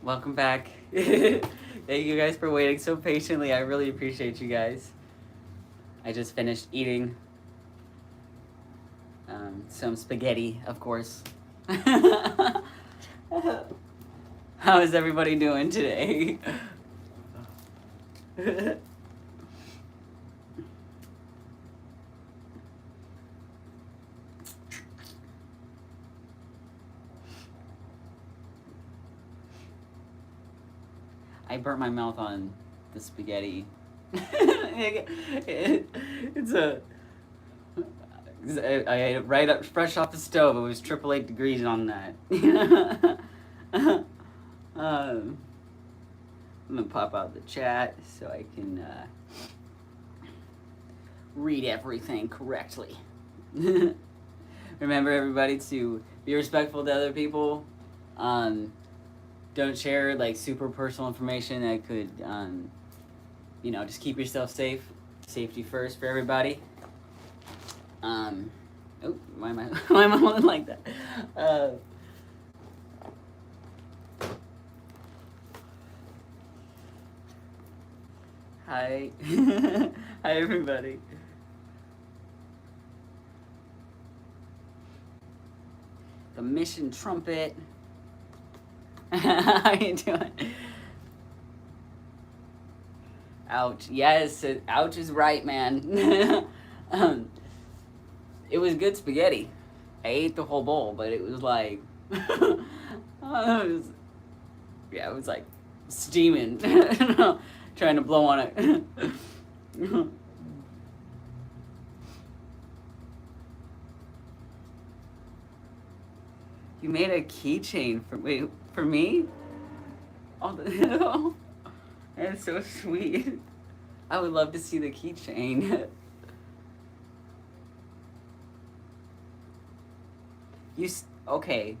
Welcome back. Thank you guys for waiting so patiently. I really appreciate you guys. I just finished eating some spaghetti, of course. How is everybody doing today? I burnt my mouth on the spaghetti. It's a. I ate it right up, fresh off the stove. It was 888 degrees on that. I'm gonna pop out the chat so I can read everything correctly. Remember, everybody, to be respectful to other people. Don't share like super personal information that could, just keep yourself safe. Safety first for everybody. Why am I holding like that? Hi. Hi, everybody. The Mission Trumpet. How you doing? Ouch. Yes, ouch is right, man. It was good spaghetti. I ate the whole bowl, but it was like, it was like steaming. Trying to blow on it. You made a keychain for me? Oh, that's so sweet. I would love to see the keychain. Okay.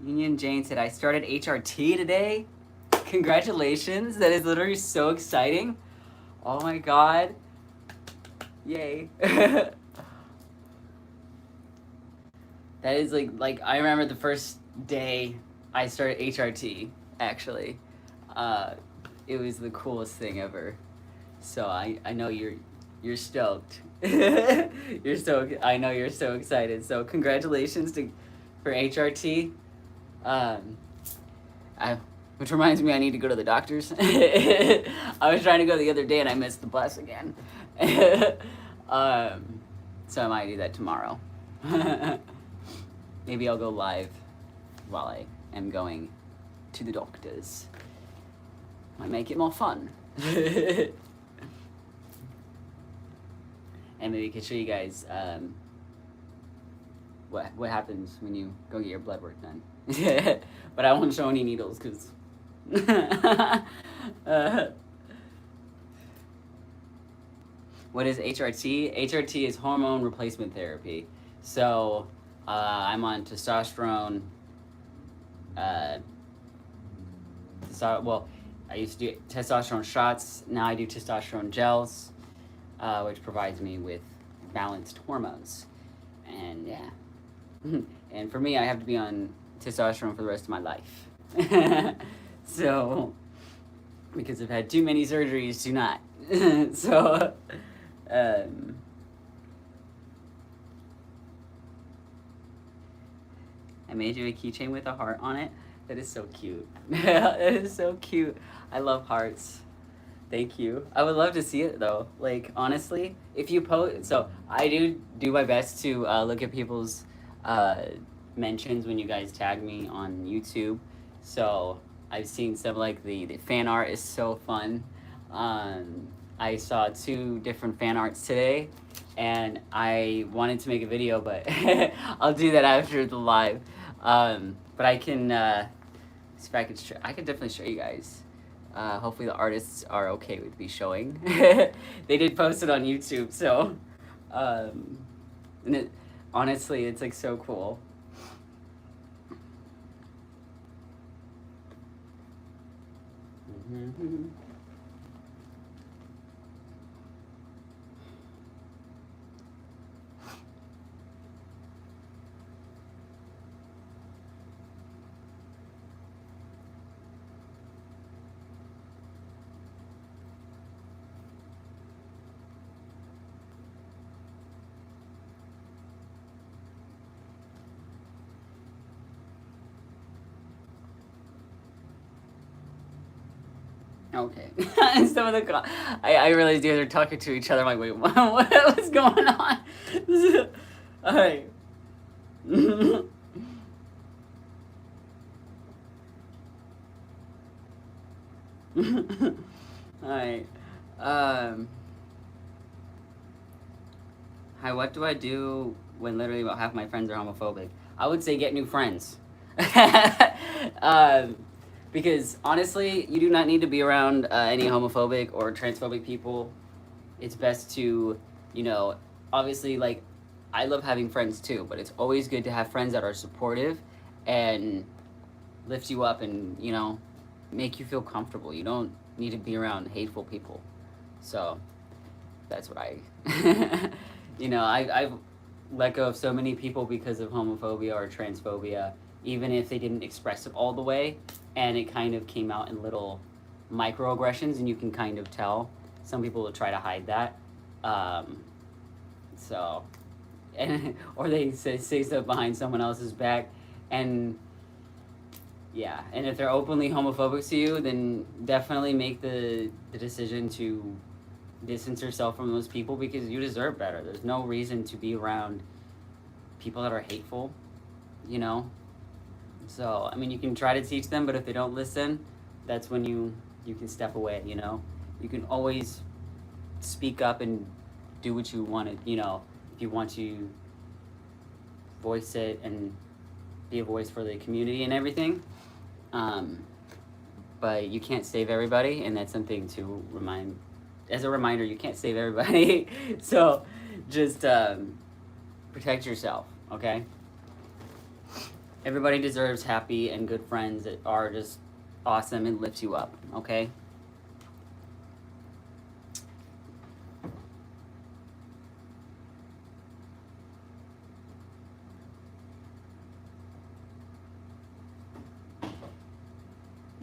Union Jane said, I started HRT today. Congratulations. That is literally so exciting. Oh my god. Yay. That is like I remember the first day I started HRT, actually. It was the coolest thing ever. So I know you're stoked. I know you're so excited. So congratulations for HRT. Which reminds me, I need to go to the doctor's. I was trying to go the other day and I missed the bus again. So I might do that tomorrow. Maybe I'll go live while I am going to the doctor's. Might make it more fun. And maybe I could show you guys what happens when you go get your blood work done. But I won't show any needles because what is HRT? HRT is hormone replacement therapy. So I'm on testosterone. I used to do testosterone shots. Now I do testosterone gels, which provides me with balanced hormones. And yeah. And for me, I have to be on testosterone for the rest of my life. So, because I've had too many surgeries to not. So, I made you a keychain with a heart on it. That is so cute. That is so cute. I love hearts. Thank you. I would love to see it though. Like, honestly, if you post, so I do my best to look at people's mentions when you guys tag me on YouTube. So I've seen some like the fan art is so fun. I saw 2 different fan arts today, and I wanted to make a video, but I'll do that after the live. But I can, if I could definitely show you guys. Hopefully the artists are okay with me showing. They did post it on YouTube, so, and honestly, it's like so cool. Mm-hmm. Okay. And some of the I realized you guys are talking to each other. I'm like, wait, what was going on? All right. All right. Um. Hi. What do I do when literally about half my friends are homophobic? I would say get new friends. um, because honestly, you do not need to be around any homophobic or transphobic people. It's best to, you know, obviously, like, I love having friends too, but it's always good to have friends that are supportive and lift you up and, you know, make you feel comfortable. You don't need to be around hateful people. So that's what you know, I've let go of so many people because of homophobia or transphobia, even if they didn't express it all the way, and it kind of came out in little microaggressions, and you can kind of tell. Some people will try to hide that. So, and or they say stuff behind someone else's back, and yeah, and if they're openly homophobic to you, then definitely make the decision to distance yourself from those people because you deserve better. There's no reason to be around people that are hateful, you know? So, I mean, you can try to teach them, but if they don't listen, that's when you can step away, you know? You can always speak up and do what you want to, you know, if you want to voice it and be a voice for the community and everything. But you can't save everybody, and that's something to remind. As a reminder, you can't save everybody. So just protect yourself, okay? Everybody deserves happy and good friends that are just awesome and lift you up, okay?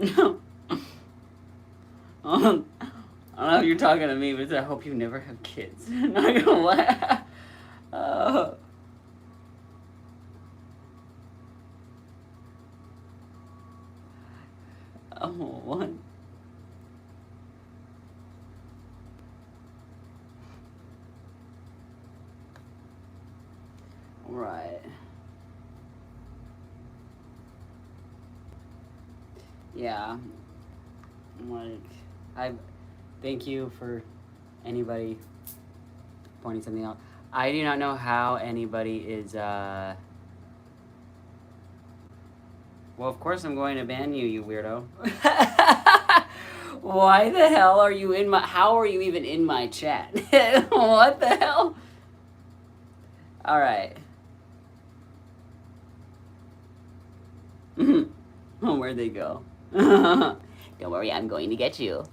I don't know if you're talking to me, but I hope you never have kids. Not gonna lie. Oh. Oh, what? Right. Yeah. Like, I thank you for anybody pointing something out. I do not know how anybody is, well, of course I'm going to ban you, you weirdo. Why the hell are you in my, how are you even in my chat? What the hell? Alright. Where'd they go? Don't worry, I'm going to get you.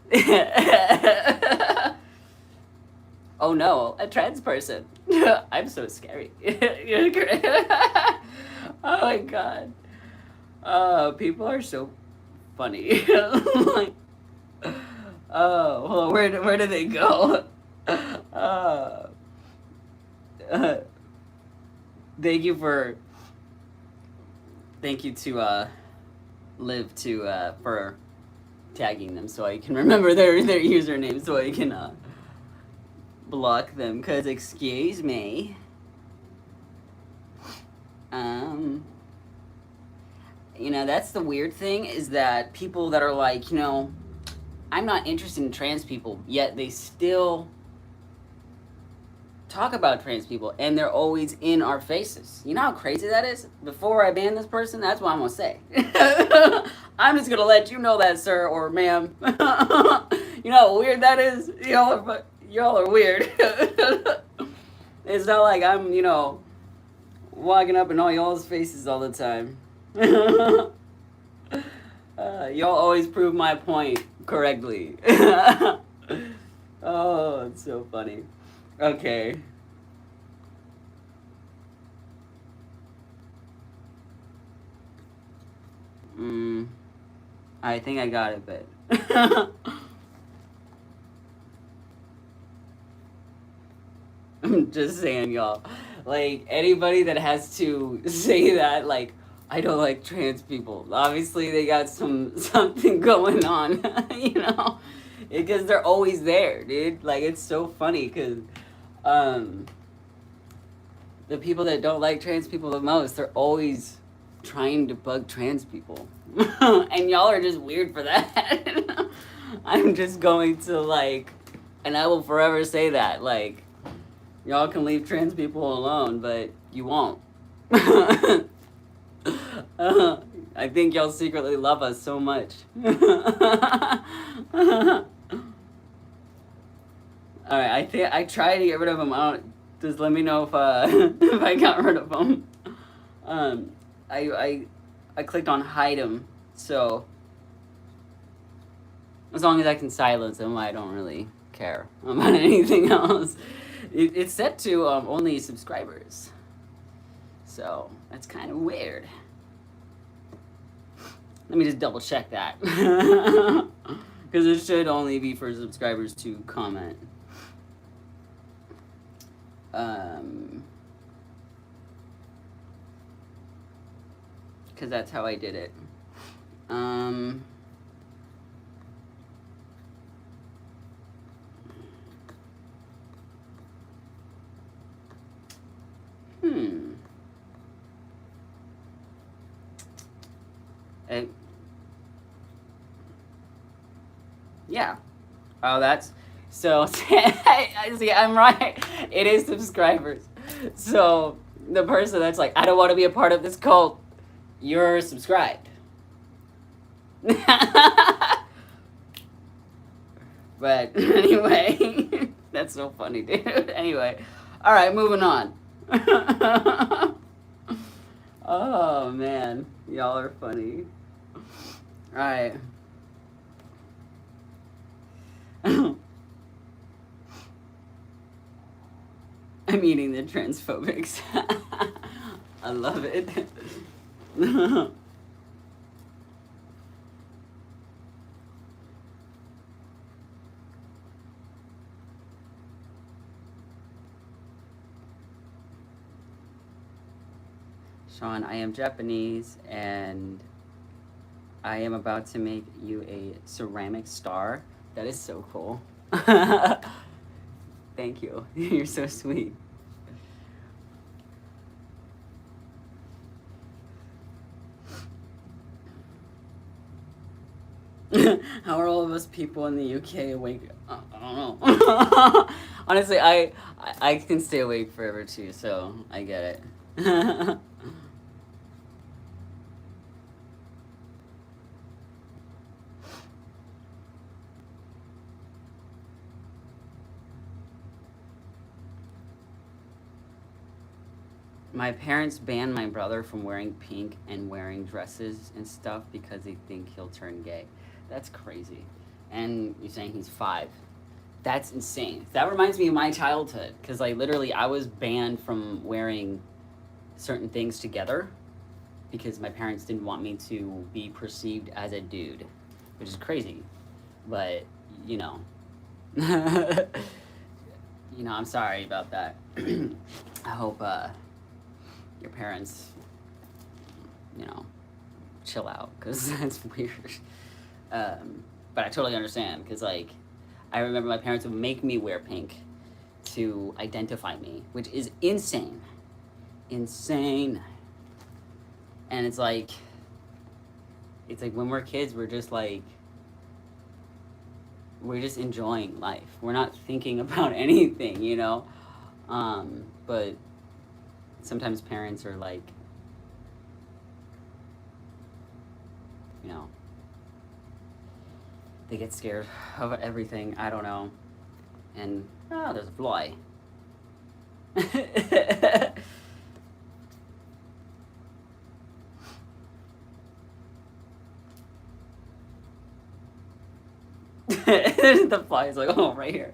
Oh no, a trans person. I'm so scary. Oh my god. People are so funny. Like, oh, well, where do they go? Uh, thank you to Liv to for tagging them so I can remember their username so I can block them, cause excuse me. You know, that's the weird thing is that people that are like, you know, I'm not interested in trans people, yet they still talk about trans people and they're always in our faces. You know how crazy that is? Before I ban this person, that's what I'm gonna say. I'm just gonna let you know that, sir or ma'am. You know how weird that is? Y'all are weird. It's not like I'm, you know, walking up in all y'all's faces all the time. Y'all always prove my point correctly. Oh, it's so funny. Okay. I think I got it, but I'm just saying, y'all. Like, anybody that has to say that, like, I don't like trans people. Obviously, they got something going on, you know, because they're always there, dude. Like it's so funny because um, the people that don't like trans people the most, they're always trying to bug trans people, and y'all are just weird for that. I'm just going to like, and I will forever say that like, y'all can leave trans people alone, but you won't. I think y'all secretly love us so much. All right, I think I tried to get rid of them. I don't. Just let me know if if I got rid of them. Um, I clicked on hide them, so as long as I can silence them, I don't really care about anything else. It's set to only subscribers, so that's kind of weird. Let me just double check that, because it should only be for subscribers to comment. Because that's how I did it. Yeah. Oh, that's so. I see. I'm right. It is subscribers. So the person that's like, I don't want to be a part of this cult, you're subscribed. But anyway, that's so funny, dude. Anyway, all right, moving on. Oh man, y'all are funny. All right. I'm eating the transphobics. I love it. Sean, I am Japanese and I am about to make you a ceramic star. That is so cool. Thank you. You're so sweet. How are all of us people in the UK awake? I don't know. Honestly, I can stay awake forever too, so I get it. My parents banned my brother from wearing pink and wearing dresses and stuff because they think he'll turn gay. That's crazy. And you're saying he's 5. That's insane. That reminds me of my childhood because like literally I was banned from wearing certain things together because my parents didn't want me to be perceived as a dude, which is crazy. But, you know. You know, I'm sorry about that. I hope your parents, you know, chill out because that's weird. But I totally understand because, like, I remember my parents would make me wear pink to identify me, which is insane. Insane. And it's like when we're kids, we're just enjoying life. We're not thinking about anything, you know? But sometimes parents are like, you know, they get scared of everything. I don't know. And, oh, there's a fly. The fly is like, oh, right here.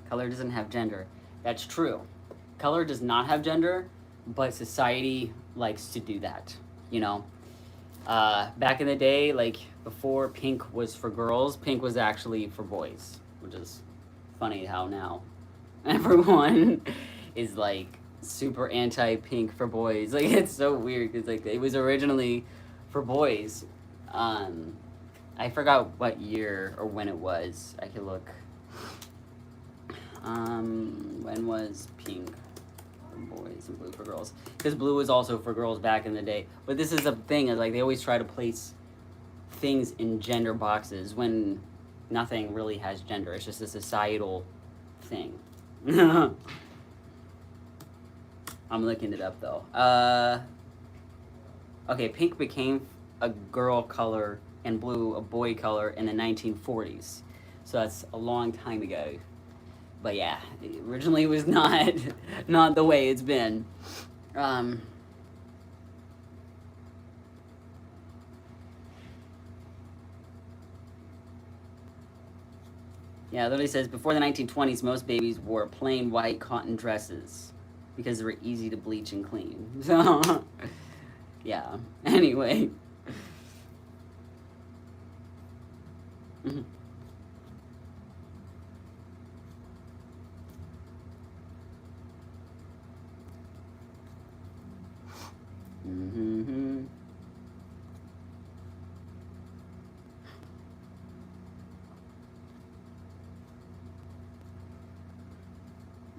Color doesn't have gender. That's true. Color does not have gender, but society likes to do that. You know, back in the day, like before pink was for girls, pink was actually for boys, which is funny how now everyone is like super anti-pink for boys. Like it's so weird because like it was originally for boys. Um, I forgot what year or when it was. I could look. When was pink for boys and blue for girls? Because blue was also for girls back in the day. But this is a thing, is like they always try to place things in gender boxes when nothing really has gender. It's just a societal thing. I'm looking it up though. Okay, pink became a girl color and blue a boy color in the 1940s. So that's a long time ago. But yeah, originally it was not not the way it's been. Yeah, it literally says before the 1920s, most babies wore plain white cotton dresses because they were easy to bleach and clean. So, yeah. Anyway. Mhm. Mm-hmm.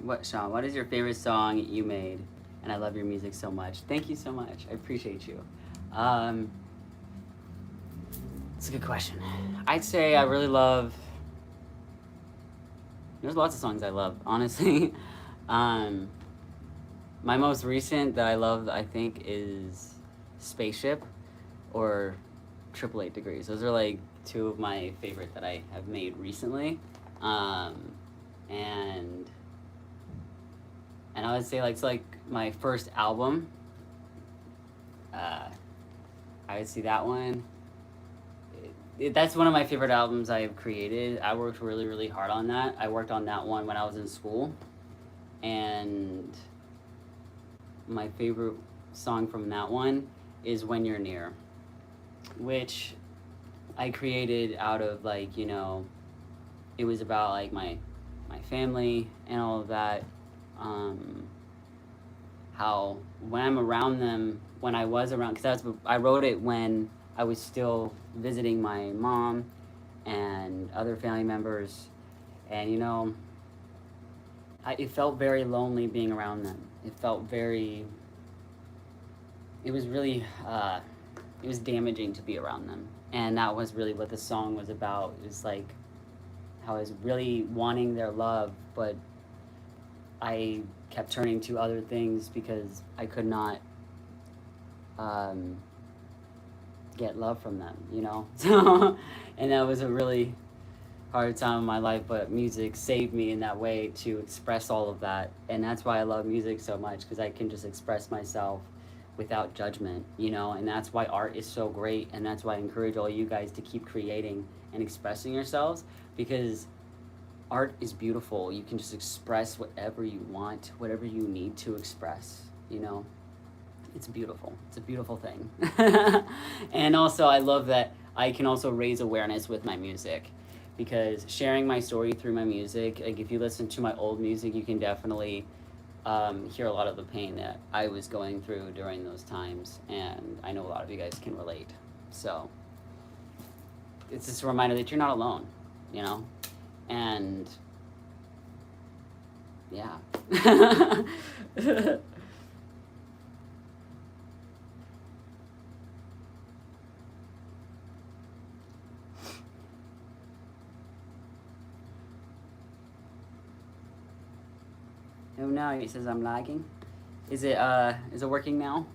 What, Sean? What is your favorite song you made? And I love your music so much. Thank you so much. I appreciate you. It's a good question. I'd say I really love. There's lots of songs I love, honestly. um, my most recent that I love, I think, is Spaceship or Triple Eight Degrees. Those are like two of my favorite that I have made recently. And I would say like it's like my first album. I would see that one. That's one of my favorite albums I have created. I worked really, really hard on that. I worked on that one when I was in school. And my favorite song from that one is When You're Near, which I created out of like, you know, it was about like my family and all of that. How when I'm around them, when I was around, because I wrote it when I was still visiting my mom and other family members, and you know, it felt very lonely being around them. It felt very. It was really, it was damaging to be around them, and that was really what the song was about. It was like how I was really wanting their love, but I kept turning to other things because I could not get love from them, you know? So, and that was a really hard time in my life, but music saved me in that way to express all of that. And that's why I love music so much, because I can just express myself without judgment, you know? And that's why art is so great, and that's why I encourage all you guys to keep creating and expressing yourselves, because art is beautiful. You can just express whatever you want, whatever you need to express, you know? It's beautiful. It's a beautiful thing. And also, I love that I can also raise awareness with my music, because sharing my story through my music, like if you listen to my old music, you can definitely hear a lot of the pain that I was going through during those times, and I know a lot of you guys can relate. So it's just a reminder that you're not alone, you know? And yeah. Oh no, it says I'm lagging. Is it working now?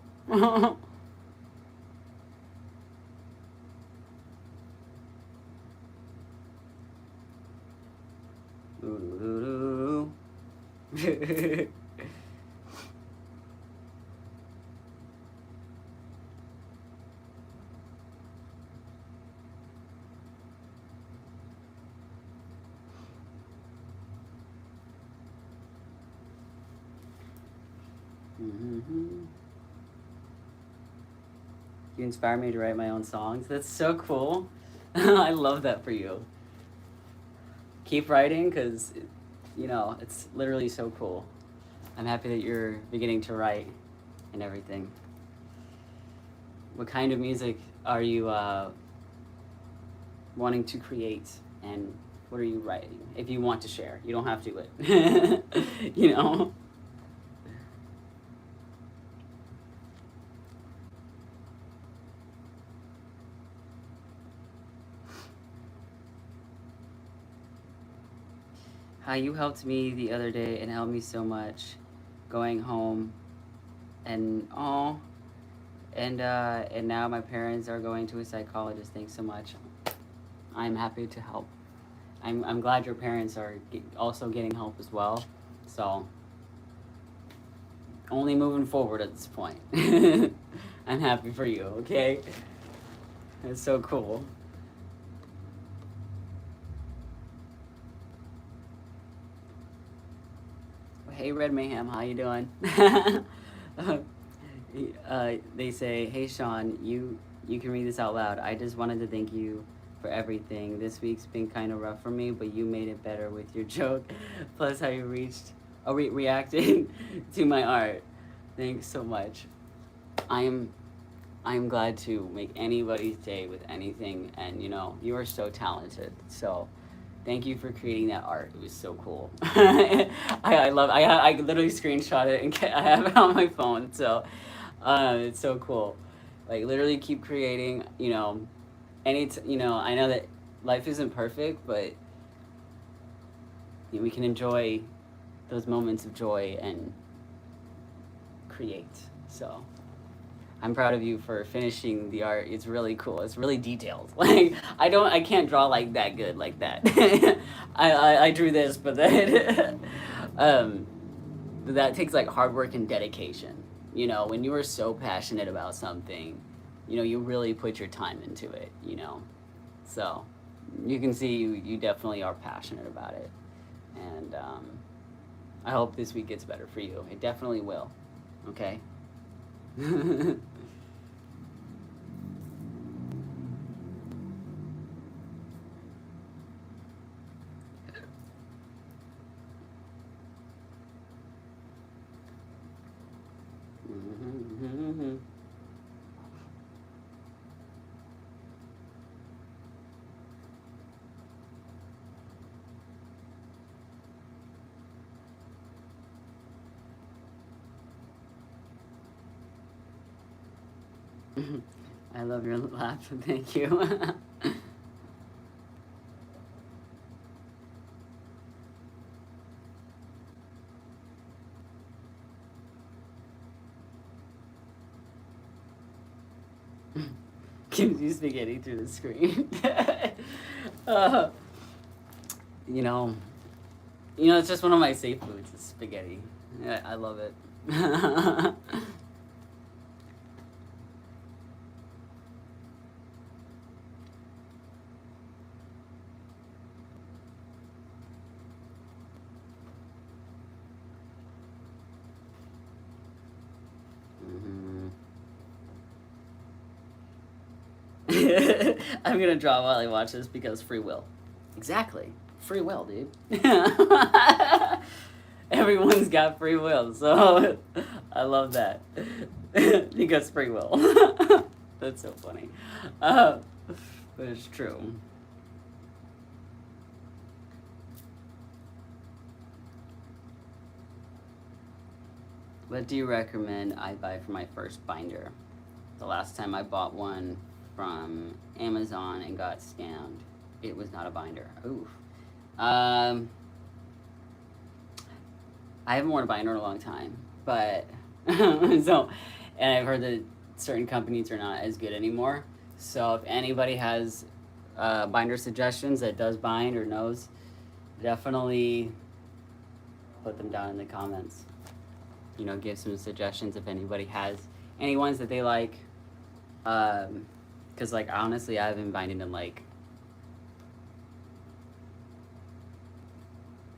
Ooh. Mm-hmm. You inspire me to write my own songs. That's so cool. I love that for you. Keep writing, because, it's literally so cool. I'm happy that you're beginning to write and everything. What kind of music are you wanting to create, and what are you writing? If you want to share, you don't have to, but you know. How you helped me the other day and helped me so much going home, and and now my parents are going to a psychologist. Thanks so much. I'm happy to help. I'm glad your parents are also getting help as well. So only moving forward at this point. I'm happy for you, okay? It's so cool. Hey Red Mayhem, how you doing? They say, hey Sean, you can read this out loud. I just wanted to thank you for everything. This week's been kind of rough for me, but you made it better with your joke, plus how you reacted to my art. Thanks so much. I'm glad to make anybody's day with anything, and you are so talented. So thank you for creating that art. It was so cool. I literally screenshot it and I have it on my phone. So it's so cool. Like literally keep creating. I know that life isn't perfect, but we can enjoy those moments of joy and create. So I'm proud of you for finishing the art. It's really cool. It's really detailed. Like I can't draw like that good like that. I drew this, but then that takes like hard work and dedication. When you are so passionate about something, you really put your time into it. So you can see you definitely are passionate about it, and I hope this week gets better for you. It definitely will. Okay. I love your laugh. Thank you. Gives you spaghetti through the screen. uh, you know, it's just one of my safe foods. Is spaghetti. I love it. I'm gonna draw while I watch this because free will. Exactly. Free will, dude. Everyone's got free will, so I love that. Because free will. That's so funny. But it's true. What do you recommend I buy for my first binder? The last time I bought one from Amazon and got scammed, it was not a binder. Oof. I haven't worn a binder in a long time, but and I've heard that certain companies are not as good anymore. So if anybody has binder suggestions that does bind or knows, definitely put them down in the comments. Give some suggestions if anybody has any ones that they like. Because honestly, I haven't binded in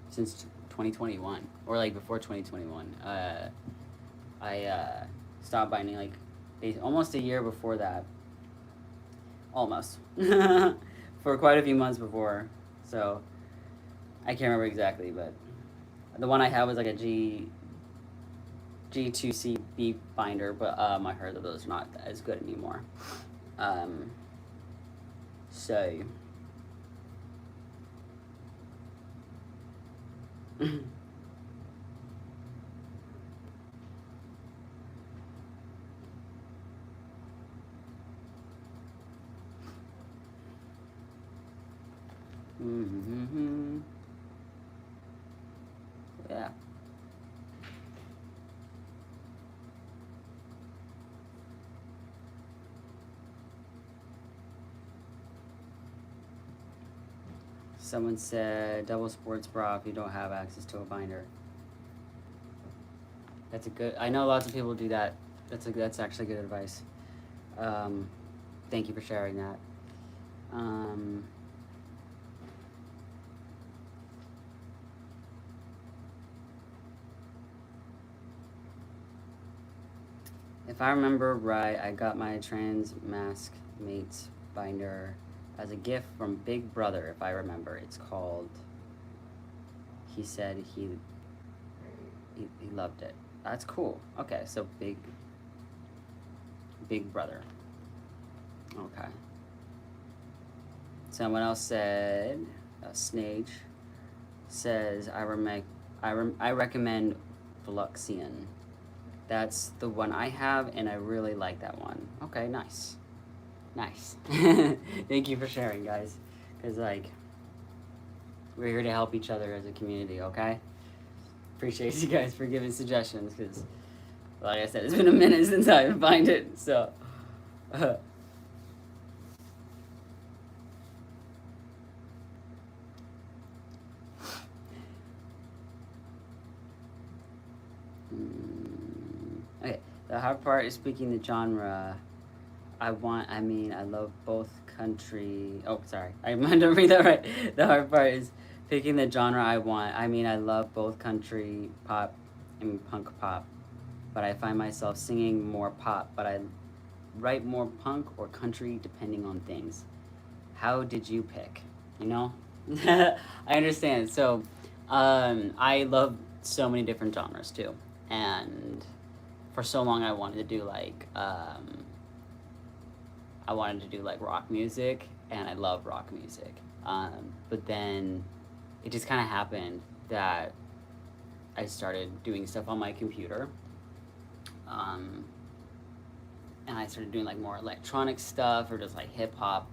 since 2021 or before 2021. I stopped binding like almost a year before that. Almost. For quite a few months before. So I can't remember exactly, but the one I had was like a G2CB binder, but I heard that those are not as good anymore. So mm-hmm. Yeah. Someone said double sports bra if you don't have access to a binder. That's a good. I know lots of people do that. That's actually good advice. Thank you for sharing that. If I remember right, I got my trans mask mates binder as a gift from Big Brother. If I remember, it's called. He said he loved it. That's cool. Okay, so Big Brother. Okay. Someone else said, Snage says, I recommend Fluxion. That's the one I have, and I really like that one. Okay, nice. Nice. Thank you for sharing, guys. Because, like, we're here to help each other as a community, okay? Appreciate you guys for giving suggestions, because, like I said, it's been a minute since I find it, so. Okay, the hard part is picking the genre. I love both country. Oh, sorry, I meant to read that right. The hard part is picking the genre I want. I love both country pop and punk pop, but I find myself singing more pop, but I write more punk or country depending on things. How did you pick? You know? I understand. So, I love so many different genres too, and for so long I wanted to do like rock music, and I love rock music. But then it just kind of happened that I started doing stuff on my computer, and I started doing like more electronic stuff or just like hip hop.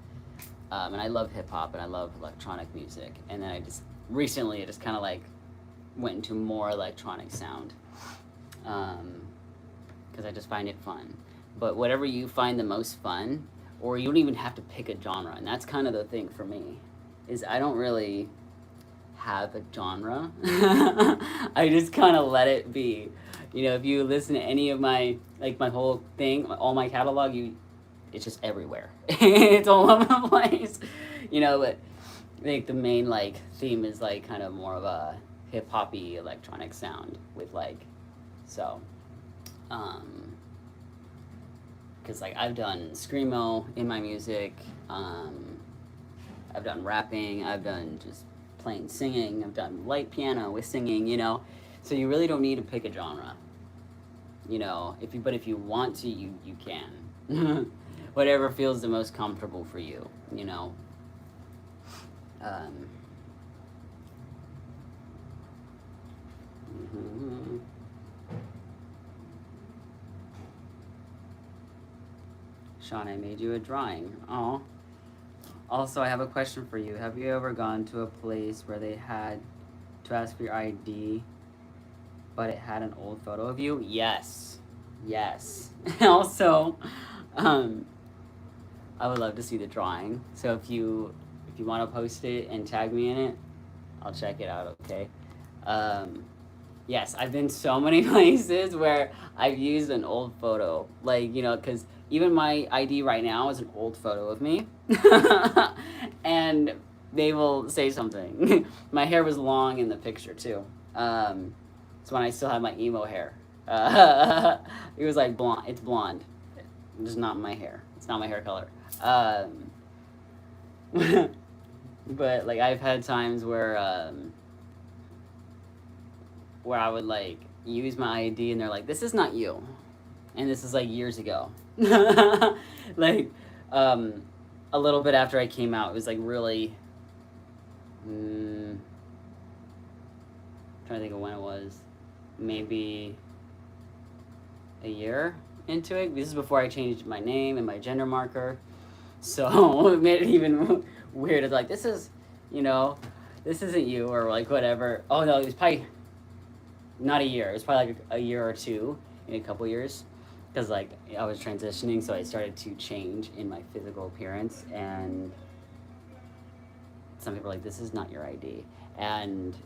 And I love hip hop and I love electronic music. And then it just kind of like went into more electronic sound, because I just find it fun. But whatever you find the most fun, or you don't even have to pick a genre, and that's kind of the thing for me, is I don't really have a genre. I just kind of let it be. You know, if you listen to any of my whole thing, all my catalog, it's just everywhere. It's all over the place. You know, but like the main like theme is like kind of more of a hip hoppy electronic sound with like, so because like I've done screamo in my music, I've done rapping, I've done just plain singing, I've done light piano with singing, you know, so you really don't need to pick a genre, you know, if you want to, you can. Whatever feels the most comfortable for you, you know. Sean, I made you a drawing. Oh. Also, I have a question for you. Have you ever gone to a place where they had to ask for your ID, but it had an old photo of you? Yes. Yes. Also, I would love to see the drawing. So if you want to post it and tag me in it, I'll check it out, okay? Yes, I've been so many places where I've used an old photo. Like, you know, because even my ID right now is an old photo of me. And they will say something. My hair was long in the picture, too. It's when I still had my emo hair. It was like blonde. It's blonde. It's not my hair. It's not my hair color. Um, but like I've had times where I would like use my ID and they're like, "This is not you," and this is like years ago. Like, um, a little bit after I came out, it was like really. Trying to think of when it was. Maybe a year into it. This is before I changed my name and my gender marker. So it made it even weird. It's like, this is, you know, this isn't you or like whatever. Oh no, it was probably not a year. It was probably like a year or two in a couple years. Because like I was transitioning, so I started to change in my physical appearance. And some people are like, this is not your ID. And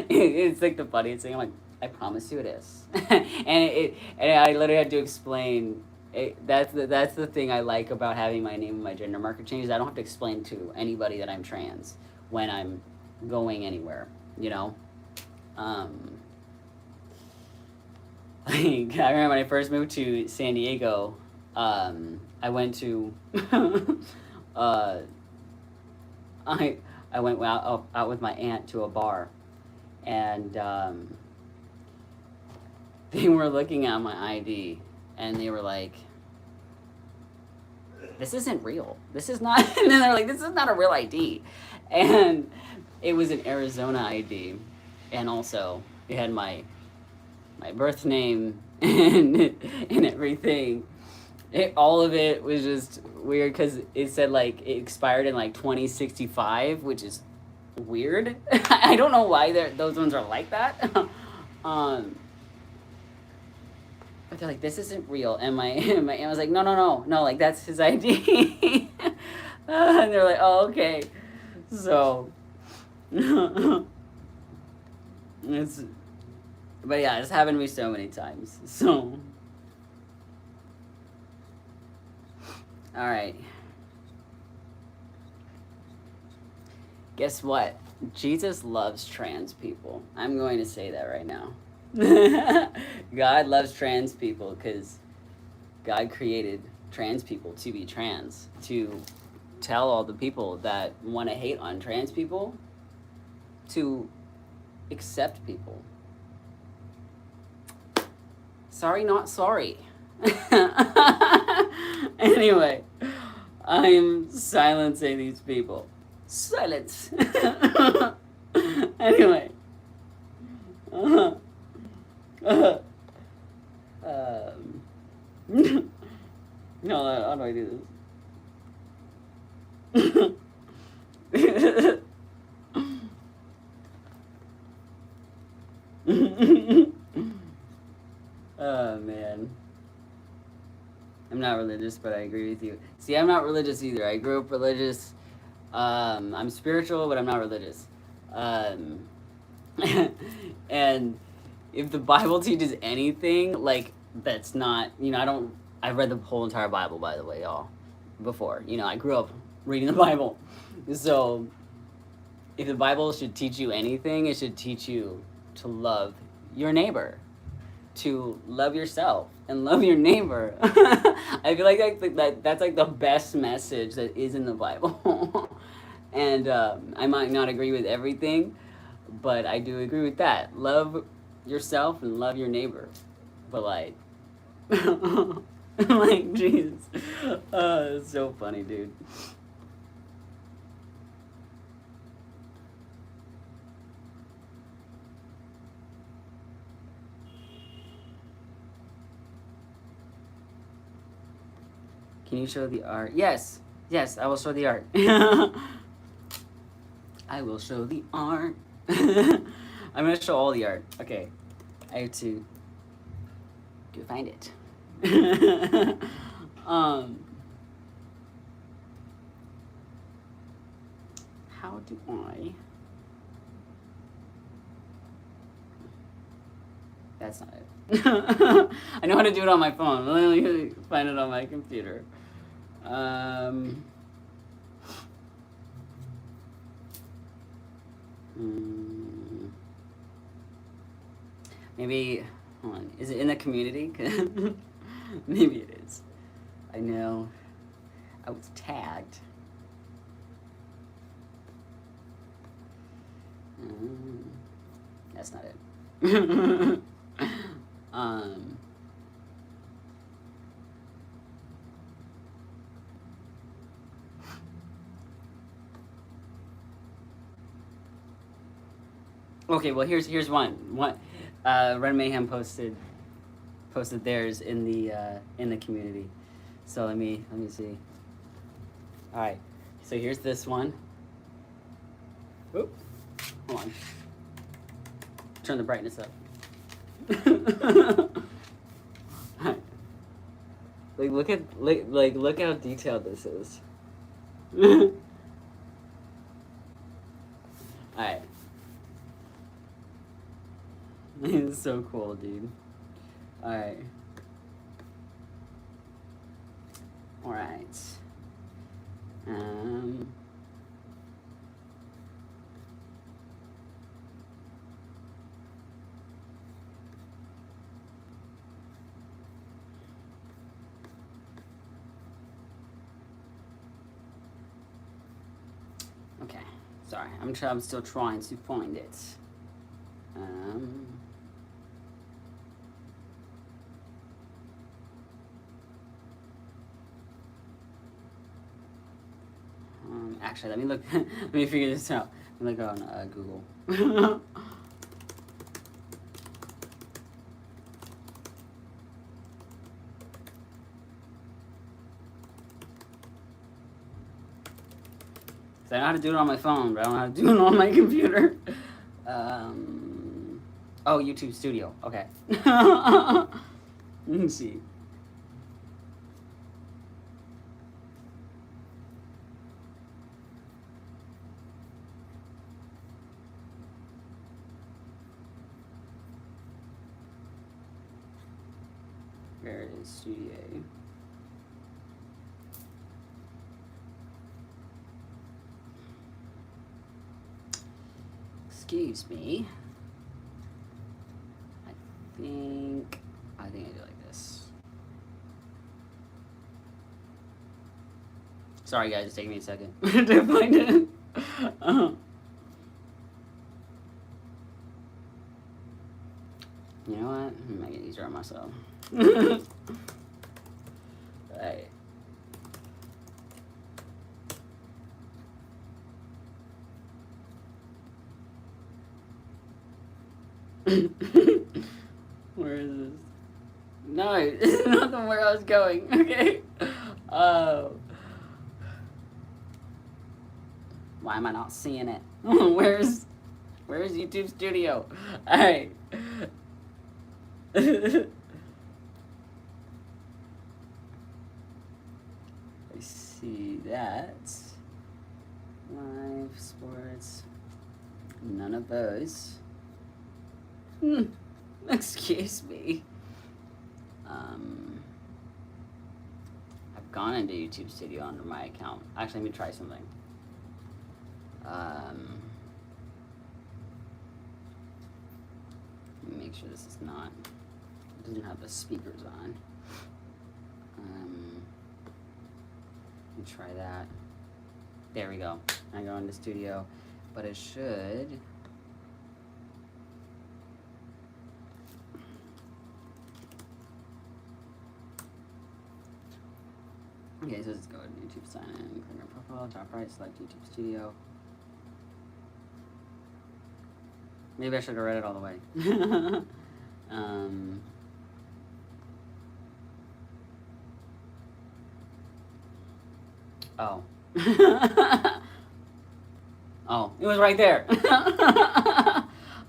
it's like the funniest thing. I'm like, I promise you it is. And I literally had to explain it. That's the thing I like about having my name and my gender marker changed. I don't have to explain to anybody that I'm trans when I'm going anywhere, you know. Like, I remember when I first moved to San Diego, I went to I went out with my aunt to a bar, and they were looking at my ID, and they were like, "This isn't real. This is not." And then they're like, "This is not a real ID," and it was an Arizona ID, and also it had my birth name and everything. All of it was just weird because it said like it expired in like 2065, which is weird. I don't know why those ones are like that. But they're like, this isn't real, and my aunt was like, no, like that's his ID. And they're like, oh, okay. So it's, but yeah, it's happened to me so many times. So. All right. Guess what? Jesus loves trans people. I'm going to say that right now. God loves trans people because God created trans people to be trans, to tell all the people that want to hate on trans people to accept people. Sorry, not sorry. Anyway, I'm silencing these people. Silence. Anyway. No, how do I do this? Oh man. I'm not religious, but I agree with you. See, I'm not religious either. I grew up religious. I'm spiritual, but I'm not religious. And if the Bible teaches anything, like, that's not, I've read the whole entire Bible, by the way, y'all, before. I grew up reading the Bible. So, if the Bible should teach you anything, it should teach you to love your neighbor, to love yourself and love your neighbor. I feel like that's like the best message that is in the Bible. And I might not agree with everything, but I do agree with that. Love yourself and love your neighbor. But like, like, Jesus. It's so funny, dude. Can you show the art? Yes, I will show the art. I will show the art. I'm gonna show all the art. Okay, I have to find it. How do I? That's not it. I know how to do it on my phone. Let me find it on my computer. Maybe Hold on. Is it in the community? Maybe it is. I know. I was tagged. That's not it. Okay, well here's one. Ren Mayhem posted theirs in the community. So let me see. All right. So here's this one. Oop. Hold on. Turn the brightness up. Look how detailed this is. Alright. It's so cool, dude. Alright. Alright. Okay, sorry. I'm still trying to find it. Actually, let me look. Let me figure this out. Let me look on Google. I know how to do it on my phone, but I don't know how to do it on my computer. Oh, YouTube Studio. Okay. Let's see. Where is Studio? Excuse me. I think I do like this. Sorry guys, it's taking me a second to find it. You know what? I'm making it easier on myself. Right. Where is this? No, it's not the where I was going. Okay. Why am I not seeing it? Where's YouTube Studio? All right. I see that. Live sports. None of those. Excuse me. I've gone into YouTube Studio under my account. Actually, let me try something. Let me make sure this is not. It doesn't have the speakers on. Let me try that. There we go. I go into Studio, but it should. Okay, so let's go to YouTube sign in, click on profile, top right, select YouTube Studio. Maybe I should have read it all the way. Oh. Oh, it was right there.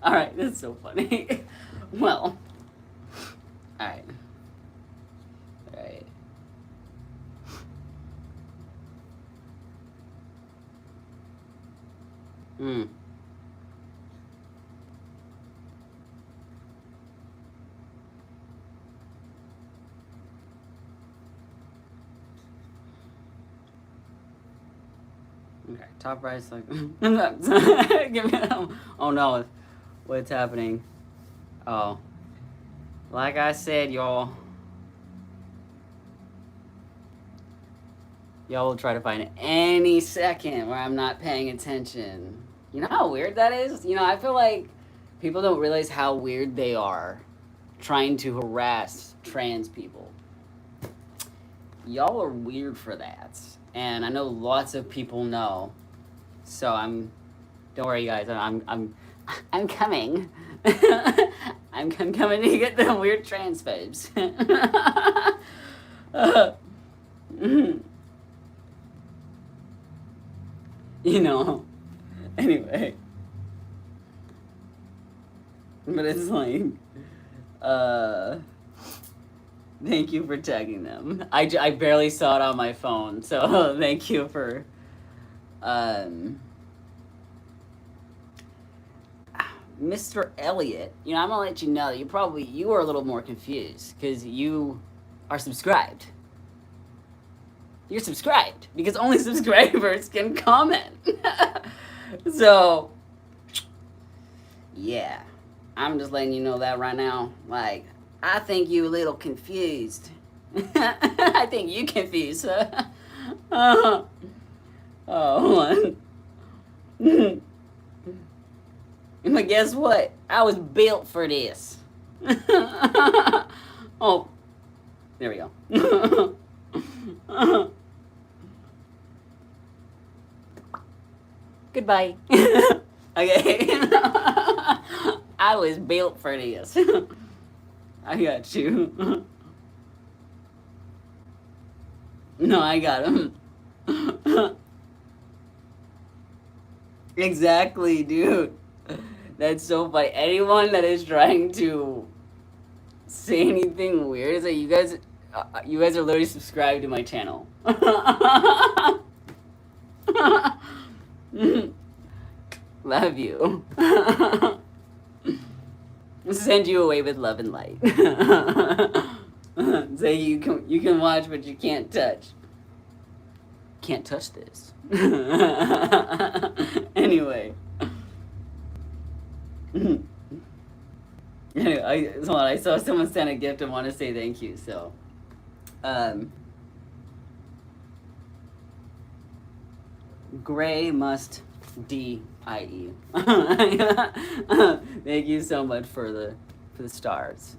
Alright, that's so funny. Well. Alright. Alright. Okay, top right, like, give me, oh no, what's happening? Oh, Like I said, y'all will try to find any second where I'm not paying attention. You know how weird that is? You know, I feel like people don't realize how weird they are trying to harass trans people. Y'all are weird for that. And I know lots of people know. So don't worry guys, I'm coming. I'm coming to get the weird trans babes. You know, anyway. But it's like, thank you for tagging them. I barely saw it on my phone, so thank you for, Mr. Elliott, you know, I'm gonna let you know that you are a little more confused, because you are subscribed. You're subscribed, because only subscribers can comment. So, yeah. I'm just letting you know that right now. Like, I think you a little confused. I think you confused. Oh, hold on. But guess what? I was built for this. Oh, there we go. Goodbye. Okay. I was built for this. I got you. No, I got him. Exactly, dude. That's so funny. Anyone that is trying to say anything weird is like, you guys are literally subscribed to my channel. Love you. Send you away with love and light. Say you can watch, but you can't touch. Can't touch this. Anyway. Anyway, I saw someone send a gift and want to say thank you. So, Gray must DIE. Thank you so much for the stars,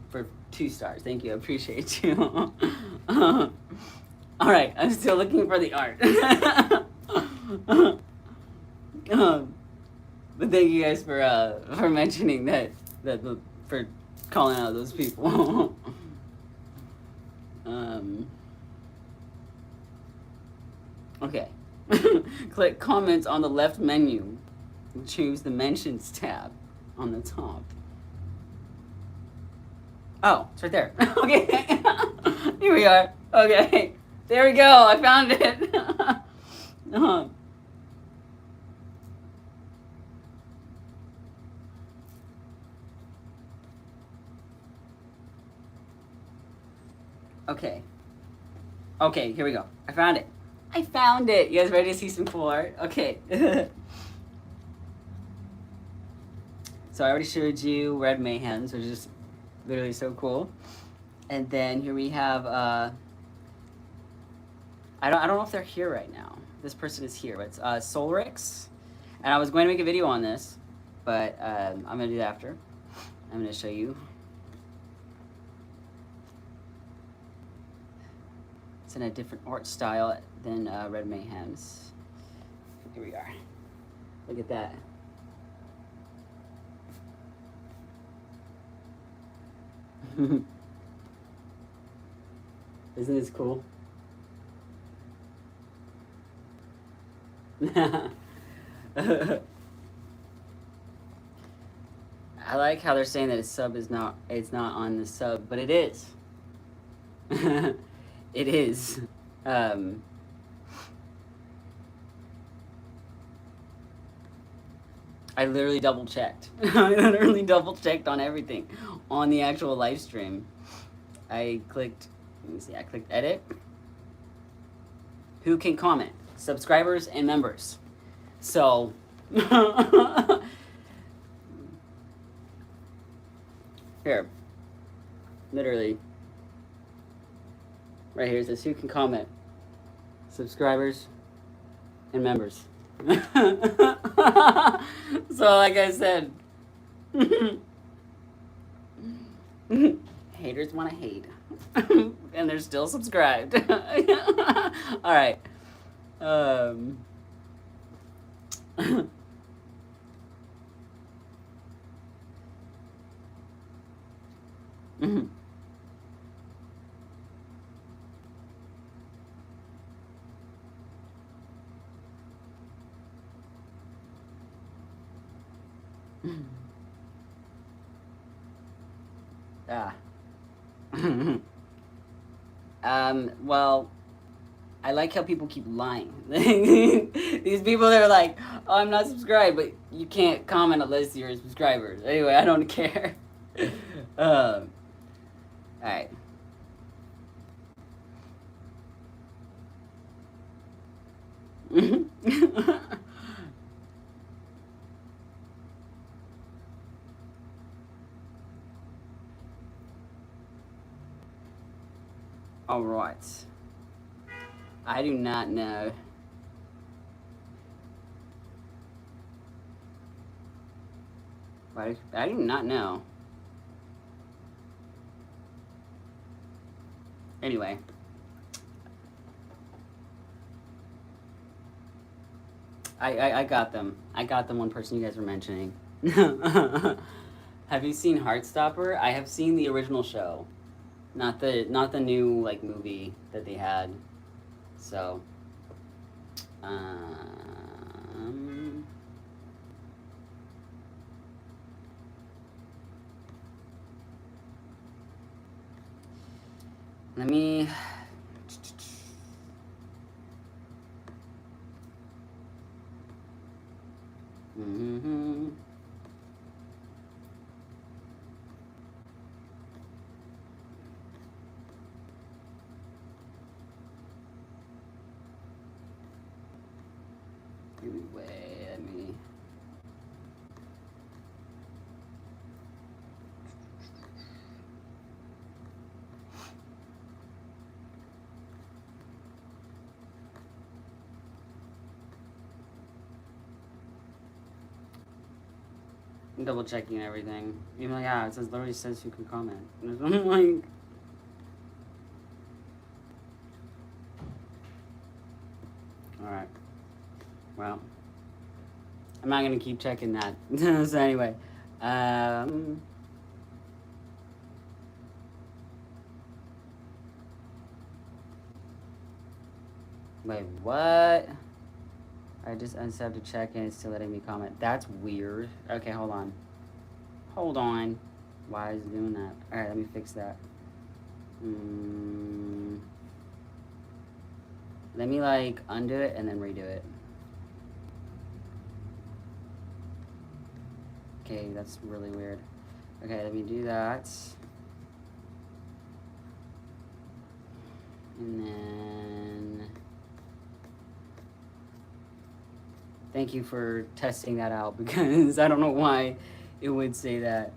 for 2 stars. Thank you, I appreciate you. All right, I'm still looking for the art. But thank you guys for mentioning that for calling out those people. Okay. Click comments on the left menu and choose the mentions tab on the top. Oh, it's right there. Okay. Here we are. Okay. There we go. I found it. Okay. Okay, here we go. I found it. I found it. You guys ready to see some cool art? Okay. So I already showed you Red Mayhems, which is literally so cool. And then here we have I don't know if they're here right now. This person is here, but it's Solrix. And I was going to make a video on this, but I'm gonna do that after. I'm gonna show you. It's in a different art style than Red Mayhems. Here we are. Look at that. Isn't this cool? I like how they're saying that it's not on the sub, but it is. It is. I literally double checked. I literally double checked on everything on the actual live stream. I clicked edit. Who can comment? Subscribers and members. So, here. Literally. Right here it says who can comment. Subscribers and members. So like I said, haters want to hate. And they're still subscribed. Alright. Ah. Well, I like how people keep lying. These people that are like, oh, I'm not subscribed, but you can't comment unless you're subscribers. Anyway, I don't care. Alright. Alright. I do not know. I do not know. Anyway. I got them. I got the one person you guys were mentioning. Have you seen Heartstopper? I have seen the original show. Not the new like movie that they had. So let me let me I'm double checking everything. Even like, yeah, it says literally says who can comment. I'm like, alright. Well, I'm not gonna keep checking that. So anyway, wait, what? I just have to check and it's still letting me comment. That's weird. Okay, hold on. Hold on. Why is it doing that? Alright, let me fix that. Let me like undo it and then redo it. Okay, that's really weird. Okay, let me do that. And then thank you for testing that out because I don't know why it would say that.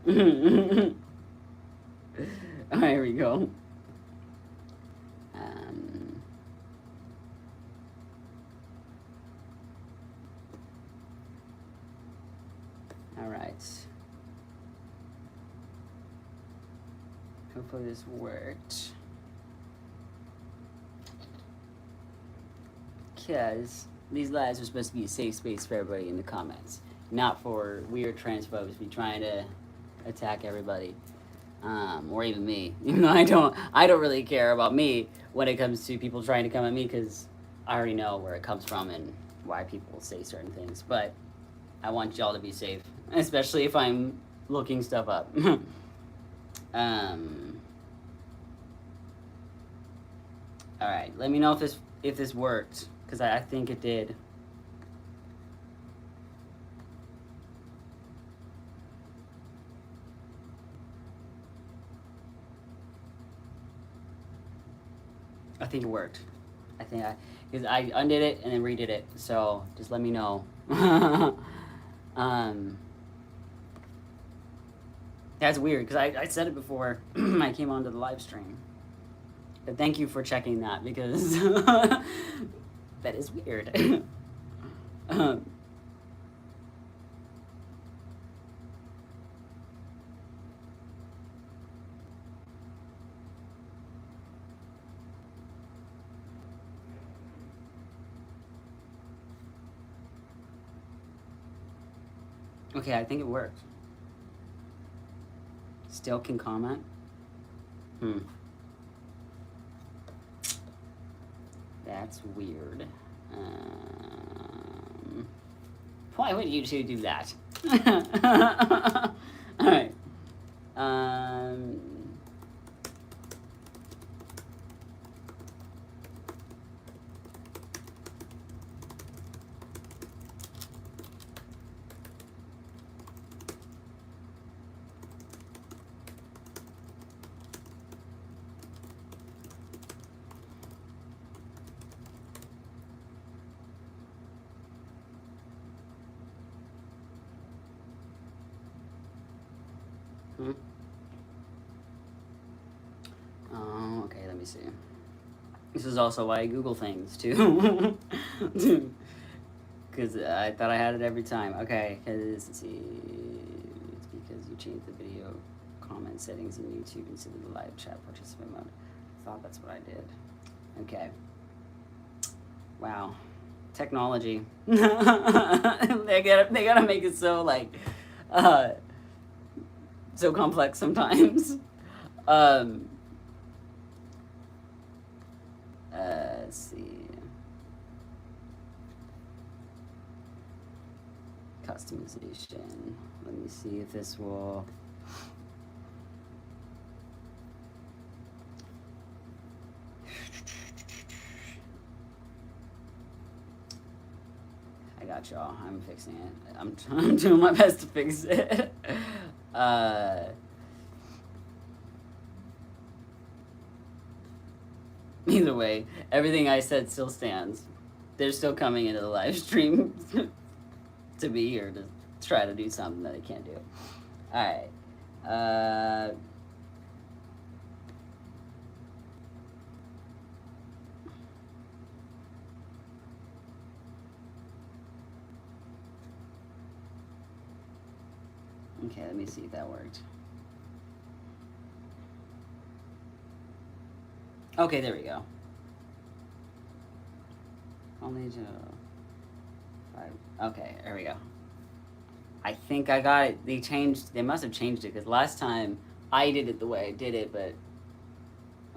Alright, here we go. Alright. Hopefully this worked. Because these lives are supposed to be a safe space for everybody in the comments. Not for weird transphobes be trying to attack everybody. Or even me. Even though I don't really care about me when it comes to people trying to come at me because I already know where it comes from and why people say certain things. But I want y'all to be safe. Especially if I'm looking stuff up. Alright, let me know if this worked. Because I think it did. I think it worked. Because I undid it and then redid it. So just let me know. That's weird because I said it before I came onto the live stream. But thank you for checking that because that is weird. um, okay, I think it worked. Still can comment? That's weird. Why would you two do that? Alright. Oh, okay, let me see. This is also why I Google things, too. Because I thought I had it every time. Okay, because, let's see. It's because you changed the video comment settings in YouTube instead of the live chat participant mode. I thought that's what I did. Okay. Wow. Technology. they gotta make it so, like, so complex sometimes. Let's see. Customization. Let me see if this will. I got y'all. I'm fixing it. I'm doing my best to fix it. Either way, everything I said still stands. They're still coming into the live stream to be here to try to do something that they can't do. Alright. Okay, let me see if that worked. Okay, there we go. Only to 5. Okay, there we go. I think I got it. They must have changed it because last time I did it the way I did it, but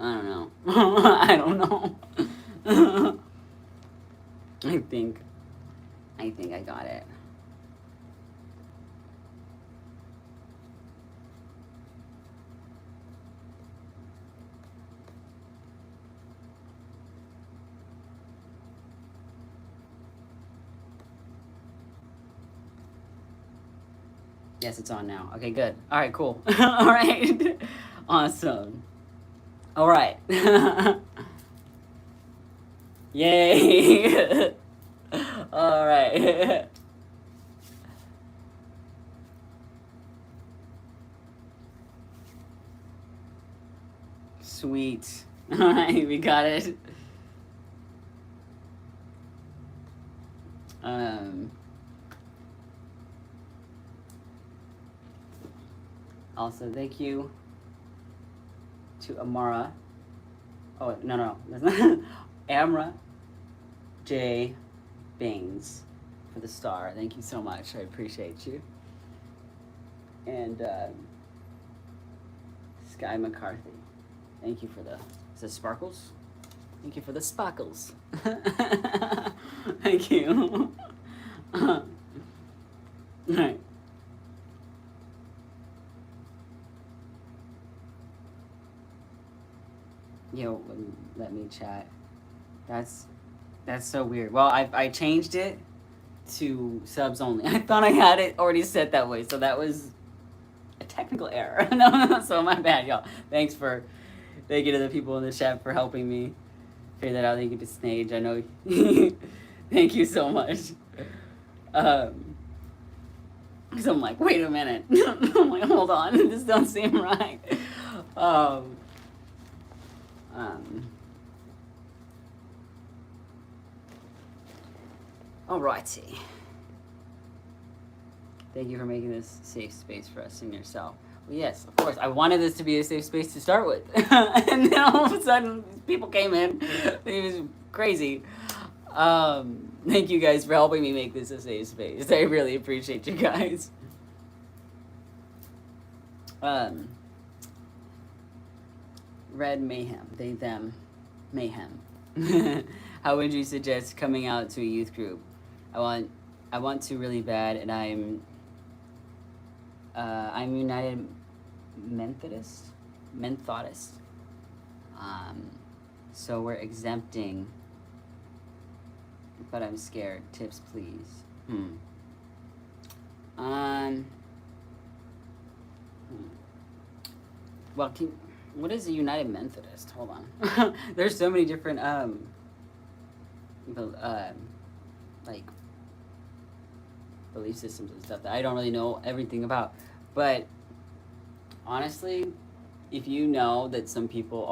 I don't know. I don't know. I think I got it. Yes, it's on now. Okay, good. All right, cool. All right. Awesome. All right. Yay. All right. Sweet. All right, we got it. Also, thank you to Amara. Oh, no. Amra J. Baines for the star. Thank you so much. I appreciate you. And Sky McCarthy. Thank you for the... Is it sparkles? Thank you for the sparkles. Thank you. All right. Yo, let me chat. That's so weird. Well, I changed it to subs only. I thought I had it already set that way, so that was a technical error. No, so my bad, y'all. Thank you to the people in the chat for helping me figure that out. Thank you to Snage. I know. Thank you so much. Because I'm like, wait a minute. I'm like, hold on, this don't seem right. Um, um, Alrighty. Thank you for making this safe space for us and yourself. Well, yes, of course. I wanted this to be a safe space to start with. And then all of a sudden, people came in. It was crazy. Thank you guys for helping me make this a safe space. I really appreciate you guys. Red mayhem. They, them. Mayhem. How would you suggest coming out to a youth group? I want to really bad, and I'm United Methodist. So we're exempting, but I'm scared. Tips, please. Well, what is a United Methodist? Hold on. There's so many different like belief systems and stuff that I don't really know everything about. But honestly, if you know that some people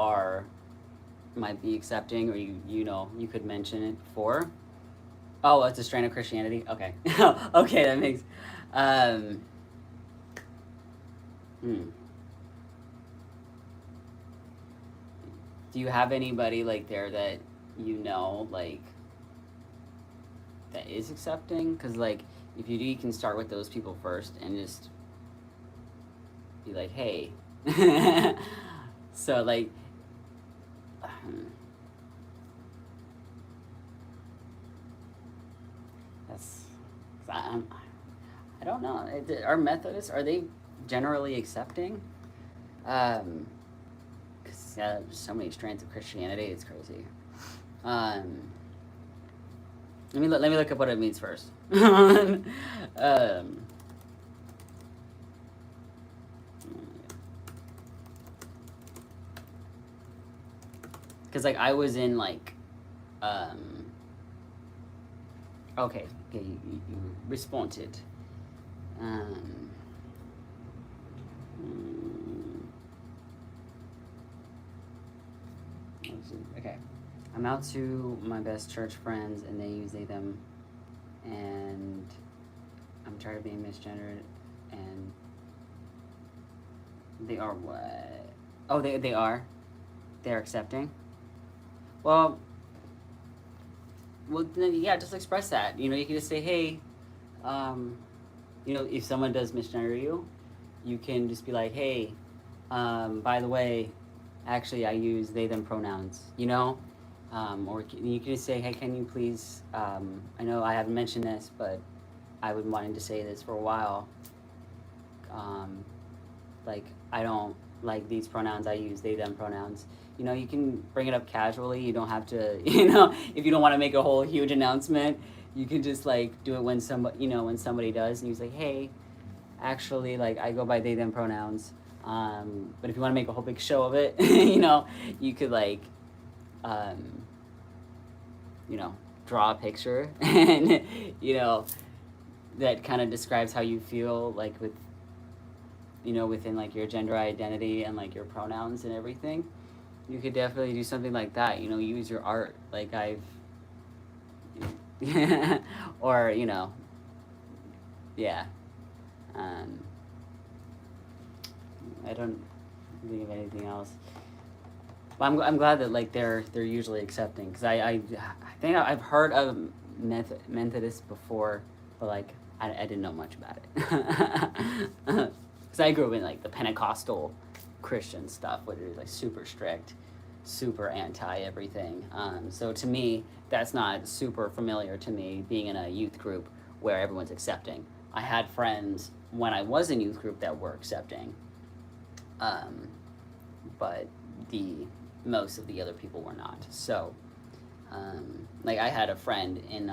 might be accepting, or you know you could mention it before. Oh, it's a strain of Christianity. Okay. Okay, that makes. Do you have anybody like there that you know like that is accepting? Because like if you do, you can start with those people first and just be like, hey. So like that's I don't know. Are Methodists, are they generally accepting? Because there's so many strands of Christianity, it's crazy. Let me look up what it means first. Because like I was in like okay, you responded. Okay, I'm out to my best church friends and they use they them, and I'm tired of being misgendered, and they are what? Oh, they are. They're accepting. Well, then, yeah, just express that. You know, you can just say, hey, you know, if someone does misgender you, you can just be like, hey, by the way, actually, I use they, them pronouns, you know? Or you can just say, hey, can you please, I know I haven't mentioned this, but I've been wanting to say this for a while. Like, I don't like these pronouns, I use they, them pronouns. You know, you can bring it up casually. You don't have to, you know, if you don't want to make a whole huge announcement, you can just like do it when somebody, you know, when somebody does, and you say, hey, actually, like I go by they, them pronouns. But if you want to make a whole big show of it, you know, you could like, you know, draw a picture and, you know, that kind of describes how you feel like with, you know, within like your gender identity and like your pronouns and everything. You could definitely do something like that, you know, use your art, like or, you know, yeah. I don't think of anything else. But I'm glad that, like, they're usually accepting, because I think I've heard of Methodists before, but, like, I didn't know much about it. Because I grew up in, like, the Pentecostal Christian stuff, which is like super strict, super anti everything. So to me, that's not super familiar to me, being in a youth group where everyone's accepting. I had friends when I was in youth group that were accepting, but most of the other people were not. So, like I had a friend in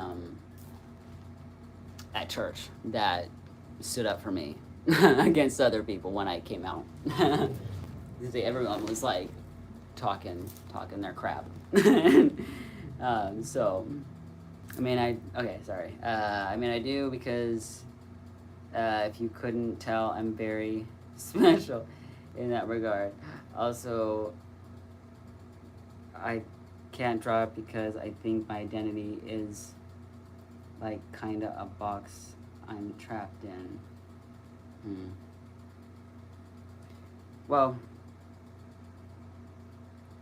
at church that stood up for me against other people when I came out. Everyone was like talking their crap. So, I mean, I do because If you couldn't tell, I'm very special in that regard. Also, I can't draw it because I think my identity is like kind of a box I'm trapped in. Well,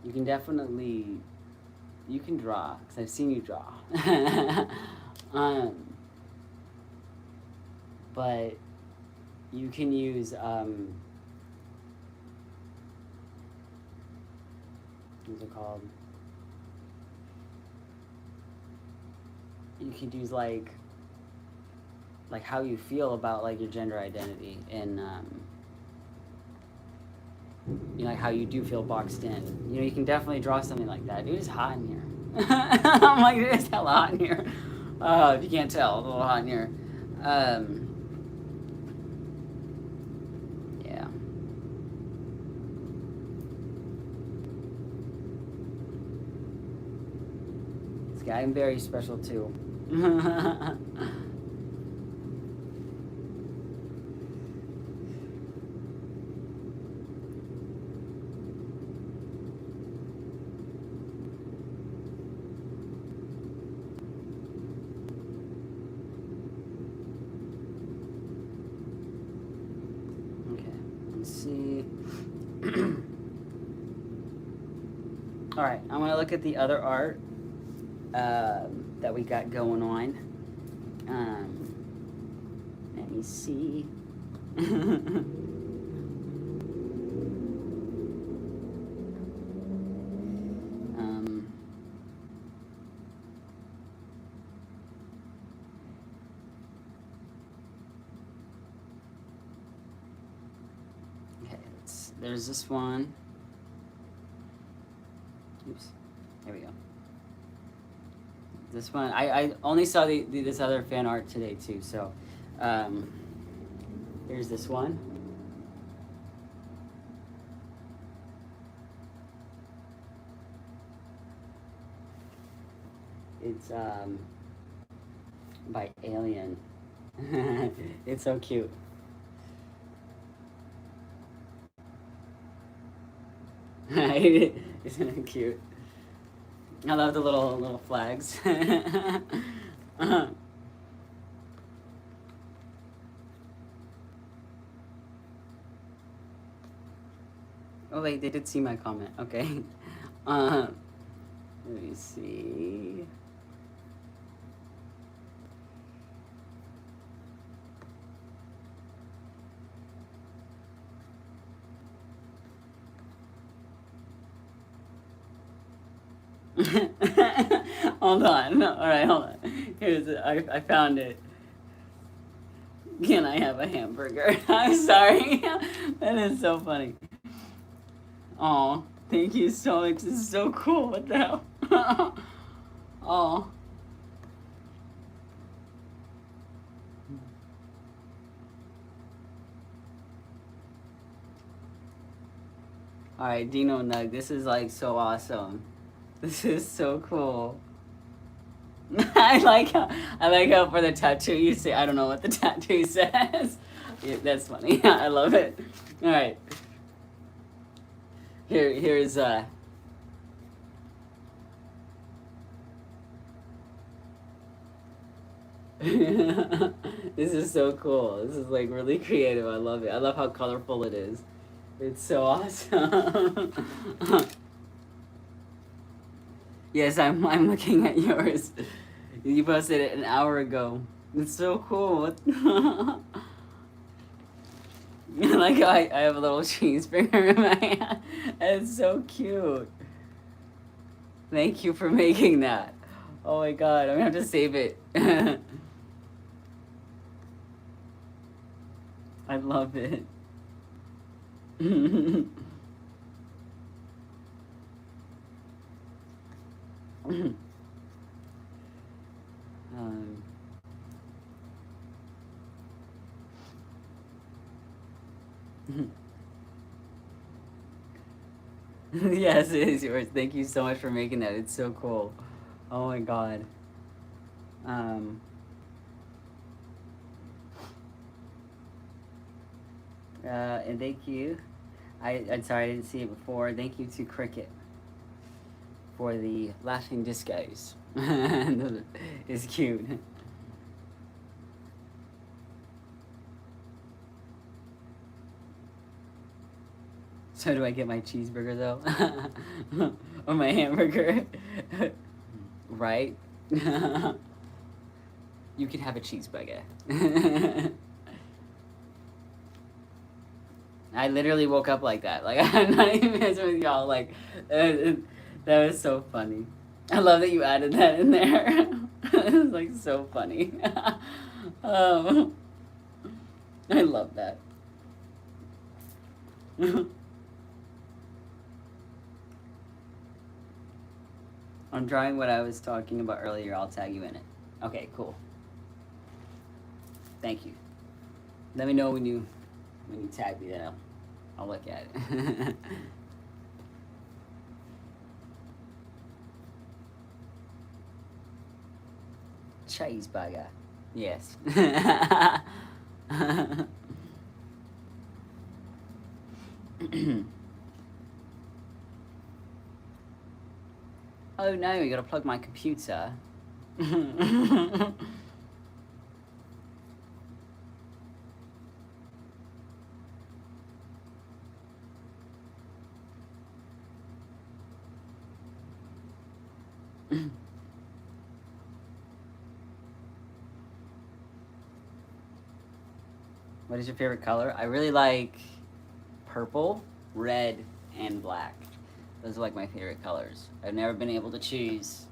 you can definitely, you can draw, because I've seen you draw. But you can use, what's it called? You could use like how you feel about like your gender identity and you know, like how you do feel boxed in. You know, you can definitely draw something like that. Dude, it's hot in here. I'm like, dude, it's hella hot in here. If you can't tell, it's a little hot in here. Yeah. This guy, I'm very special too. Let's see. All right, I'm gonna look at the other art that we got going on. Let me see. There's this one. Oops. There we go. This one, I only saw this other fan art today too, so here's this one. It's by Alien. It's so cute. Isn't it cute? I love the little flags. Oh, they did see my comment. Okay. Let me see. Hold on. All right, hold on. I found it. Can I have a hamburger? I'm sorry. That is so funny. Oh, thank you so much. This is so cool. What the hell? Oh. All right, Dino Nug. This is like so awesome. This is so cool. I like how for the tattoo you say, I don't know what the tattoo says. Yeah, that's funny. I love it. All right. Here's this is so cool. This is like really creative. I love it. I love how colorful it is. It's so awesome. Yes, I'm looking at yours. You posted it an hour ago. It's so cool. Like I have a little cheeseburger in my hand. It's so cute. Thank you for making that. Oh my god, I'm gonna have to save it. I love it. Yes, it is yours. Thank you so much for making that. It's so cool. Oh my god. And thank you. I'm sorry I didn't see it before. Thank you to Cricket for the laughing disguise. It's cute. So do I get my cheeseburger though? Or my hamburger? Right? You can have a cheeseburger. I literally woke up like that. Like, I'm not even messing with y'all. Like, that was so funny. I love that you added that in there. It was like so funny. um, I love that. I'm drawing what I was talking about earlier. I'll tag you in it. Okay, cool. Thank you. Let me know when you tag me, then I'll look at it. Cheeseburger. Yes. Oh no, you gotta plug my computer. What is your favorite color? I really like purple, red, and black. Those are like my favorite colors. I've never been able to choose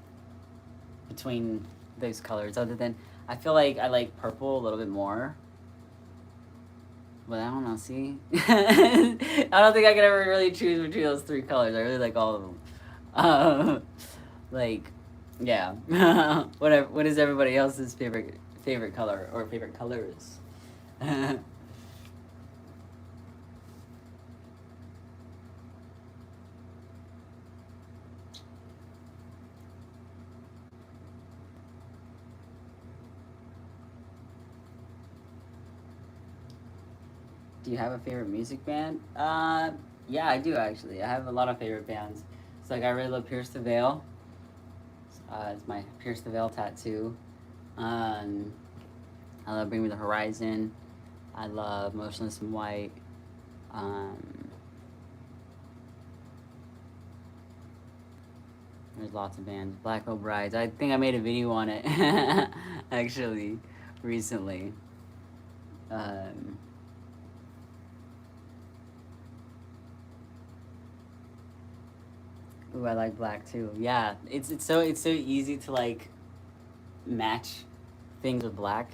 between those colors other than I feel like I like purple a little bit more. But I don't know, see? I don't think I could ever really choose between those three colors. I really like all of them. Like, yeah. What is everybody else's favorite color or favorite colors? Do you have a favorite music band? Yeah, I do actually. I have a lot of favorite bands. It's like I really love Pierce the Veil. It's my Pierce the Veil tattoo. I love Bring Me the Horizon. I love Motionless in White. There's lots of bands. Black Hole Brides. I think I made a video on it actually recently. Ooh, I like black too. Yeah, it's so easy to like match things with black.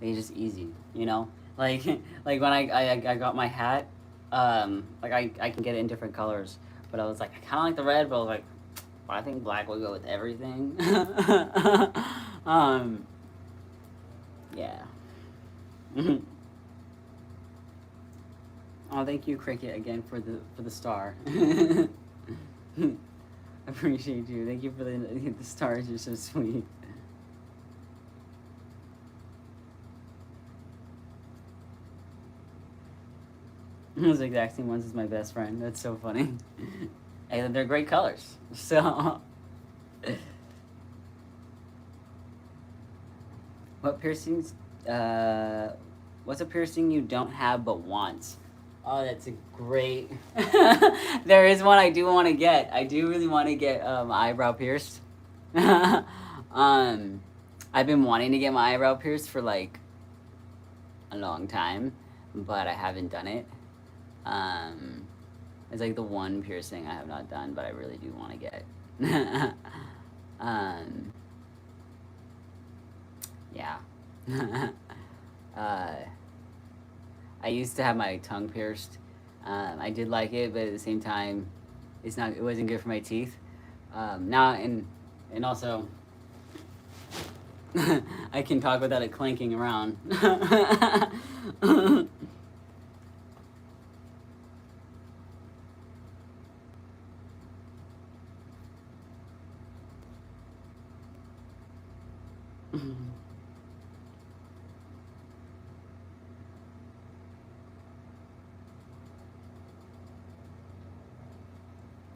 It's just easy, you know. Like like when I got my hat, like I can get it in different colors, but I was like I kind of like the red, but I was like, well, I think black will go with everything. Yeah. Oh, thank you, Cricket, again for the star. I appreciate you. Thank you for the stars. You're so sweet. Those exact same ones as my best friend. That's so funny. And they're great colors. So, what piercings? What's a piercing you don't have but want? Oh, that's a great. There is one I do want to get. I do really want to get eyebrow pierced. I've been wanting to get my eyebrow pierced for like a long time, but I haven't done it. It's like the one piercing I have not done, but I really do want to get. Yeah. I used to have my tongue pierced. I did like it, but at the same time, it wasn't good for my teeth. Now and also, I can talk without it clanking around.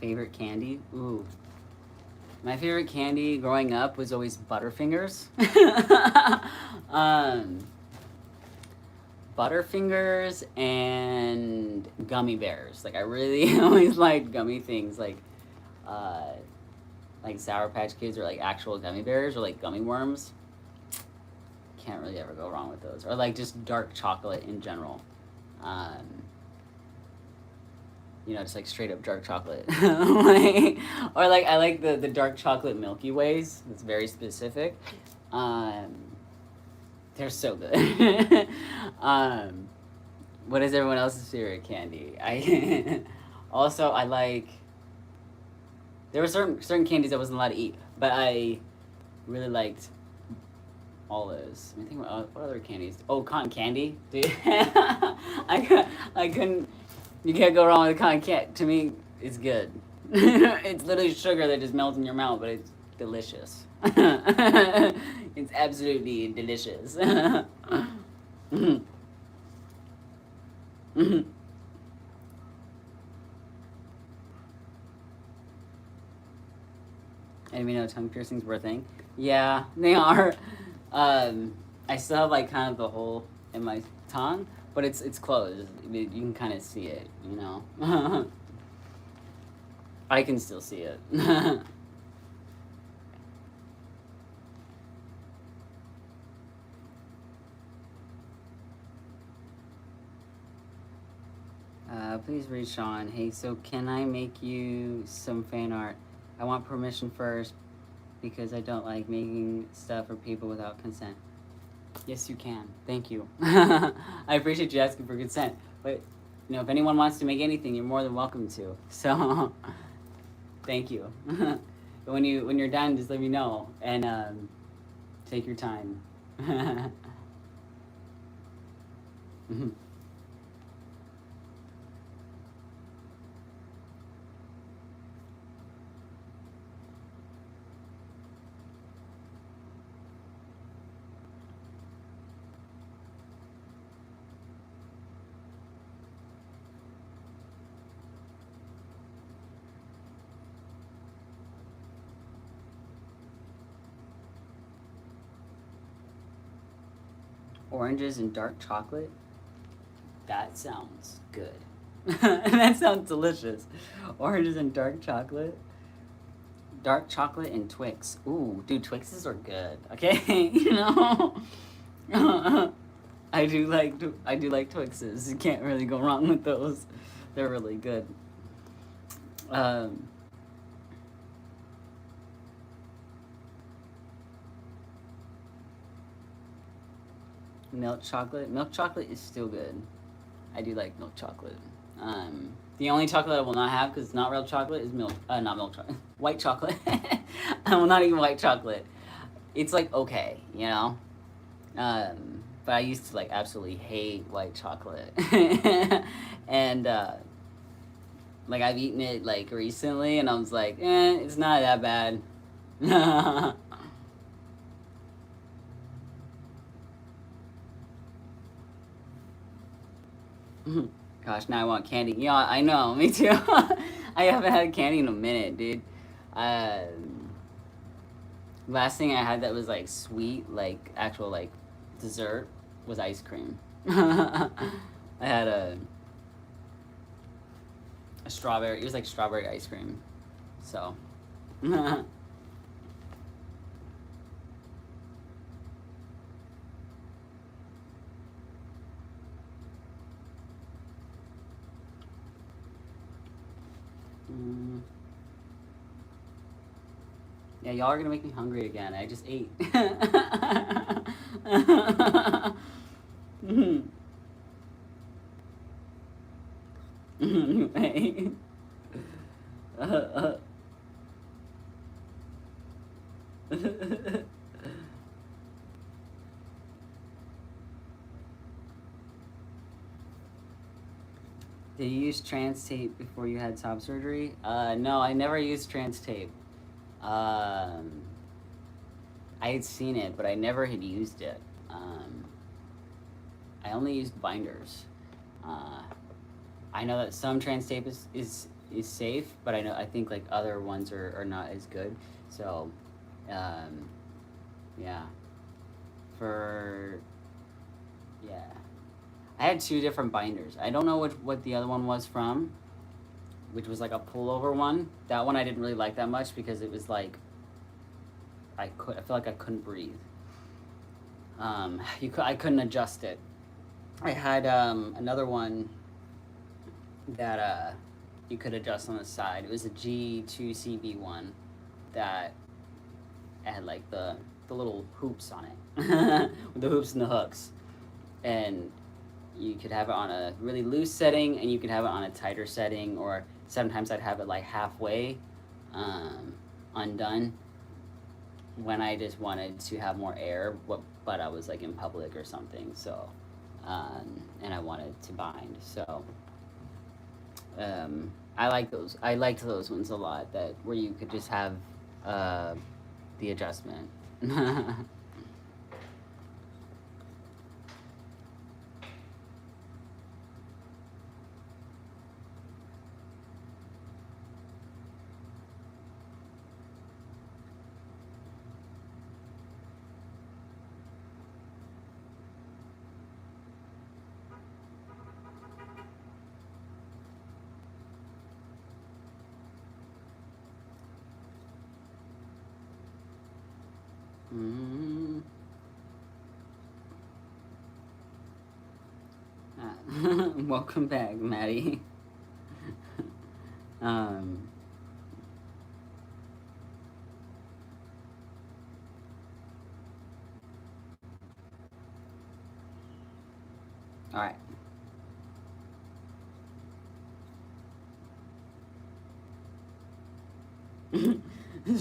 Favorite candy? Ooh. My favorite candy growing up was always Butterfingers. um, Butterfingers and gummy bears. Like I really always liked gummy things uh, like Sour Patch Kids or like actual gummy bears or like gummy worms. Can't really ever go wrong with those. Or like just dark chocolate in general. You know, just like straight up dark chocolate. Or like I like the dark chocolate Milky Ways. It's very specific. They're so good. What is everyone else's favorite candy? I also I like. There were certain candies I wasn't allowed to eat, but I really liked all those. I mean, think about what other candies. Oh, cotton candy, dude. I couldn't. You can't go wrong with cotton candy. To me, it's good. It's literally sugar that just melts in your mouth, but it's delicious. It's absolutely delicious. Mhm. Mhm. I didn't even know tongue piercings were a thing. Yeah, they are. I still have like kind of the hole in my tongue, but it's closed. You can kind of see it, you know. I can still see it. Please read Sean. Hey, so can I make you some fan art? I want permission first because I don't like making stuff for people without consent. Yes, you can. Thank you. I appreciate you asking for consent. But, you know, if anyone wants to make anything, you're more than welcome to. So, thank you. When you're done, just let me know and take your time. Oranges and dark chocolate? That sounds good. That sounds delicious. Oranges and dark chocolate? Dark chocolate and Twix. Ooh, dude, Twixes are good. Okay, you know. I do like Twixes. You can't really go wrong with those. They're really good. Um, Milk chocolate. Milk chocolate is still good. I do like milk chocolate. The only chocolate I will not have because it's not real chocolate is not milk chocolate. White chocolate. I will not eat white chocolate. It's like okay, you know. But I used to like absolutely hate white chocolate, and like I've eaten it like recently, and I was like, it's not that bad. Gosh, now I want candy. Yeah, I know, me too. I haven't had candy in a minute, dude. Last thing I had that was like sweet, like actual like dessert, was ice cream. I had a strawberry. It was like strawberry ice cream. So. Mm. Yeah, y'all are gonna make me hungry again. I just ate. Mhm. Hey. Did you use trans tape before you had top surgery? No, I never used trans tape. Um, I had seen it, but I never had used it. I only used binders. Uh, I know that some trans tape is is safe, but I think like other ones are not as good. So, um, yeah. For yeah, I had two different binders. I don't know what the other one was from, which was like a pullover one. That one I didn't really like that much because it was like I feel like I couldn't breathe. I couldn't adjust it. I had another one that you could adjust on the side. It was a G2CB one that had like the little hoops on it, with the hoops and the hooks, and you could have it on a really loose setting, and you could have it on a tighter setting, or sometimes I'd have it like halfway undone when I just wanted to have more air, but I was like in public or something. So, and I wanted to bind. So, I like those. I liked those ones a lot. That where you could just have the adjustment. Mm. Welcome back, Maddie. um, all right.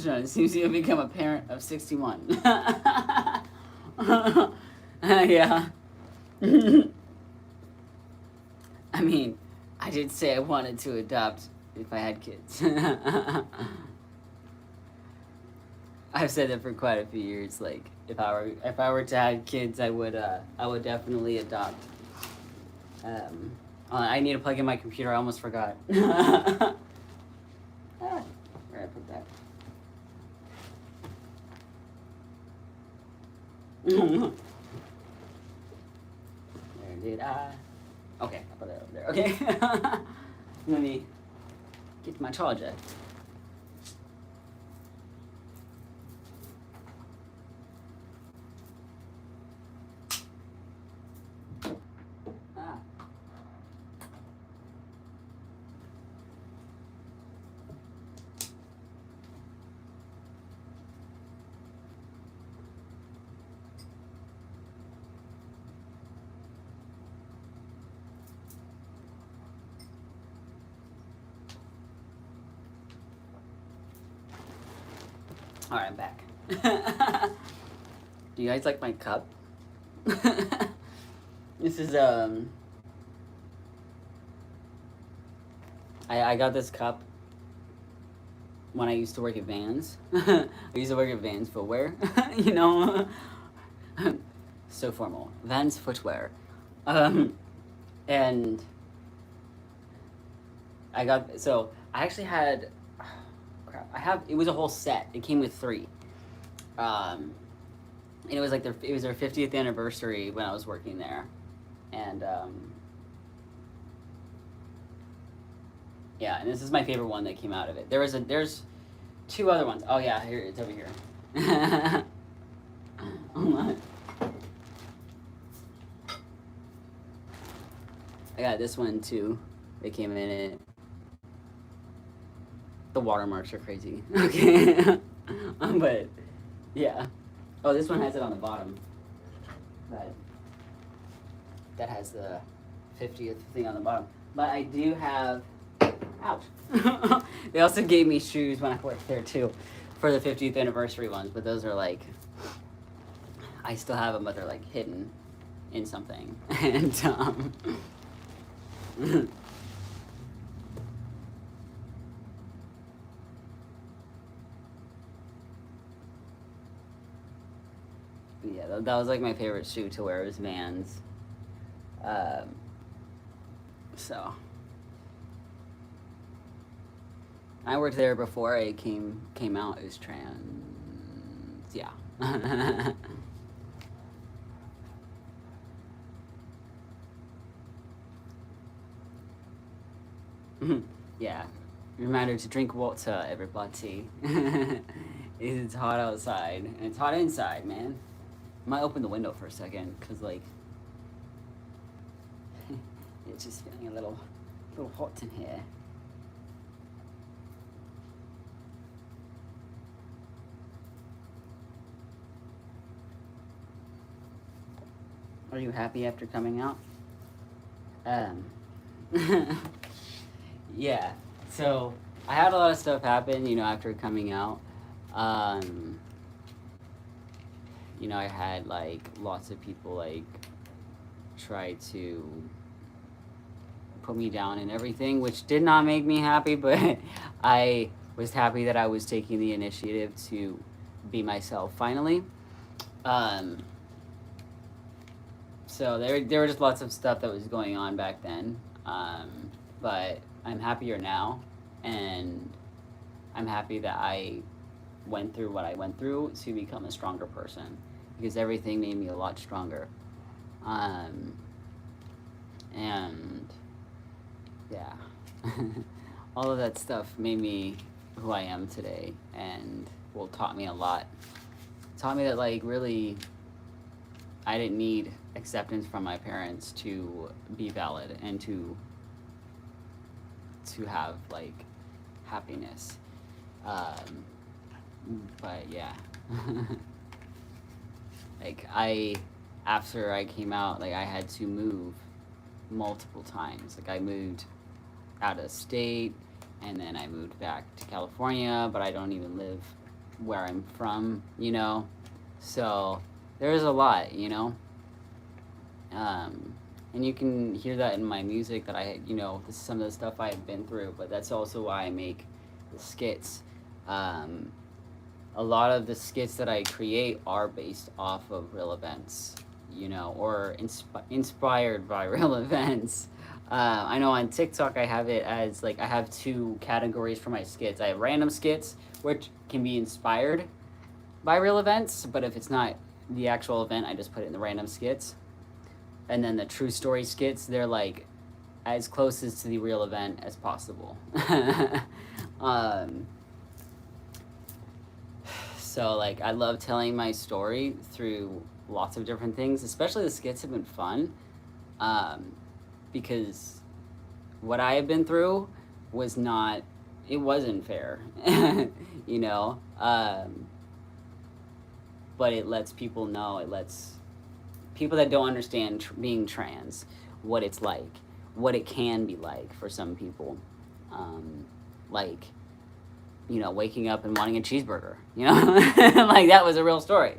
Sean seems to have become a parent of 61. Yeah. I mean, I did say I wanted to adopt if I had kids. I've said that for quite a few years. Like, if I were to have kids, I would definitely adopt. I need to plug in my computer. I almost forgot. Where I put that? Where did I? Okay, I put that over there. Okay. Let me get to my charger. Ah. All right, I'm back. Do you guys like my cup? This is I got this cup when I used to work at Vans. I used to work at Vans footwear, you know. So formal. Vans footwear. And I actually had it was a whole set. It came with 3. And it was like their 50th anniversary when I was working there. And yeah, and this is my favorite one that came out of it. There's 2 other ones. Oh yeah, here it's over here. I got this one too. It came in it. The watermarks are crazy. Okay. But yeah. Oh, this one has it on the bottom. But that has the 50th thing on the bottom. But I do have, ouch. They also gave me shoes when I worked there too, for the 50th anniversary ones. But those are like, I still have them, but they're like hidden in something. And yeah, that was like my favorite shoe to wear, was Vans. So I worked there before I came out as trans. Yeah. Yeah. Reminder to drink water, everybody. It's hot outside and it's hot inside, man. I might open the window for a second because like it's just feeling a little hot in here. Are you happy after coming out? Um, yeah. So I had a lot of stuff happen, you know, after coming out. Um, you know, I had like lots of people like try to put me down and everything, which did not make me happy, but I was happy that I was taking the initiative to be myself finally. Um, so there were just lots of stuff that was going on back then, but I'm happier now, and I'm happy that I went through what I went through to become a stronger person, because everything made me a lot stronger. Um, and yeah, all of that stuff made me who I am today, and well, taught me a lot. Taught me that like really I didn't need acceptance from my parents to be valid and to have like happiness. But yeah. Like after I came out, like I had to move multiple times. Like I moved out of state, and then I moved back to California, but I don't even live where I'm from, you know? So there's a lot, you know? And you can hear that in my music that you know, this is some of the stuff I've been through, but that's also why I make the skits. A lot of the skits that I create are based off of real events, you know, or inspired by real events. I know on TikTok I have it as like I have two categories for my skits. I have random skits, which can be inspired by real events, but if it's not the actual event, I just put it in the random skits. And then the true story skits, they're like as close as to the real event as possible. So like I love telling my story through lots of different things, especially the skits have been fun, because what I have been through it wasn't fair, you know, but it lets people know, it lets people that don't understand being trans, what it's like, what it can be like for some people, like, you know, waking up and wanting a cheeseburger, you know, like that was a real story.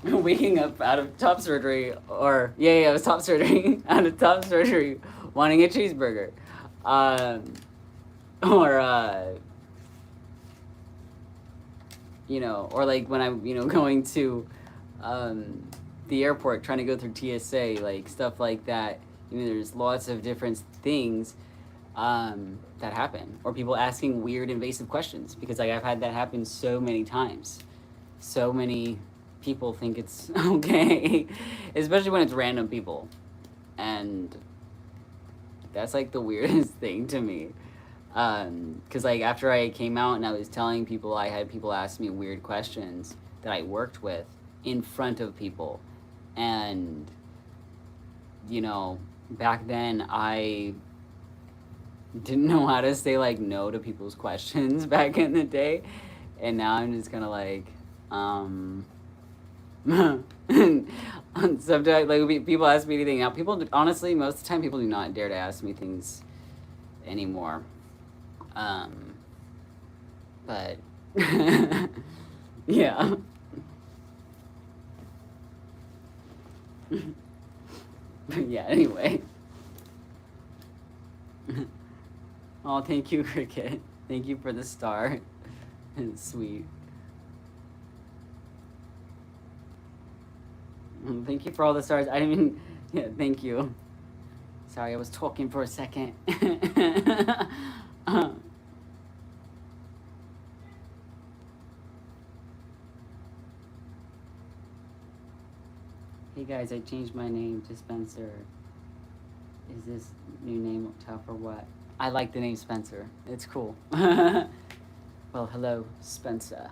Waking up out of top surgery, or it was top surgery, out of top surgery, wanting a cheeseburger, or you know, or like when I'm, you know, going to the airport trying to go through TSA, like stuff like that. You know, there's lots of different things that happen, or people asking weird invasive questions, because like I've had that happen so many times. So many people think it's okay, especially when it's random people, and that's like the weirdest thing to me. Because like after I came out and I was telling people, I had people ask me weird questions that I worked with in front of people, and you know, back then I didn't know how to say like no to people's questions back in the day, and now I'm just kind of like sometimes like people ask me anything now. People honestly, most of the time, people do not dare to ask me things anymore. But yeah. But yeah, anyway. Oh, thank you, Cricket. Thank you for the star. It's sweet. Thank you for all the stars. I mean, yeah, thank you. Sorry, I was talking for a second. Hey guys, I changed my name to Spencer. Is this new name tough or what? I like the name Spencer. It's cool. Well, hello, Spencer.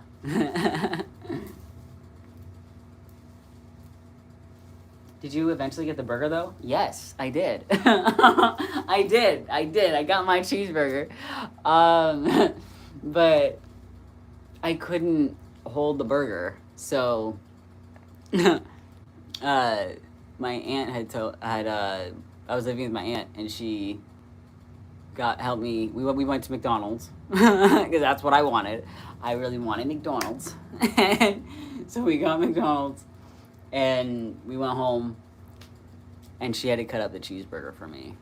Did you eventually get the burger though? Yes, I did. I did. I got my cheeseburger. But I couldn't hold the burger. So my aunt I was living with my aunt and she helped me. We went to McDonald's because that's what I wanted. I really wanted McDonald's. And so we got McDonald's and we went home and she had to cut up the cheeseburger for me.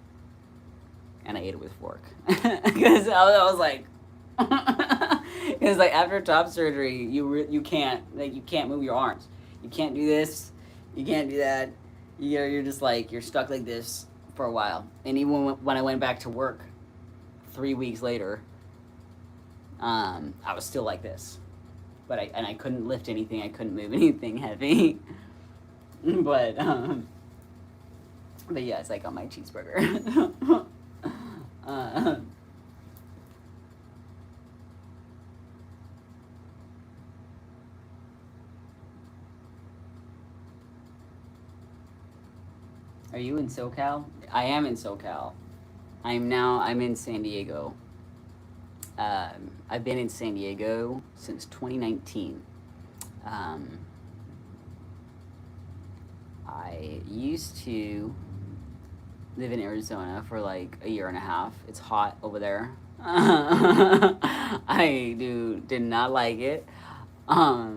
And I ate it with a fork. Because I was like, because like after top surgery, you can't move your arms. You can't do this. You can't do that. You're just like, you're stuck like this for a while. And even when I went back to work 3 weeks later, I was still like this. But I couldn't lift anything. I couldn't move anything heavy. But yes, I got my cheeseburger. Are you in SoCal? I am in SoCal. I'm in San Diego. I've been in San Diego since 2019. I used to live in Arizona for like a year and a half. It's hot over there. I did not like it. I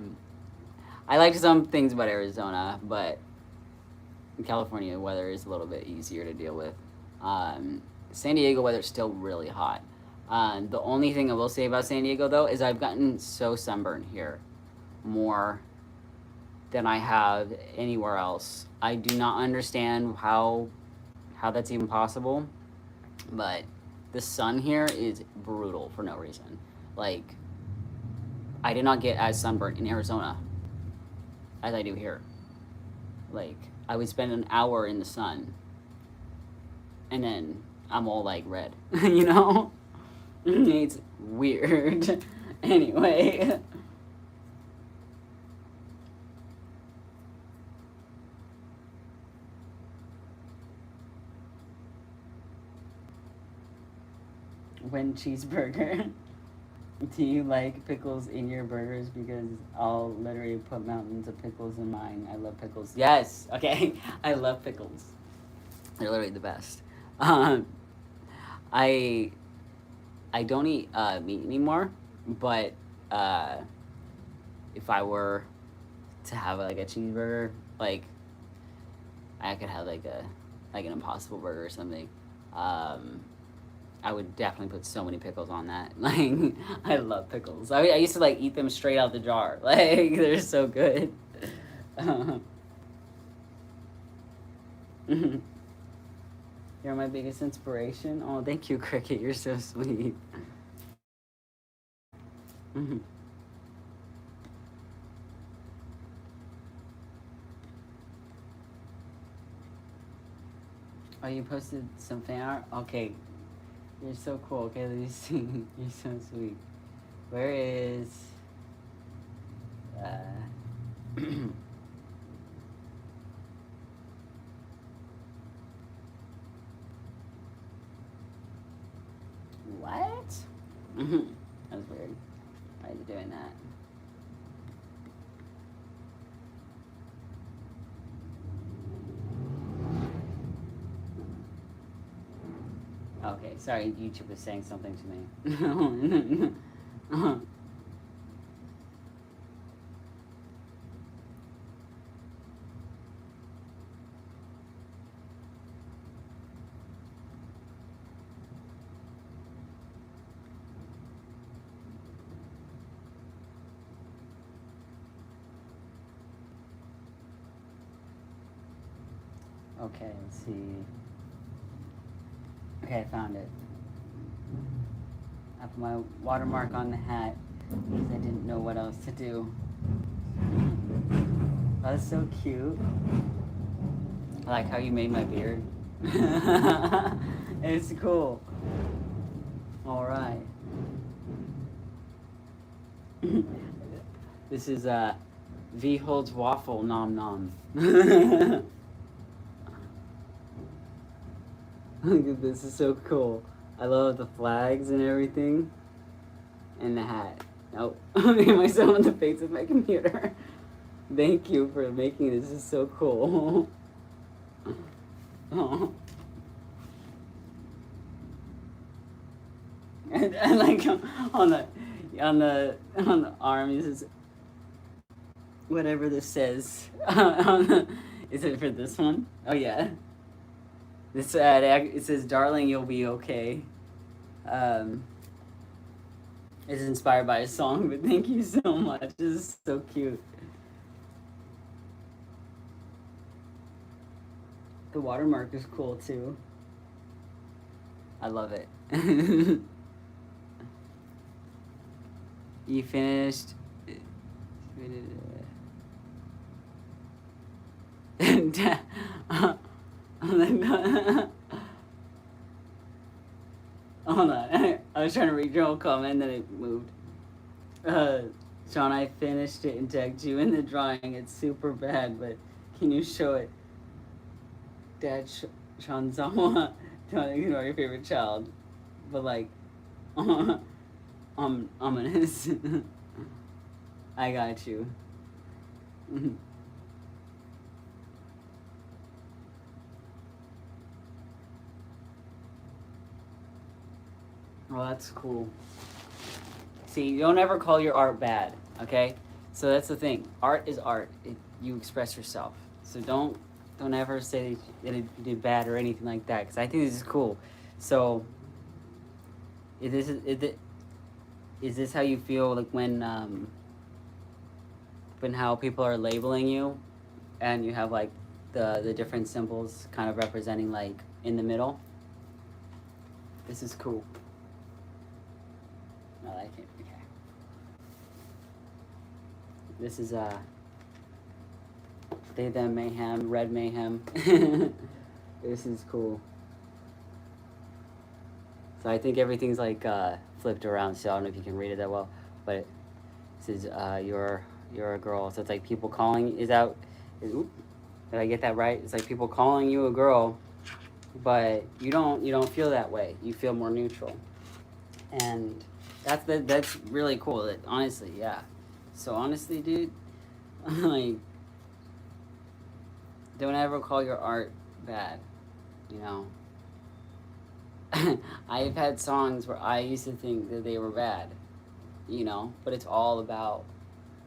liked some things about Arizona, but California weather is a little bit easier to deal with. San Diego weather is still really hot. The only thing I will say about San Diego though is I've gotten so sunburned here more than I have anywhere else. I do not understand how that's even possible, but the sun here is brutal for no reason. Like, I did not get as sunburned in Arizona as I do here. Like, I would spend an hour in the sun and then I'm all like red, you know? It's weird. Anyway. When cheeseburger. Do you like pickles in your burgers? Because I'll literally put mountains of pickles in mine. I love pickles. Yes. Okay. I love pickles. They're literally the best. I don't eat meat anymore, but if I were to have like a cheeseburger, like I could have like an Impossible Burger or something. I would definitely put so many pickles on that. Like, I love pickles. I used to like eat them straight out the jar. Like, they're so good. You're my biggest inspiration. Oh, thank you, Cricket. You're so sweet. Oh, you posted some fan art? Okay. You're so cool. Okay, let me see. You're so sweet. Where is... What? That was weird. Why are you doing that? Okay, sorry, YouTube was saying something to me. Okay, let's see. Okay, I found it. I put my watermark on the hat because I didn't know what else to do. That's so cute. I like how you made my beard. It's cool. Alright. This is V holds waffle nom nom. Look at this, is so cool. I love the flags and everything. And the hat. Nope. I made myself on the face with my computer. Thank you for making this. This is so cool. Oh. And like on the arm, this is whatever this says. Is it for this one? Oh yeah. This it says, "Darling, you'll be okay." It's inspired by a song, but thank you so much. This is so cute. The watermark is cool too. I love it. You finished. Hold on. I was trying to read your whole comment, then it moved. Sean, I finished it and tagged you in the drawing. It's super bad, but can you show it? Dad, Sean Zawa, don't ignore your favorite child. But like, ominous. I got you. Well, that's cool. See, you don't ever call your art bad, okay? So that's the thing. Art is art. You express yourself. So don't ever say that you did bad or anything like that, because I think this is cool. So, is this how you feel like when how people are labeling you, and you have like the different symbols kind of representing like in the middle? This is cool. I like it. Okay. This is They Them Mayhem, Red Mayhem. This is cool. So I think everything's like flipped around, so I don't know if you can read it that well, but it says you're a girl. So it's like people calling. Did I get that right? It's like people calling you a girl, but you don't feel that way. You feel more neutral, and that's really cool. Honestly, yeah. So honestly, dude, like, don't ever call your art bad, you know. I've had songs where I used to think that they were bad, you know, but it's all about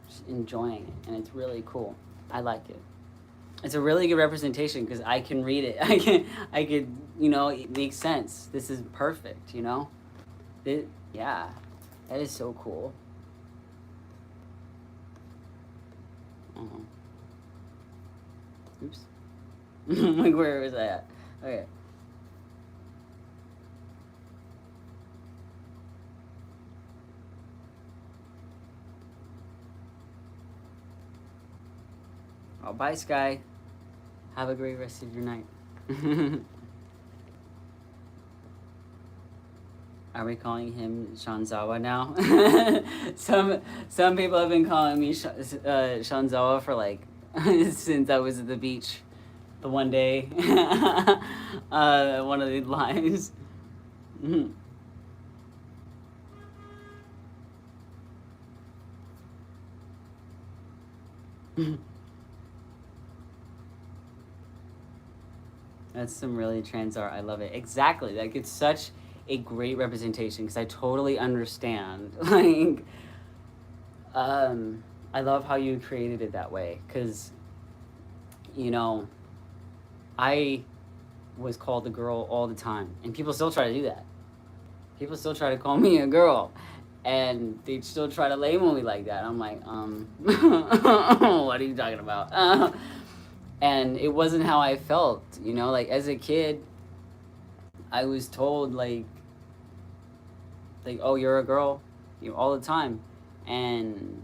just enjoying it, and it's really cool. I like it. It's a really good representation because I can read it. I could, you know, it makes sense. This is perfect, you know. Yeah, that is so cool. Oops. Like, where was I at? Okay. Oh, bye, Sky. Have a great rest of your night. Are we calling him Shanzawa now? Some people have been calling me Shanzawa for like since I was at the beach the one day. One of the lives. That's some really trans art. I love it. Exactly. Like, it's such a great representation because I totally understand. Like, I love how you created it that way because, you know, I was called a girl all the time, and people still try to do that. People still try to call me a girl, and they still try to label me like that. I'm like, what are you talking about? And it wasn't how I felt, you know, like as a kid, I was told oh, you're a girl, all the time, and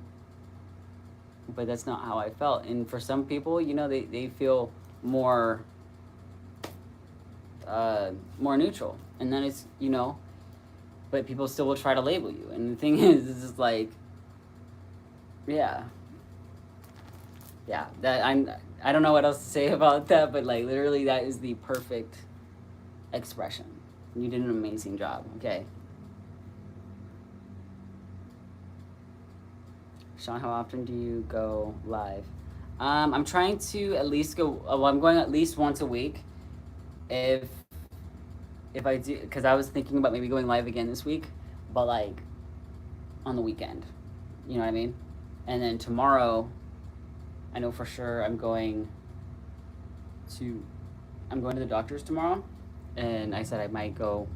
but that's not how I felt. And for some people, they feel more more neutral, and then it's but people still will try to label you. And the thing is, it's just like, yeah, that I don't know what else to say about that, but like literally, that is the perfect expression. You did an amazing job. Okay. Sean, how often do you go live? I'm trying to at least go. Well, I'm going at least once a week. If I do, because I was thinking about maybe going live again this week, but like on the weekend. You know what I mean? And then tomorrow, I know for sure I'm going to the doctor's tomorrow, and I said I might go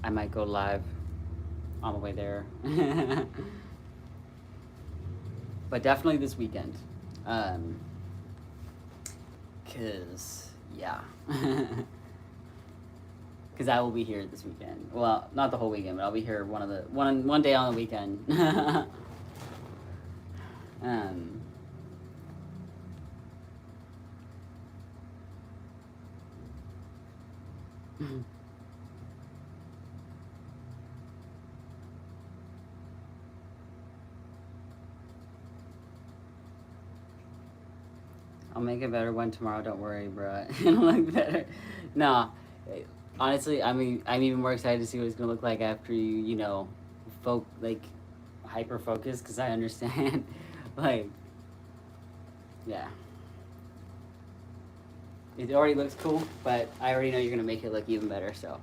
live on the way there. But definitely this weekend. Cause yeah. Cause I will be here this weekend. Well, not the whole weekend, but I'll be here one day on the weekend. I'll make a better one tomorrow. Don't worry, bro. It'll look better. No, honestly, I'm even more excited to see what it's gonna look like after you hyper focus, because I understand, like, yeah. It already looks cool, but I already know you're gonna make it look even better. So.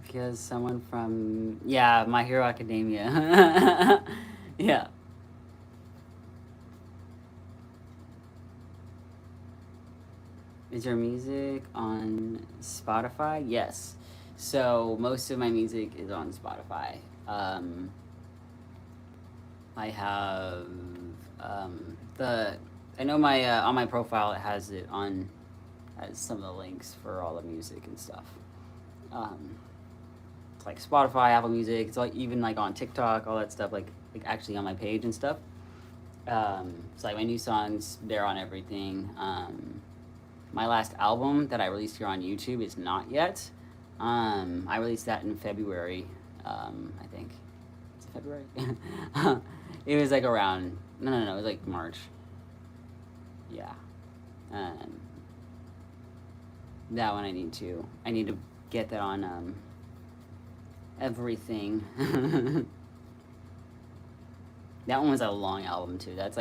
Because someone from My Hero Academia. Yeah. Is your music on Spotify? Yes. So most of my music is on Spotify. I have I know my on my profile it has some of the links for all the music and stuff. It's like Spotify, Apple Music. It's like even like on TikTok, all that stuff. Like actually on my page and stuff. It's like my new songs. They're on everything. My last album that I released here on YouTube is not yet. I released that in February. I think it's February. It was like around no. It was like March. Yeah. That one I need to get that on everything. That one was a long album too. That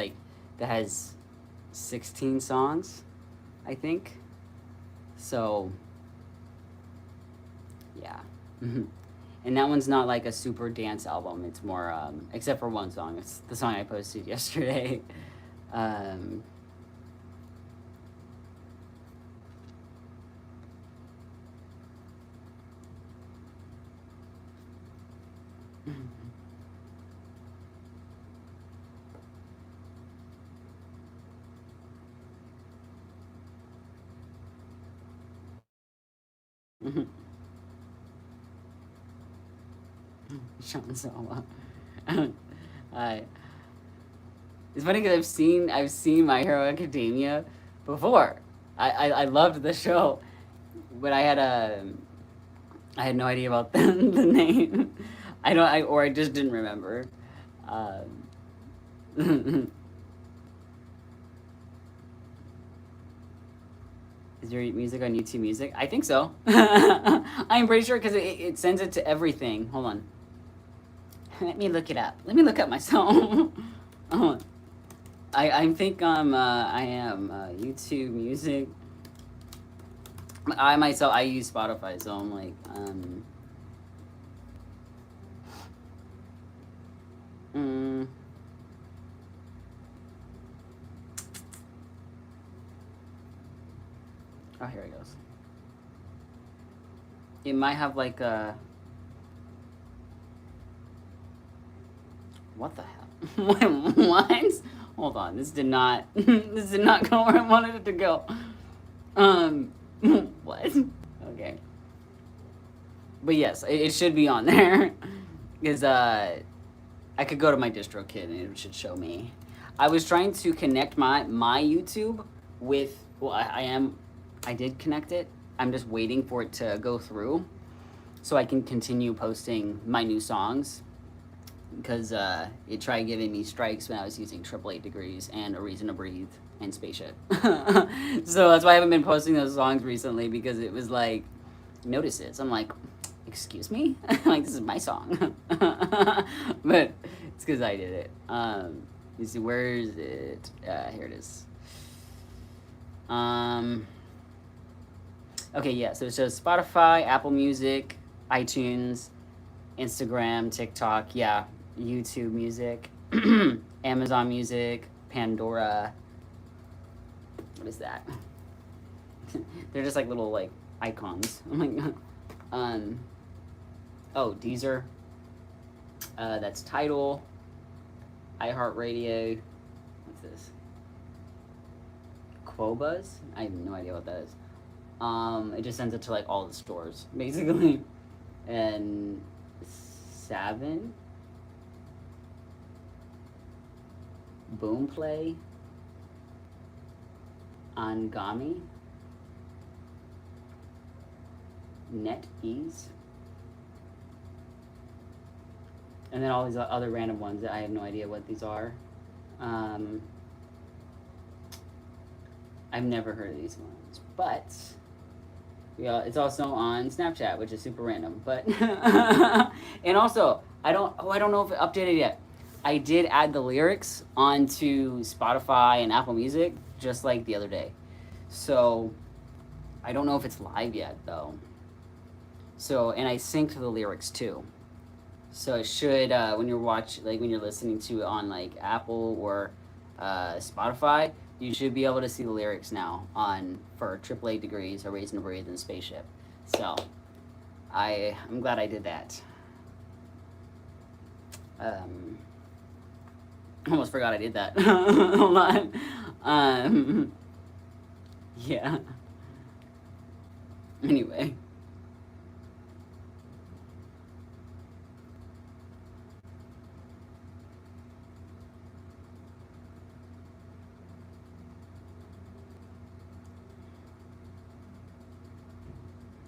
has 16 songs, I think. So yeah. And that one's not like a super dance album. It's more except for one song. It's the song I posted yesterday. Sean Solo. It's funny because I've seen My Hero Academia before. I loved the show, but I had no idea about the name. I just didn't remember. Is your music on YouTube Music? I think so. I'm pretty sure because it sends it to everything. Hold on. Let me look it up. Let me look up myself. I think I am YouTube Music. I myself I use Spotify, so I'm like Oh, here it goes. It might have like a... What the hell? What? hold on. This did not this did not go where I wanted it to go. What? Okay. But yes, it should be on there. Because I could go to my DistroKid and it should show me. I was trying to connect my YouTube with, well, I did connect it. I'm just waiting for it to go through so I can continue posting my new songs. Because it tried giving me strikes when I was using 888 Degrees and A Reason to Breathe and Spaceship. So that's why I haven't been posting those songs recently, because it was like, notices. I'm like, excuse me? Like, this is my song. But it's because I did it. You see, where is it? Here it is. Okay, yeah, so it's just Spotify, Apple Music, iTunes, Instagram, TikTok, yeah, YouTube Music, Amazon Music, Pandora. What is that? They're just like little like icons. I'm like, oh, Deezer. That's Tidal. iHeartRadio. What's this? Quobuzz? I have no idea what that is. It just sends it to like all the stores, basically. And Savin. Boomplay. Angami. NetEase. And then all these other random ones that I have no idea what these are. I've never heard of these ones, but yeah, it's also on Snapchat, which is super random. But and also, I don't know if it updated yet. I did add the lyrics onto Spotify and Apple Music just like the other day. So I don't know if it's live yet though. So, and I synced the lyrics too. So it should, when you're when you're listening to it on like Apple or Spotify, you should be able to see the lyrics now for 888 Degrees, A Reason to Breathe, and Spaceship. So I'm glad I did that. Almost forgot I did that. Hold on. Yeah. Anyway.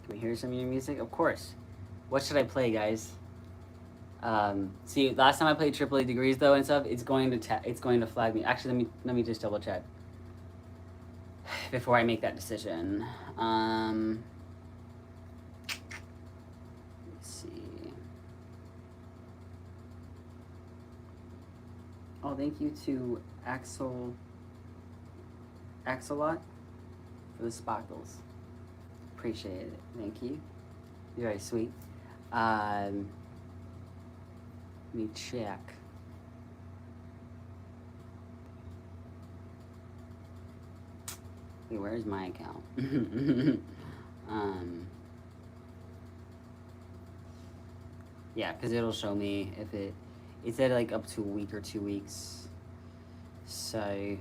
Can we hear some of your music? Of course. What should I play, guys? See, last time I played 888 Degrees though and stuff, it's going to flag me. Actually, let me just double check before I make that decision. Let's see. Oh, thank you to Axelot for the sparkles. Appreciate it. Thank you. You're very sweet. Let me check. Wait, where's my account? Yeah, because it'll show me if it said like up to a week or 2 weeks. So,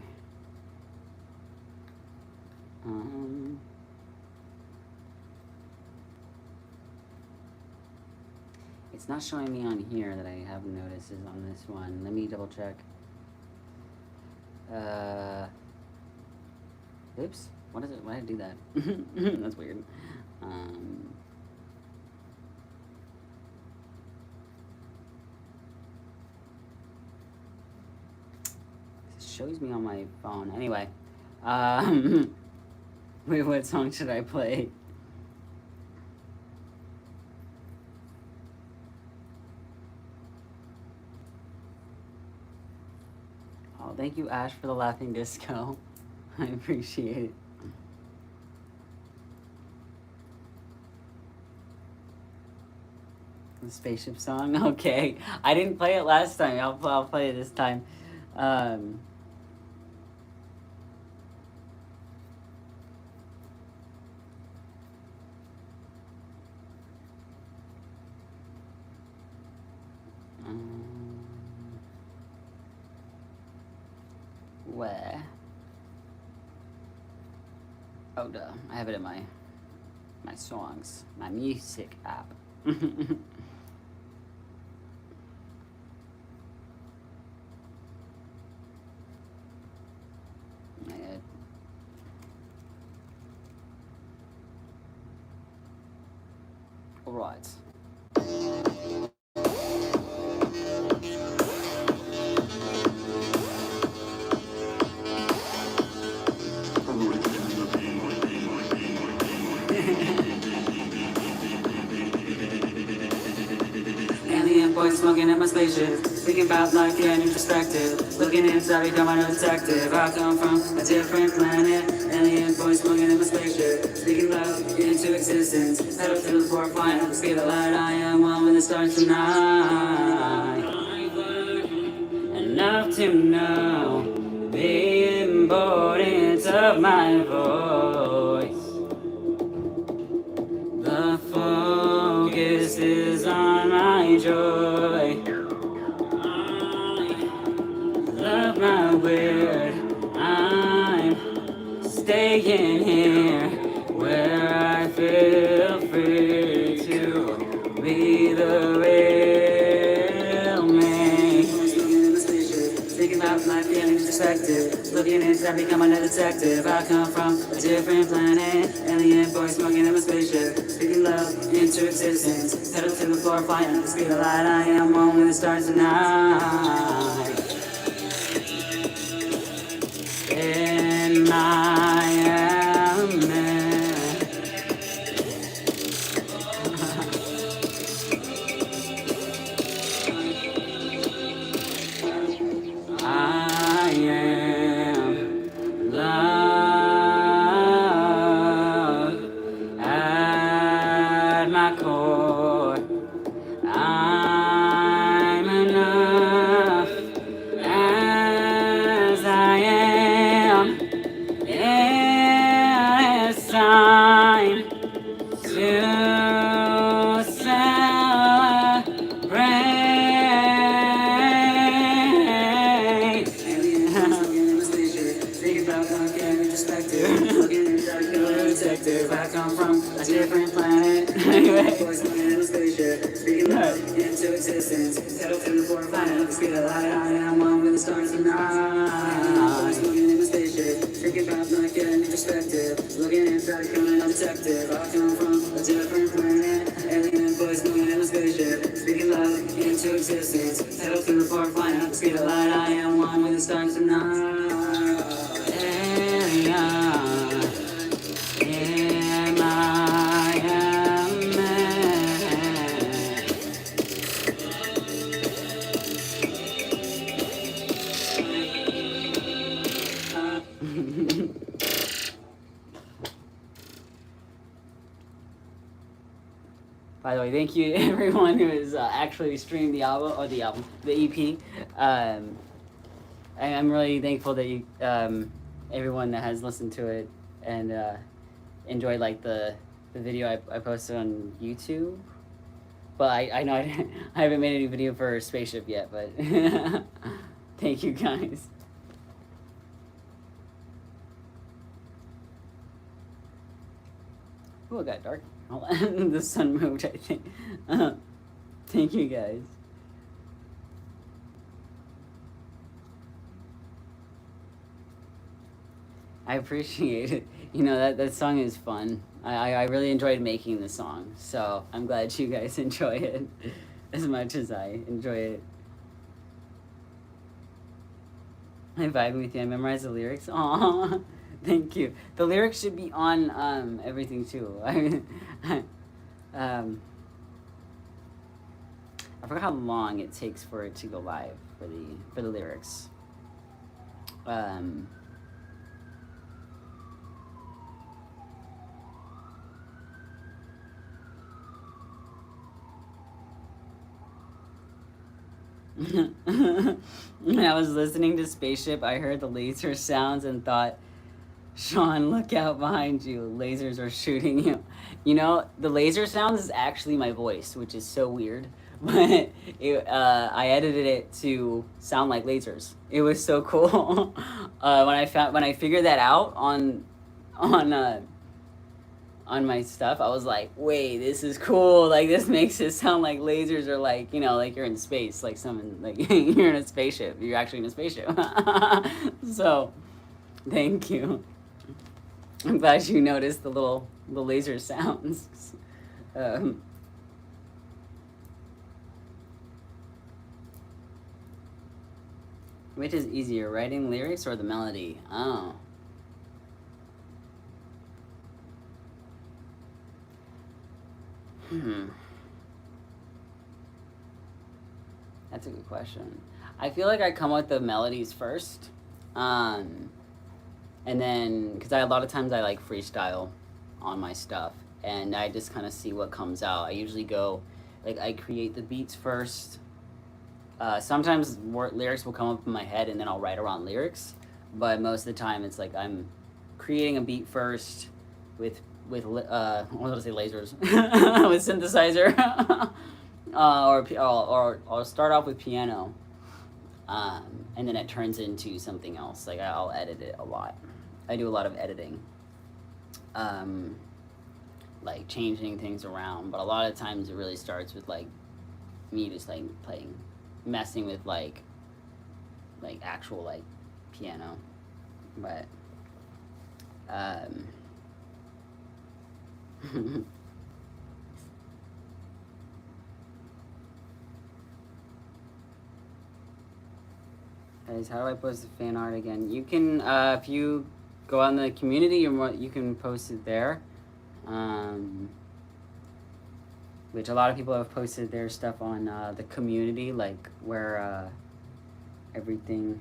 it's not showing me on here that I have notices on this one. Let me double check. Oops. What is it? Why did I do that? That's weird. It shows me on my phone. Anyway. Wait, what song should I play? Oh, thank you, Ash, for the laughing disco. I appreciate it. The spaceship song? Okay. I didn't play it last time. I'll play it this time. where? Oh, duh. I have it in my songs, my music app. All right. Alien boy smoking in my spaceship, thinking about life, yeah, new perspective. Looking inside, become a detective. I come from a different planet. Alien boy smoking in my spaceship, speaking love into existence. Pedal to the floor, flying at the speed of light. I am one with the stars tonight. Enough to know the importance of my voice. The focus is on my joy. Love my word. I'm staying here where I feel free to be the real me. Thinking about life, feeling perspective. Looking inside, become a detective. I come from a different planet. Alien boy smoking in my spaceship. Speaking love into existence. Pedal to the floor, flying at the speed of light. I am one with the stars tonight. In my element. I am love at my core. I'm enough as I am. It's time to celebrate. Thinking about life, getting perspective. Looking inside, feeling a detective. I come from a different planet. Voice looking in a spaceship. Speaking love into existence. Pedal to the floor, flying at the speed of light. I am one with the stars tonight. Voice looking in a spaceship. Thinking about life, getting perspective. Looking inside, feeling a detective. I come from a different planet. Alien voice looking in a spaceship. Speaking love into existence. Pedal to the floor, flying at the speed of light. I am one with the stars tonight. By the way, thank you to everyone who has actually streamed the EP. I'm really thankful that you, everyone that has listened to it and enjoyed like the video I posted on YouTube. But I know I haven't made any video for Spaceship yet, but thank you guys. Ooh, it got dark. The sun moved, I think. Thank you guys. I appreciate it. You know, that song is fun. I really enjoyed making the song, so I'm glad you guys enjoy it as much as I enjoy it. I'm vibing with you. I memorized the lyrics. Aww. Thank you. The lyrics should be on everything too. I forgot how long it takes for it to go live for the lyrics. When I was listening to Spaceship, I heard the laser sounds and thought, Sean, look out behind you. Lasers are shooting you. You know, the laser sounds is actually my voice, which is so weird. but I edited it to sound like lasers. It was so cool. When I figured that out on uh, on my stuff, I was like, wait, this is cool. Like, this makes it sound like lasers are like, like you're in space, like like you're in a spaceship. You're actually in a spaceship. So, thank you. I'm glad you noticed the laser sounds. Um, which is easier, writing lyrics or the melody? Oh. That's a good question. I feel like I come with the melodies first, and then because a lot of times I like freestyle on my stuff, and I just kind of see what comes out. I usually go, like, I create the beats first. Sometimes lyrics will come up in my head, and then I'll write around lyrics. But most of the time, it's like I'm creating a beat first with what did I say, lasers with synthesizer, or I'll start off with piano, and then it turns into something else. Like I'll edit it a lot. I do a lot of editing, like changing things around. But a lot of times it really starts with like me just like playing, messing with like actual like piano, but guys, how do I post the fan art again? You can, if you go on the community, you can post it there. Which a lot of people have posted their stuff on the community, like where everything.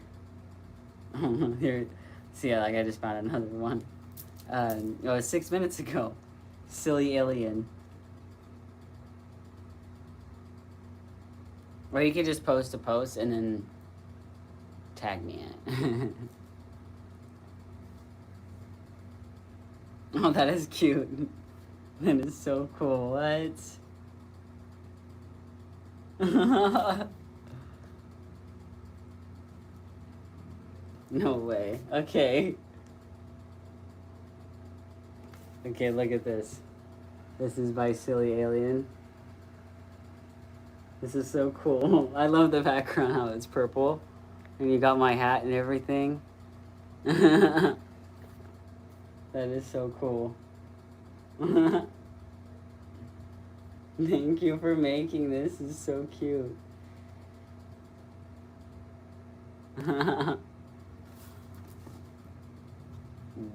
Here, see, like I just found another one. It was 6 minutes ago. Silly alien. Or you could just post a post and then tag me in it. Oh, that is cute. That is so cool. What? No way. Okay. Okay, look at this. This is by Silly Alien. This is so cool. I love the background, how it's purple. And you got my hat and everything. That is so cool. Thank you for making this. This is so cute.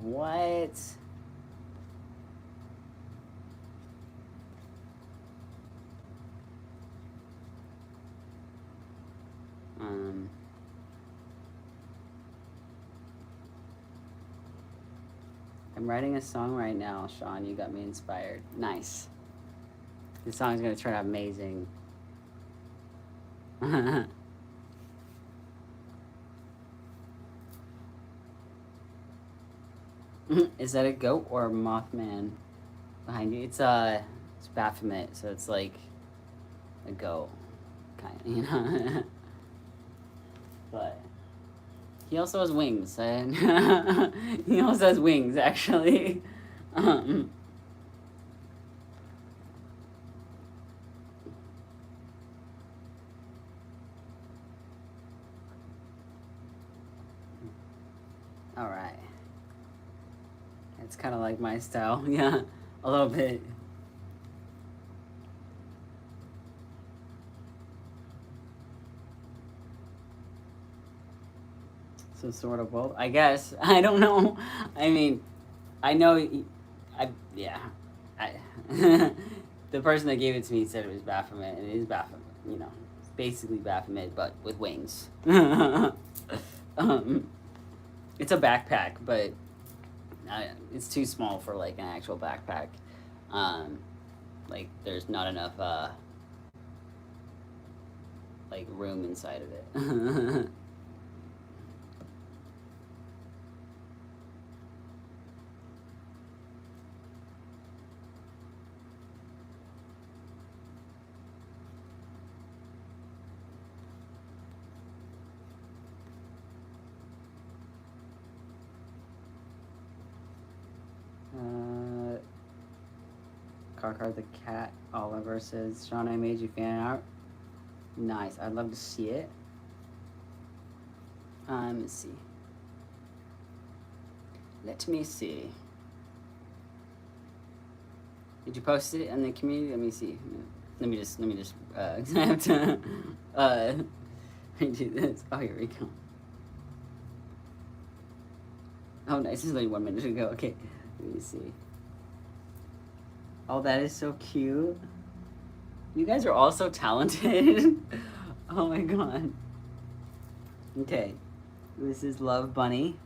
What? I'm writing a song right now, Sean. You got me inspired. Nice. This song's gonna turn out amazing. Is that a goat or a Mothman behind you? It's Baphomet, so it's like a goat, kind of, you know. But he also has wings, and he also has wings, actually. All right. It's kind of like my style, yeah, a little bit. So sort of both, I guess. I don't know. I mean, I know. Yeah. The person that gave it to me said it was Baphomet, and it is Baphomet. You know, it's basically Baphomet, but with wings. It's a backpack, but it's too small for like an actual backpack. Like there's not enough like room inside of it. card card, the cat Oliver says, Sean, I made you fan art. Nice. I'd love to see it. Let's see. Let me see. Did you post it in the community? Let me see. Let me just I have to redo this. Oh, here we go. Oh, nice. This is only 1 minute ago. Okay. Let me see. Oh, that is so cute. You guys are all so talented. Oh my god. Okay. This is Love Bunny.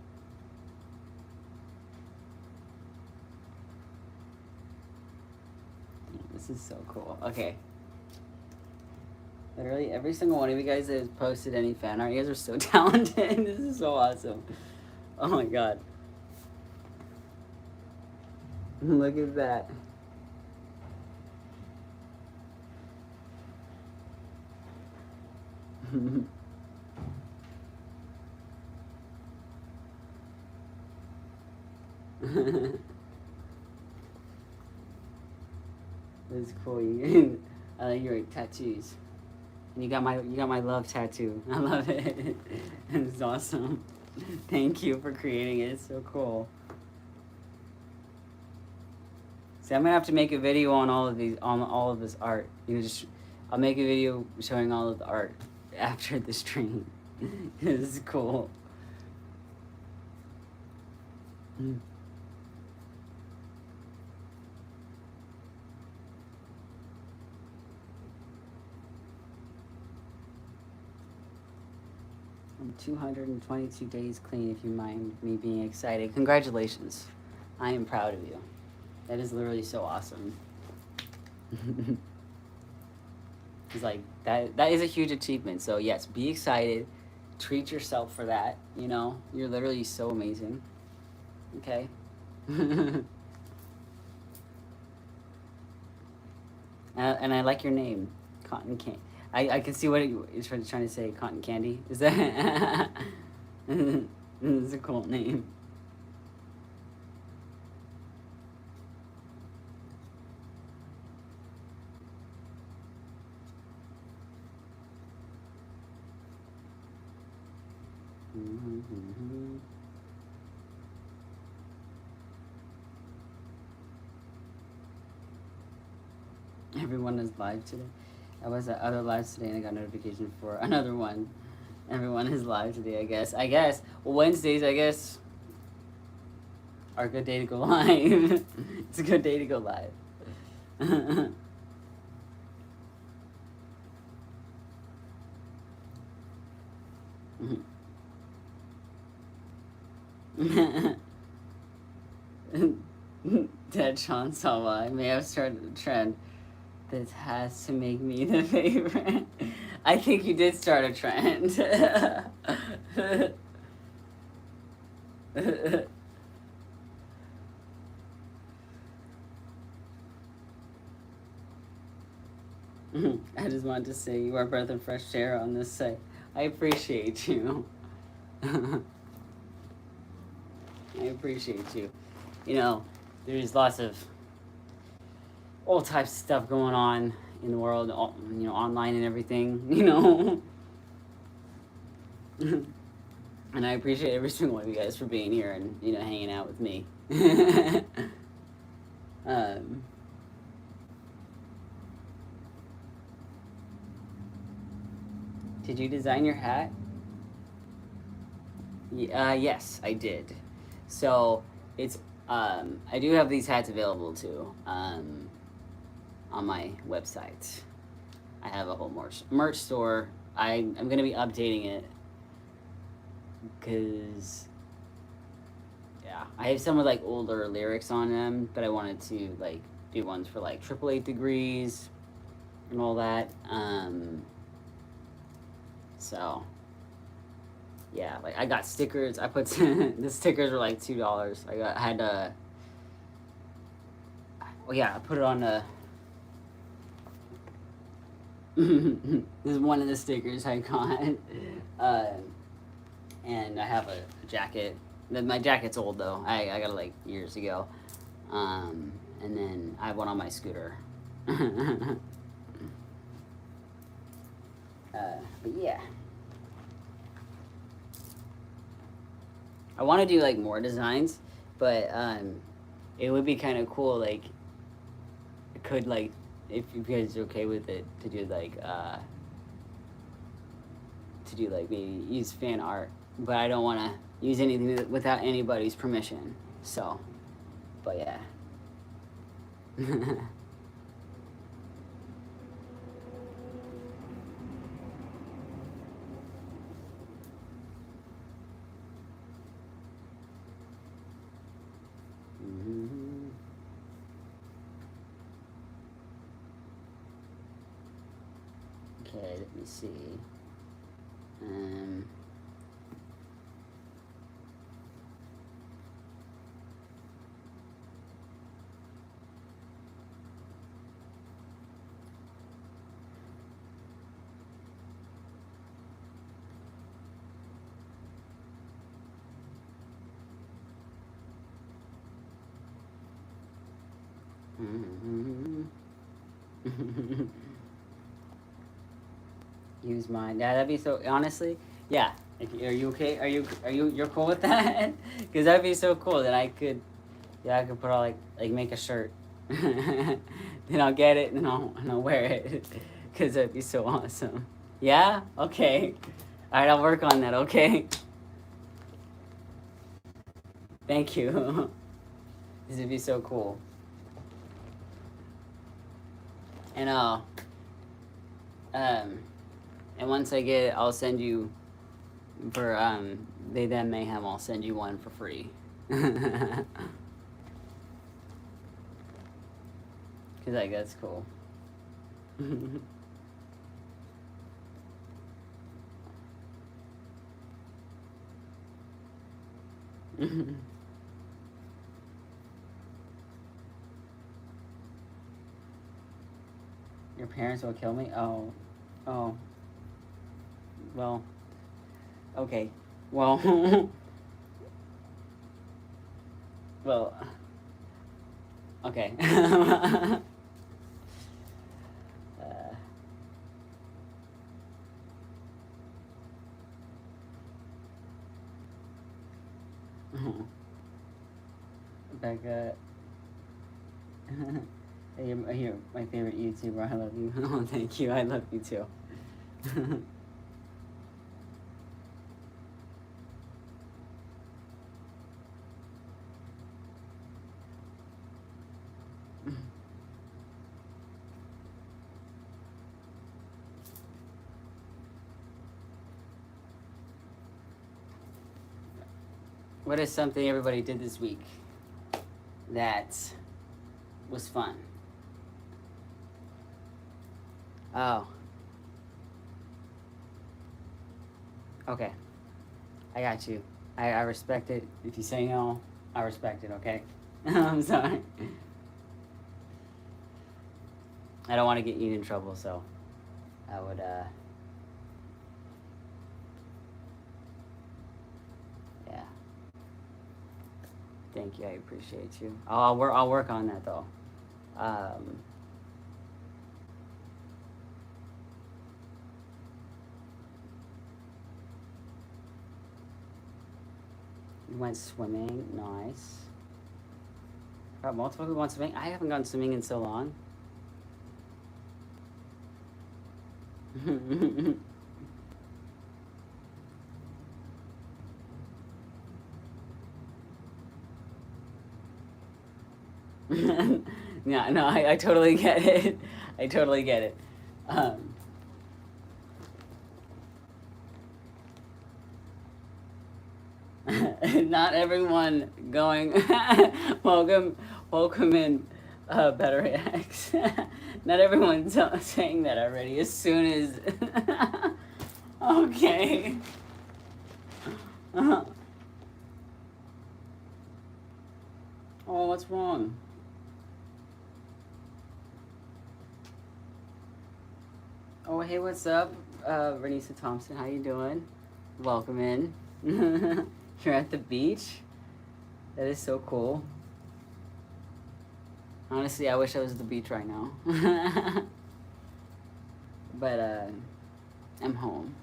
This is so cool. Okay. Literally every single one of you guys that has posted any fan art, you guys are so talented. This is so awesome. Oh my god. Look at that. That's cool. I like your tattoos. And you got my love tattoo. I love it. It's awesome. Thank you for creating it. It's so cool. See, I'm gonna have to make a video on all of this art. I'll make a video showing all of the art after the stream. This is cool. I'm 222 days clean, if you mind me being excited. Congratulations. I am proud of you. That is literally so awesome. It's like, that is a huge achievement. So yes, be excited. Treat yourself for that, you know? You're literally so amazing. Okay? And I like your name, Cotton Candy. I can see what you're trying to say, Cotton Candy. Is that? It's a cool name. Everyone is live today. I was at other lives today and I got notification for another one. Everyone is live today, I guess. Well, Wednesdays, I guess, are a good day to go live. It's a good day to go live. Dead Sean Salva. I may have started a trend that has to make me the favorite. I think you did start a trend. I just wanted to say you are a breath of fresh air on this site. I appreciate you. I appreciate you. You know, there's lots of all types of stuff going on in the world, you know, online and everything, you know. And I appreciate every single one of you guys for being here and, you know, hanging out with me. Did you design your hat? Yes, I did. So it's I do have these hats available too on my website. I have a whole merch store. I'm gonna be updating it because yeah, I have some with like older lyrics on them, but I wanted to like do ones for like 888 Degrees and all that. So yeah, like I got stickers. I put the stickers were like $2. I had well, yeah, I put it on a. This is one of the stickers I got, and I have a jacket. My jacket's old though. I got it like years ago, and then I have one on my scooter. But yeah. I want to do like more designs, but it would be kind of cool, like, it could, like, if you guys are okay with it, to do like maybe use fan art, but I don't want to use anything without anybody's permission. So, but yeah. Mhm. Okay, let me see. Use mine. Yeah, that'd be so. Honestly, yeah. Are you okay? You're cool with that? Because that'd be so cool. That I could, yeah, I could put all like make a shirt. Then I'll get it and I'll wear it. Because that'd be so awesome. Yeah. Okay. All right, I'll work on that. Okay. Thank you. This would be so cool. And and once I get it, I'll send you for They Them Mayhem. I'll send you one for free. Cause like that's cool. Your parents will kill me? Oh. Well, okay. Well, well, okay. Becca, you're my favorite YouTuber. I love you. Oh, thank you. I love you too. What is something everybody did this week that was fun? Oh. Okay. I got you. I respect it. If you say no, I respect it, okay? I'm sorry. I don't want to get you in trouble, so I would, yeah. Thank you. I appreciate you. I'll work on that, though. You went swimming. Nice. Got multiple people went swimming. I haven't gone swimming in so long. Yeah, no, I totally get it. I totally get it. Not everyone going, welcome in, Better X. Not everyone's saying that already as soon as, okay. Oh, what's wrong? Oh, hey, what's up, Renisa Thompson? How you doing? Welcome in. You're at the beach? That is so cool. Honestly, I wish I was at the beach right now. But I'm home.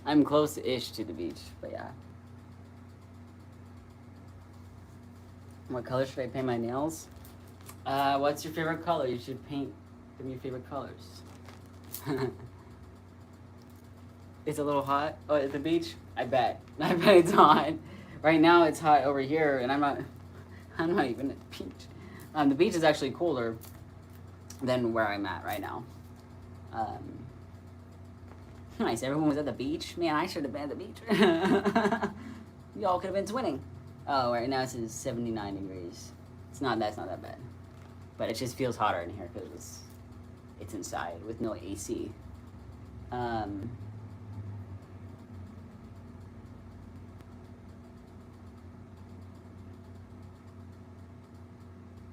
I'm close-ish to the beach, but yeah. What color should I paint my nails? What's your favorite color? You should paint them your favorite colors. It's a little hot. Oh, at the beach? I bet. I bet it's hot. Right now it's hot over here, and I'm not even at the beach. The beach is actually cooler than where I'm at right now. Nice. Everyone was at the beach. Man, I should have been at the beach. Y'all could have been twinning. Oh, right now it's 79 degrees. That's not that bad. But it just feels hotter in here because it's inside with no AC.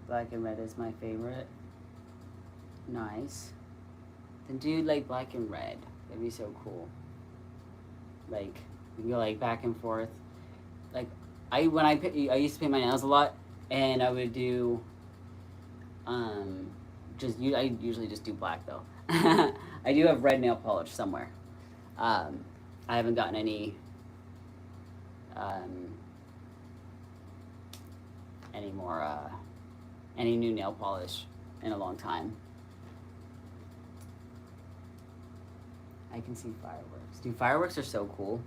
Black and red is my favorite. Nice. Then do like black and red. That'd be so cool. Like you can go like back and forth. Like I used to paint my nails a lot, and I would do I usually just do black though. I do have red nail polish somewhere. I haven't gotten any more any new nail polish in a long time. I can see fireworks. Dude, fireworks are so cool.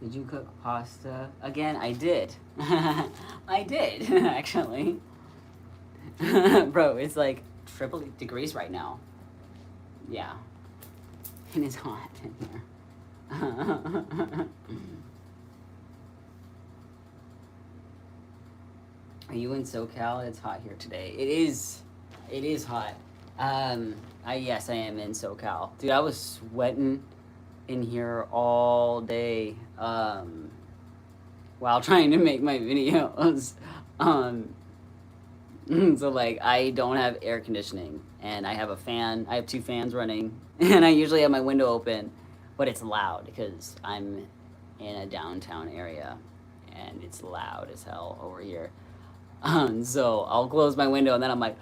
Did you cook pasta again? I did. I did, actually. Bro, it's like triple degrees right now. Yeah. It is hot in here. Are you in SoCal? It's hot here today. It is hot. Yes, I am in SoCal. Dude, I was sweating in here all day while trying to make my videos. So like I don't have air conditioning, and I have a fan. I have 2 fans running, and I usually have my window open, but it's loud because I'm in a downtown area and it's loud as hell over here. So I'll close my window and then I'm like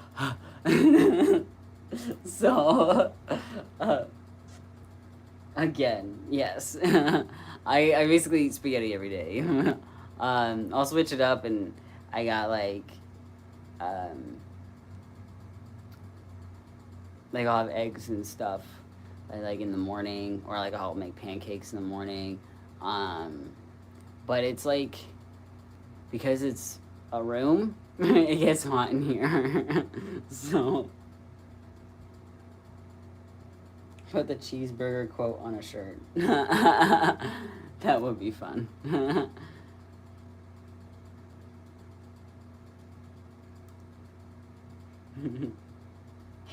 so again, yes. I basically eat spaghetti every day. I'll switch it up, and I got like I'll have eggs and stuff like in the morning, or like I'll make pancakes in the morning. But it's like, because it's a room, it gets hot in here. So put the cheeseburger quote on a shirt. That would be fun.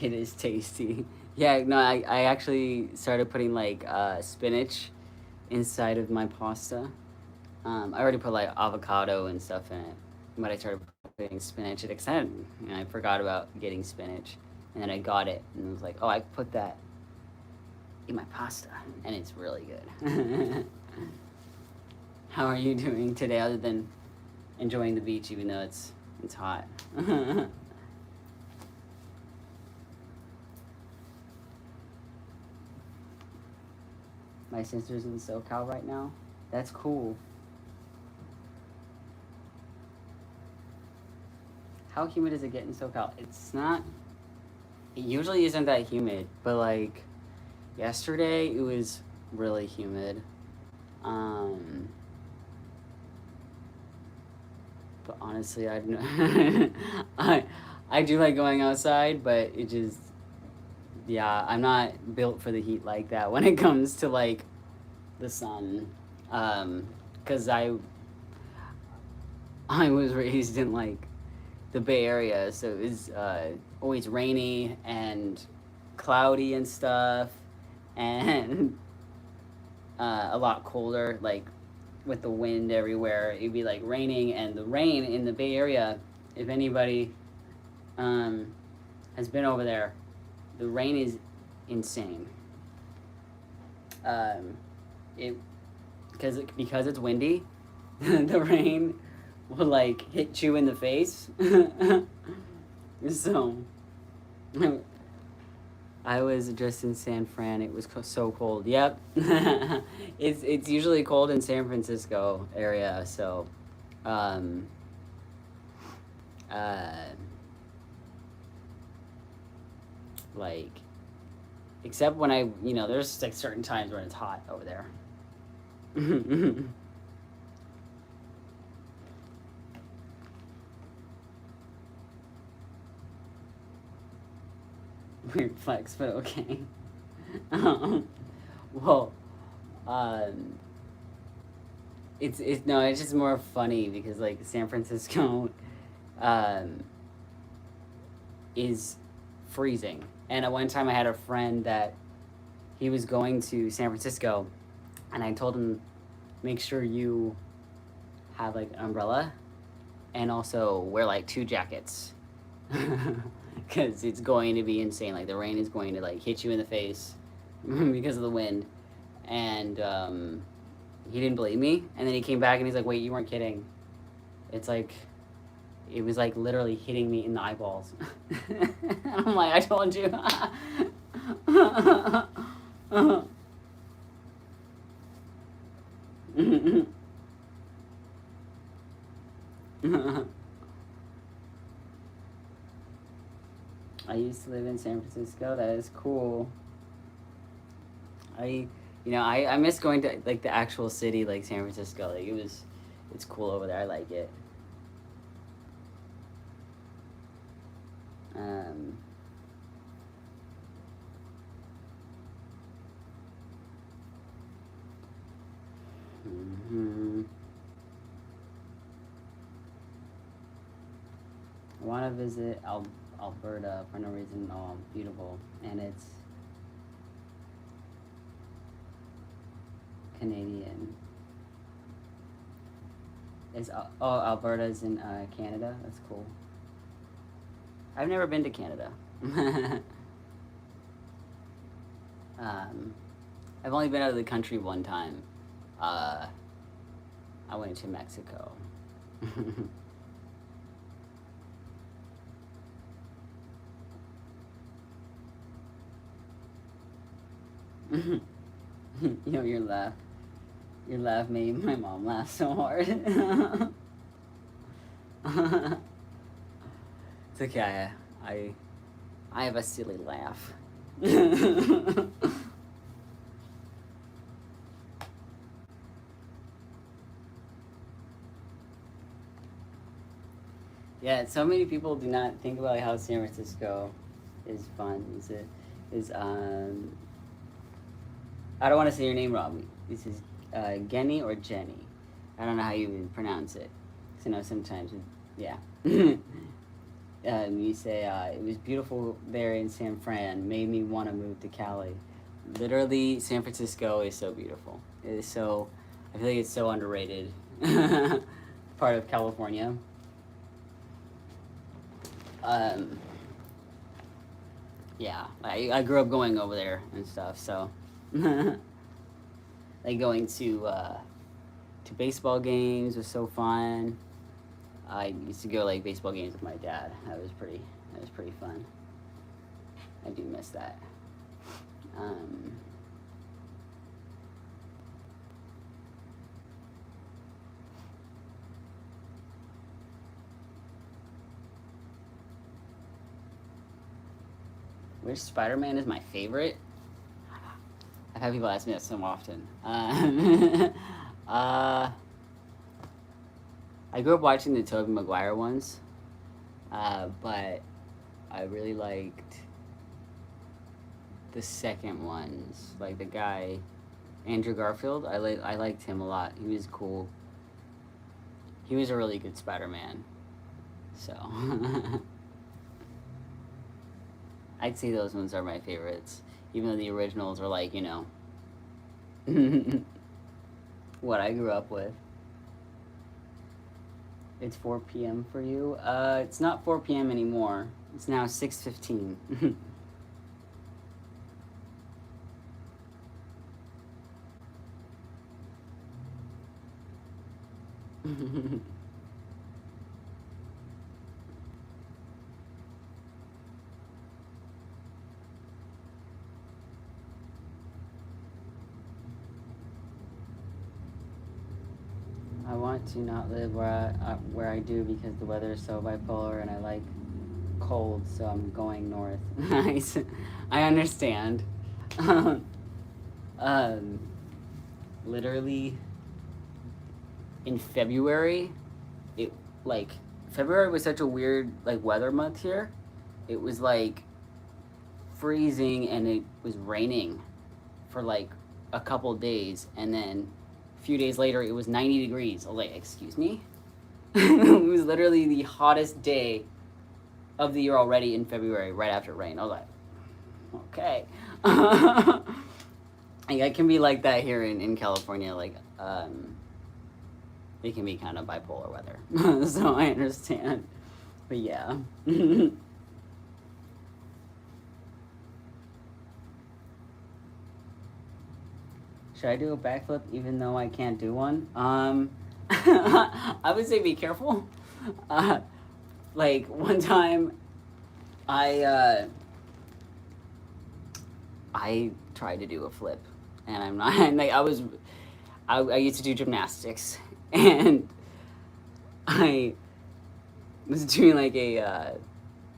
It is tasty. Yeah, no, I actually started putting like spinach inside of my pasta. I already put like avocado and stuff in it, but I started putting spinach. It excited me, and I forgot about getting spinach, and then I got it, and I was like, oh, I put that in my pasta, and it's really good. How are you doing today, other than enjoying the beach, even though it's hot? My sister's in SoCal right now. That's cool. How humid does it get in SoCal? It's not. It usually isn't that humid, but like yesterday it was really humid. But honestly, I do like going outside, but it just, yeah, I'm not built for the heat like that when it comes to like the sun. 'Cause I was raised in like the Bay Area, so it was always rainy and cloudy and stuff, and a lot colder, like with the wind everywhere. It'd be like raining, and the rain in the Bay Area, if anybody has been over there, the rain is insane. It because it's windy, the rain will like hit you in the face. So I was just in San Fran. It was so cold. Yep. It's usually cold in San Francisco area. So, like, except when there's like certain times when it's hot over there. Weird flex, but okay. Well, it's just more funny because like San Francisco, is freezing. And at one time I had a friend that he was going to San Francisco, and I told him, make sure you have like an umbrella and also wear like 2 jackets. Because it's going to be insane. Like the rain is going to like hit you in the face because of the wind. And he didn't believe me. And then he came back and he's like, wait, you weren't kidding. It's like, it was like literally hitting me in the eyeballs. I'm like, I told you. I used to live in San Francisco. That is cool. I miss going to like the actual city, like San Francisco. Like it's cool over there. I like it. I want to visit Alberta for no reason. Oh, beautiful, and it's Canadian. Alberta's in Canada. That's cool. I've never been to Canada. I've only been out of the country one time. I went to Mexico. Your laugh made my mom laugh so hard. It's okay. I have a silly laugh. Yeah, so many people do not think about how San Francisco is fun. I don't want to say your name wrong. This is Genny or Jenny. I don't know how you would pronounce it. So sometimes, yeah. You say, it was beautiful there in San Fran, made me want to move to Cali. Literally, San Francisco is so beautiful. It is so, I feel like it's so underrated. Part of California. Yeah, I grew up going over there and stuff, so. Like going to baseball games was so fun. I used to go like baseball games with my dad. That was pretty fun. I do miss that. Which Spider-Man is my favorite? I've had people ask me that so often. I grew up watching the Tobey Maguire ones, but I really liked the second ones. Like the guy, Andrew Garfield, I liked him a lot. He was cool. He was a really good Spider-Man. So, I'd say those ones are my favorites. Even though the originals are like, What I grew up with. It's 4 p.m. for you. It's not 4 p.m. anymore. It's now 6:15. I want to not live where I do because the weather is so bipolar and I like cold, so I'm going north. Nice. I understand. um, Literally in February, it like February was such a weird like weather month here. It was like freezing and it was raining for like a couple days, and then a few days later it was 90 degrees. I was like, excuse me? It was literally the hottest day of the year already in February, right after rain. I was like, okay. It can be like that here in California. Like, it can be kind of bipolar weather. So I understand. But yeah. Should I do a backflip even though I can't do one? I would say be careful. Like one time, I tried to do a flip, and I'm not. And like I used to do gymnastics, and I was doing like it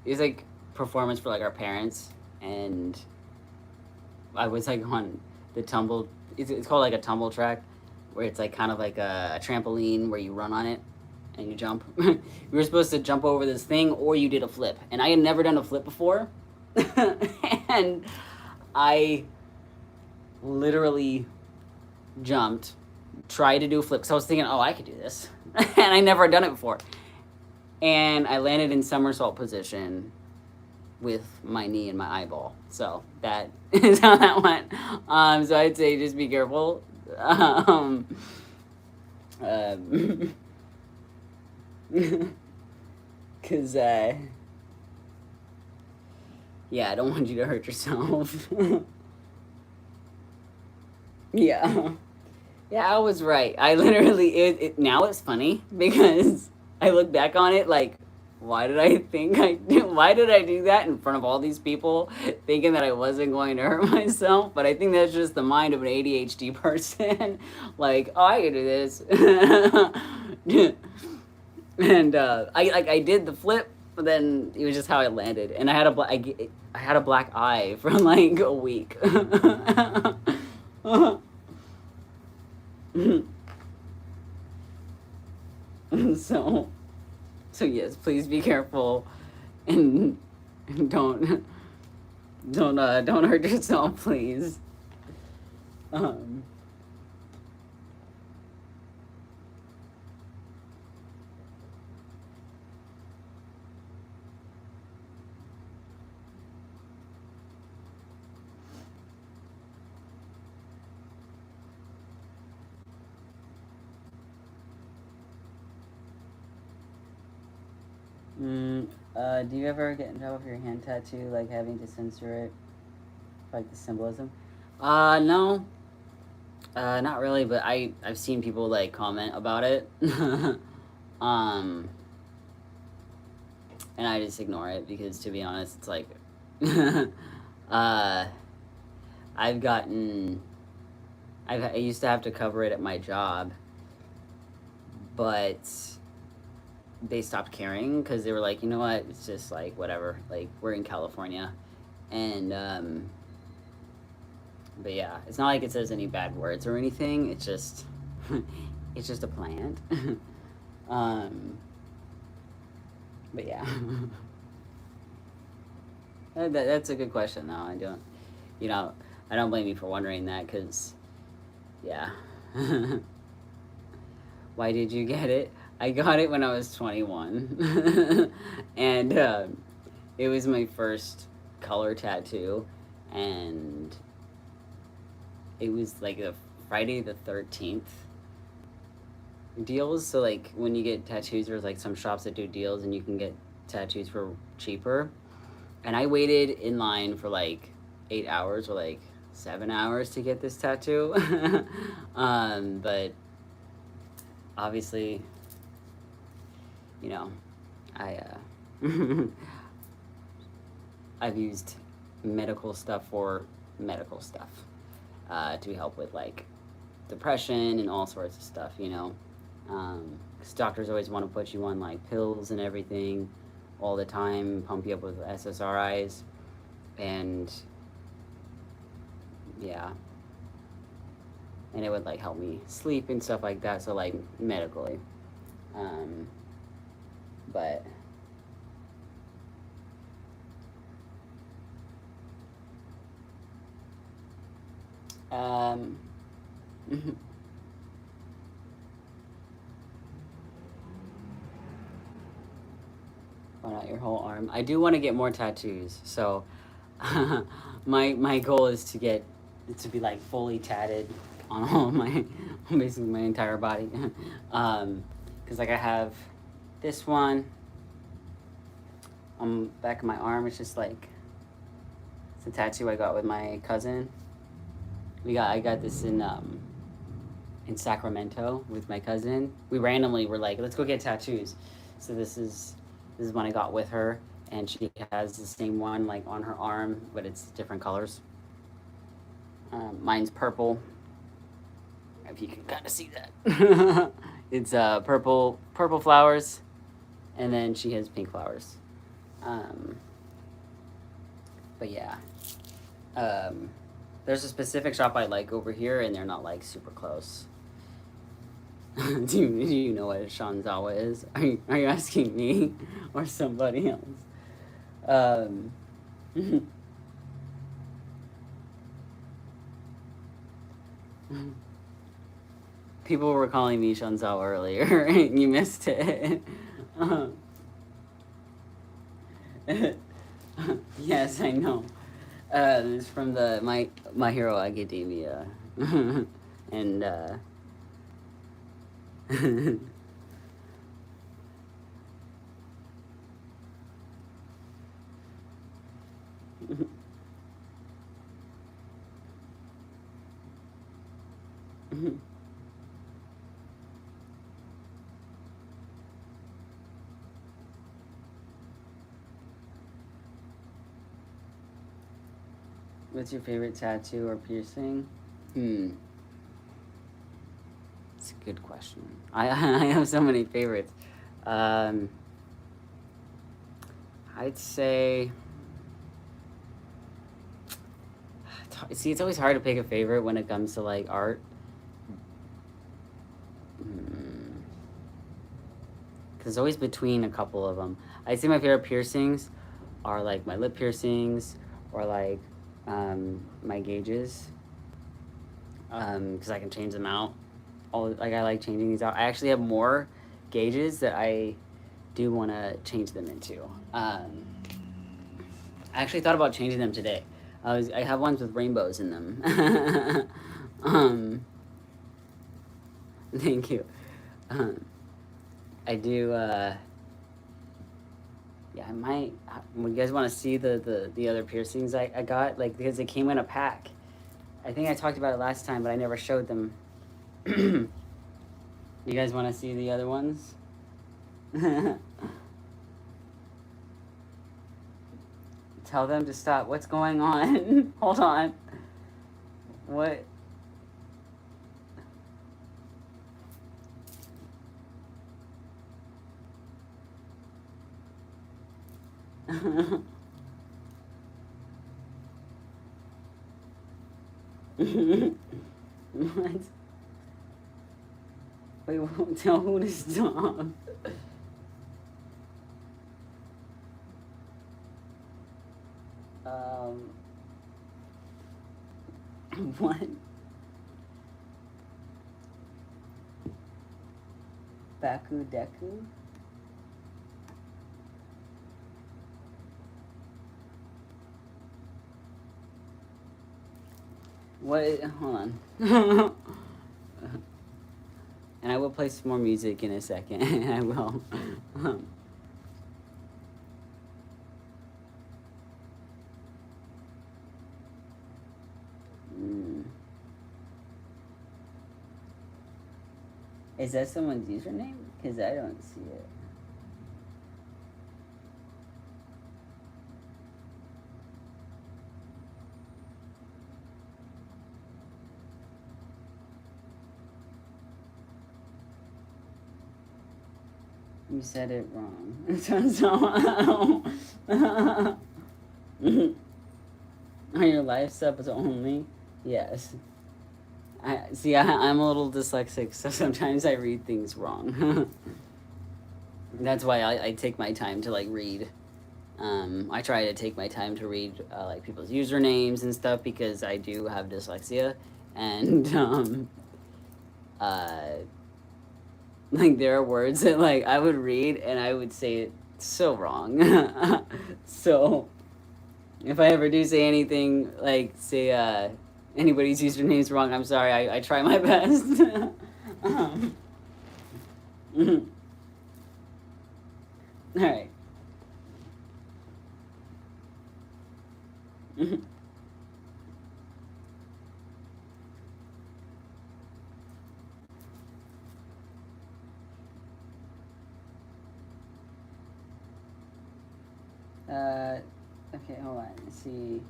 was like performance for like our parents, and I was like on the tumble. It's called like a tumble track, where it's like kind of like a trampoline where you run on it and you jump. You were supposed to jump over this thing, or you did a flip, and I had never done a flip before, and I literally jumped, tried to do a flip, because I was thinking, oh, I could do this, and I never done it before, and I landed in somersault position with my knee and my eyeball. So that is how that went. So I'd say just be careful. Cause yeah, I don't want you to hurt yourself. Yeah. Yeah, I was right. I literally now it's funny because I look back on it like, why did I do that in front of all these people, thinking that I wasn't going to hurt myself? But I think that's just the mind of an ADHD person. Like, oh, I can do this. And I did the flip, but then it was just how I landed, and I had a black eye for like a week. So yes, please be careful, and don't hurt yourself, please. Do you ever get in trouble for your hand tattoo, like having to censor it, like the symbolism? No. Not really, but I've seen people like comment about it. And I just ignore it because, to be honest, it's like, uh, I've gotten, I used to have to cover it at my job, but they stopped caring because they were like, you know what, it's just like whatever, like we're in California, and but yeah, it's not like it says any bad words or anything. It's just it's just a plant. But yeah. That's a good question though. I don't, I don't blame you for wondering that, because yeah. Why did you get it? I got it when I was 21. And it was my first color tattoo, and it was like the Friday the 13th deals. So like when you get tattoos, there's like some shops that do deals and you can get tattoos for cheaper. And I waited in line for like 8 hours or like 7 hours to get this tattoo. But obviously, you know, I I've used medical stuff for medical stuff to help with like depression and all sorts of stuff, you know. 'Cause doctors always want to put you on like pills and everything all the time, pump you up with SSRIs, and yeah, and it would like help me sleep and stuff like that. So like medically, but um, why not your whole arm? I do want to get more tattoos, so my goal is to get to be like fully tatted on all of my basically my entire body. Because like I have this one on the back of my arm. It's just like it's a tattoo I got with my cousin. I got this in Sacramento with my cousin. We randomly were like, let's go get tattoos. So this is one I got with her, and she has the same one like on her arm, but it's different colors. Mine's purple. If you can kind of see that, it's purple flowers, and then she has pink flowers. But yeah, there's a specific shop I like over here, and they're not like super close. do you know what a Shanzawa is? Are you asking me or somebody else? People were calling me Shanzawa earlier, and you missed it. Yes, I know. It's from the My Hero Academia, and what's your favorite tattoo or piercing? It's a good question. I have so many favorites. I'd say. See, it's always hard to pick a favorite when it comes to like art. Because it's always between a couple of them. I'd say my favorite piercings are like my lip piercings or like my gauges. Because I can change them out. I like changing these out. I actually have more gauges that I do want to change them into. I actually thought about changing them today. I have ones with rainbows in them. Thank you. I do. Yeah, I might. You guys want to see the other piercings I got? Like because they came in a pack. I think I talked about it last time, but I never showed them. You guys want to see the other ones? Tell them to stop. What's going on? Hold on. What? What? Wait, won't tell who to stop. What? Baku Deku? What? Hold on. And I will play some more music in a second. I will. Mm. Is that someone's username? Because I don't see it. You said it wrong. Are your live subs only? Yes. I'm a little dyslexic, so sometimes I read things wrong. That's why I take my time to like read. I try to take my time to read like people's usernames and stuff because I do have dyslexia, and like there are words that like I would read and I would say it so wrong. So if I ever do say anything like say anybody's username is wrong, I'm sorry. I try my best. All right. Okay, hold on. Let's see.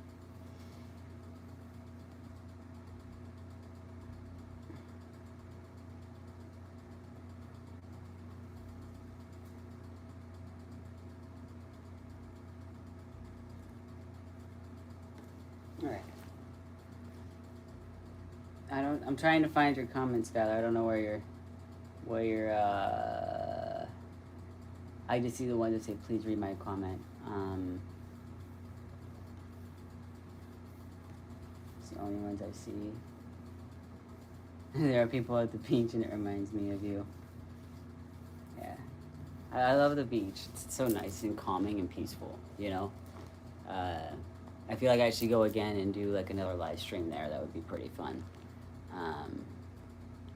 All right. I'm trying to find your comments, Skylar. I don't know where you're, I just see the ones that say, please read my comment. It's the only ones I see. There are people at the beach and it reminds me of you. Yeah. I love the beach. It's so nice and calming and peaceful, you know? I feel like I should go again and do like another live stream there. That would be pretty fun. I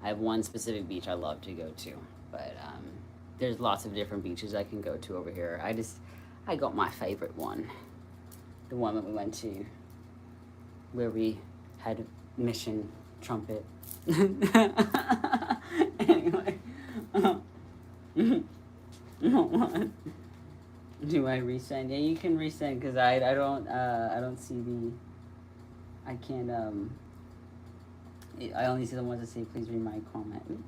have one specific beach I love to go to, but there's lots of different beaches I can go to over here. I got my favorite one. The one that we went to where we had Mission Trumpet. Anyway. Do I resend? Yeah, you can resend because I don't see the. I can't I only see the ones that say please read my comment.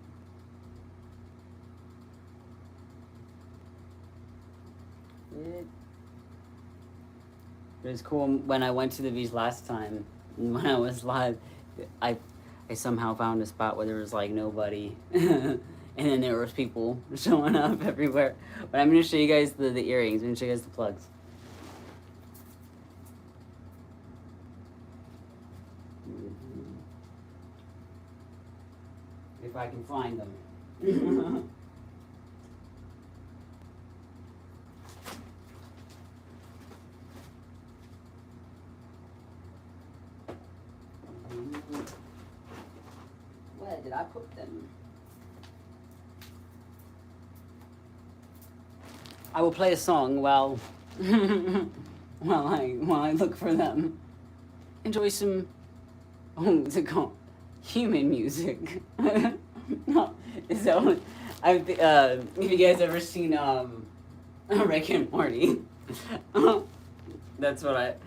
It was cool when I went to the beach last time. When I was live, I somehow found a spot where there was like nobody. And then there was people showing up everywhere. But I'm going to show you guys the earrings. I'm going to show you guys the plugs. If I can find them. Where did I put them? I will play a song while I look for them. Enjoy some what's it called? Human music. No, is that what have you guys ever seen Rick and Morty? That's what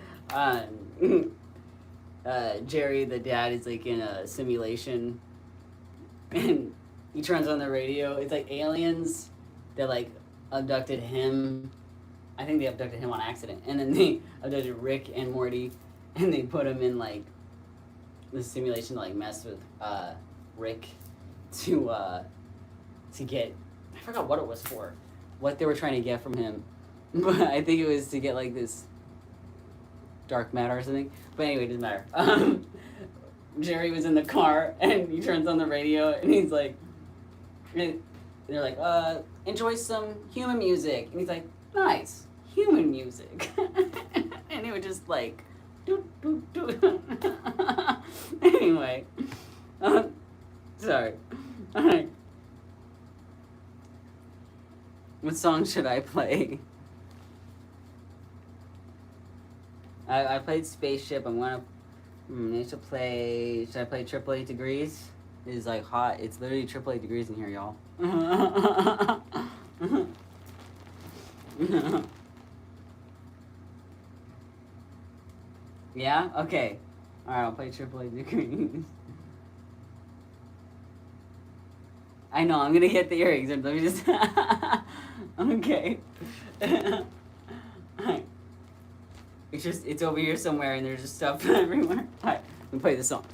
Jerry the dad is like in a simulation and he turns on the radio. It's like aliens that like abducted him. I think they abducted him on accident, and then they abducted Rick and Morty, and they put him in like the simulation to like mess with Rick to get. I forgot what it was for, what they were trying to get from him, but I think it was to get like this dark matter or something. But anyway, it doesn't matter. Jerry was in the car, and he turns on the radio, and he's like, and they're like, enjoy some human music. And he's like, nice, human music. And it would just like, doo, doo, doo. Anyway, sorry. All right. What song should I play? I played Spaceship. I'm gonna. Need to play. Should I play Triple 8 Degrees? It is like hot. It's literally Triple 8 Degrees in here, y'all. Yeah. Okay. All right. I'll play Triple 8 Degrees. I know. I'm gonna get the earrings. Let me just. Okay. Alright. It's over here somewhere, and there's just stuff everywhere. Alright, let me play this song.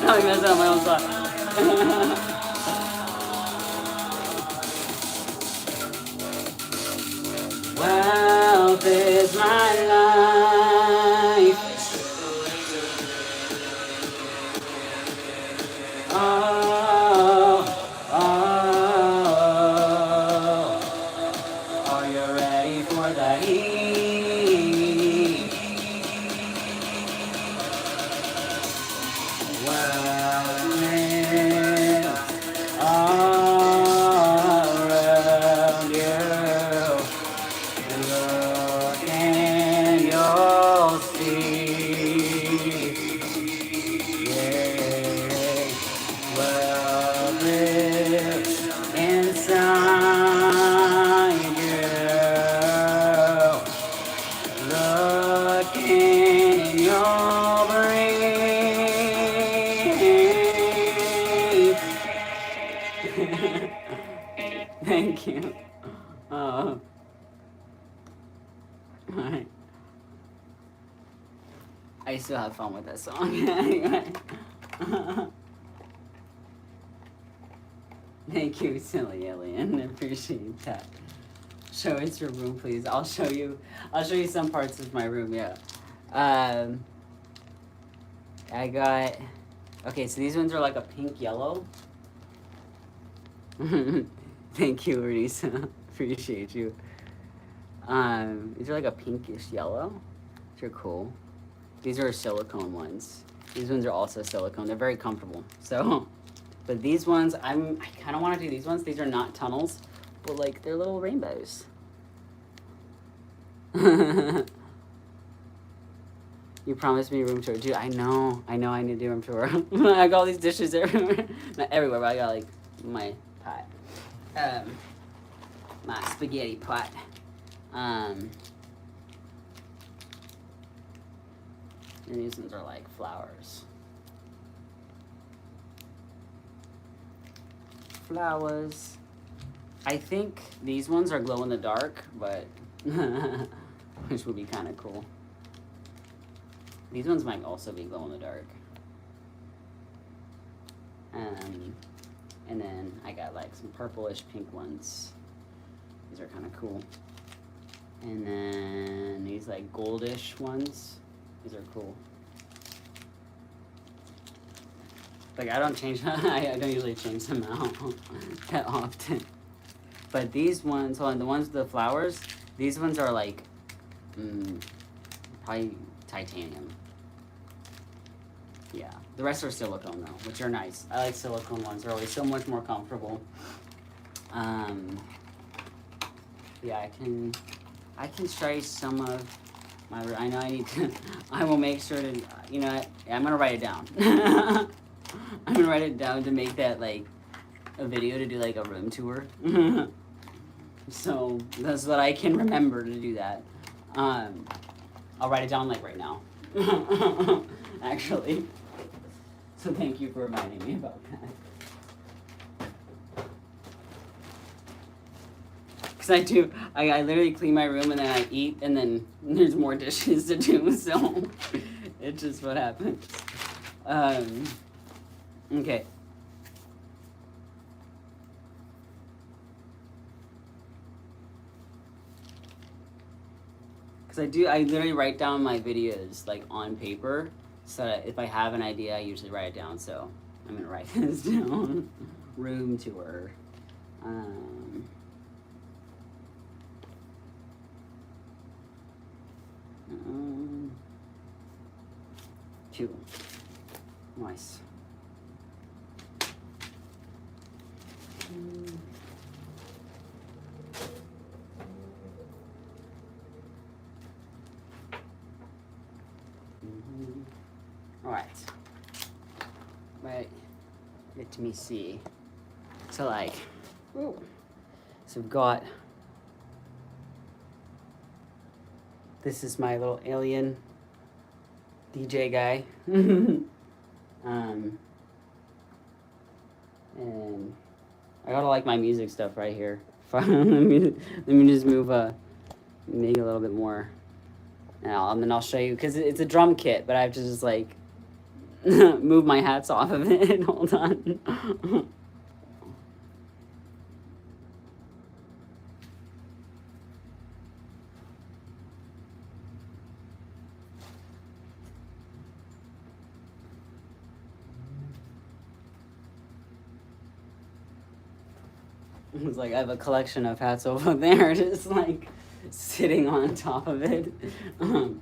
I messed up my own song. Wealth is my life. Oh, oh. Are you ready for the heat? Wellness all around you. Look and you'll see. Yeah. Wellness inside you. Looking in your brain. Thank you. Alright. I still have fun with that song. Anyway. Thank you, silly alien. I appreciate that. Show us your room, please. I'll show you some parts of my room, yeah. I got, okay, so these ones are like a pink yellow. Thank you, Renisa. Appreciate you. These are like a pinkish yellow, which are cool. These are silicone ones. These ones are also silicone. They're very comfortable. So, but these ones, I kind of want to do these ones. These are not tunnels, but like they're little rainbows. You promised me a room tour. Dude, I know I need to do a room tour. I got all these dishes everywhere. Not everywhere, but I got like my pot. My spaghetti pot. And these ones are like flowers. Flowers. I think these ones are glow in the dark, but which would be kind of cool. These ones might also be glow in the dark. And then I got like some purplish pink ones. These are kind of cool. And then these like goldish ones. These are cool. Like I don't change, I don't usually change them out that often. But these ones, hold on, the ones with the flowers, these ones are like, probably titanium. Yeah, the rest are silicone though, which are nice. I like silicone ones, they're always so much more comfortable. Yeah, I can show you some of my, I know I need to, I will make sure to, you know, I'm gonna write it down. I'm gonna write it down to make that like a video to do like a room tour. So that's what I can remember to do that. I'll write it down like right now. Actually. So thank you for reminding me about that. Because I literally clean my room and then I eat and then there's more dishes to do, so it's just what happens. Okay. Because I literally write down my videos like on paper, so that if I have an idea, I usually write it down, so I'm gonna write this down. Room tour. 2. Nice. All right. Wait. Let me see. So like, ooh. So we've got. This is my little alien DJ guy. And I gotta like my music stuff right here. let me just move make it a little bit more. And then I'll show you, because it's a drum kit, but I have to just like move my hats off of it. Hold on. It's like I have a collection of hats over there, just like sitting on top of it. And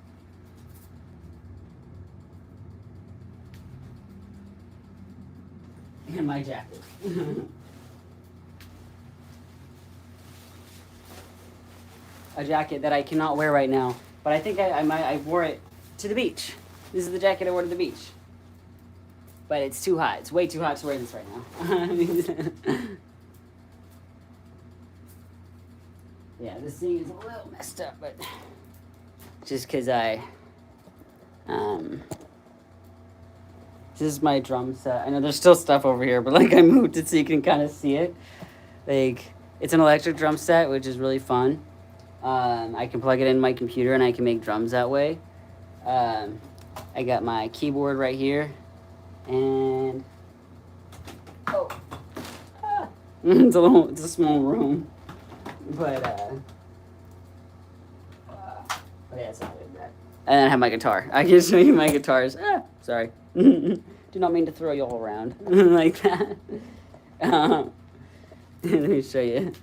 my jacket. A jacket that I cannot wear right now, but I think I wore it to the beach. This is the jacket I wore to the beach. But it's too hot. It's way too hot to wear this right now. Yeah, this thing is a little messed up, but just because this is my drum set. I know there's still stuff over here, but like I moved it so you can kind of see it. Like, it's an electric drum set, which is really fun. I can plug it in my computer and I can make drums that way. I got my keyboard right here, and it's a small room. But yeah, it's not really bad. And then I have my guitar. I can show you my guitars. Sorry. Do not mean to throw you all around like that. Let me show you.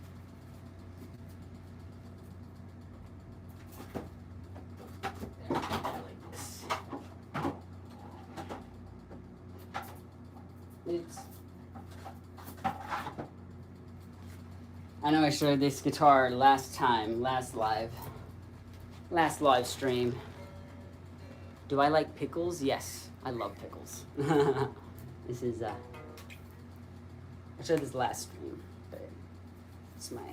Oops. I know I showed this guitar last live stream. Do I like pickles? Yes, I love pickles. This is I showed this last stream, but it's my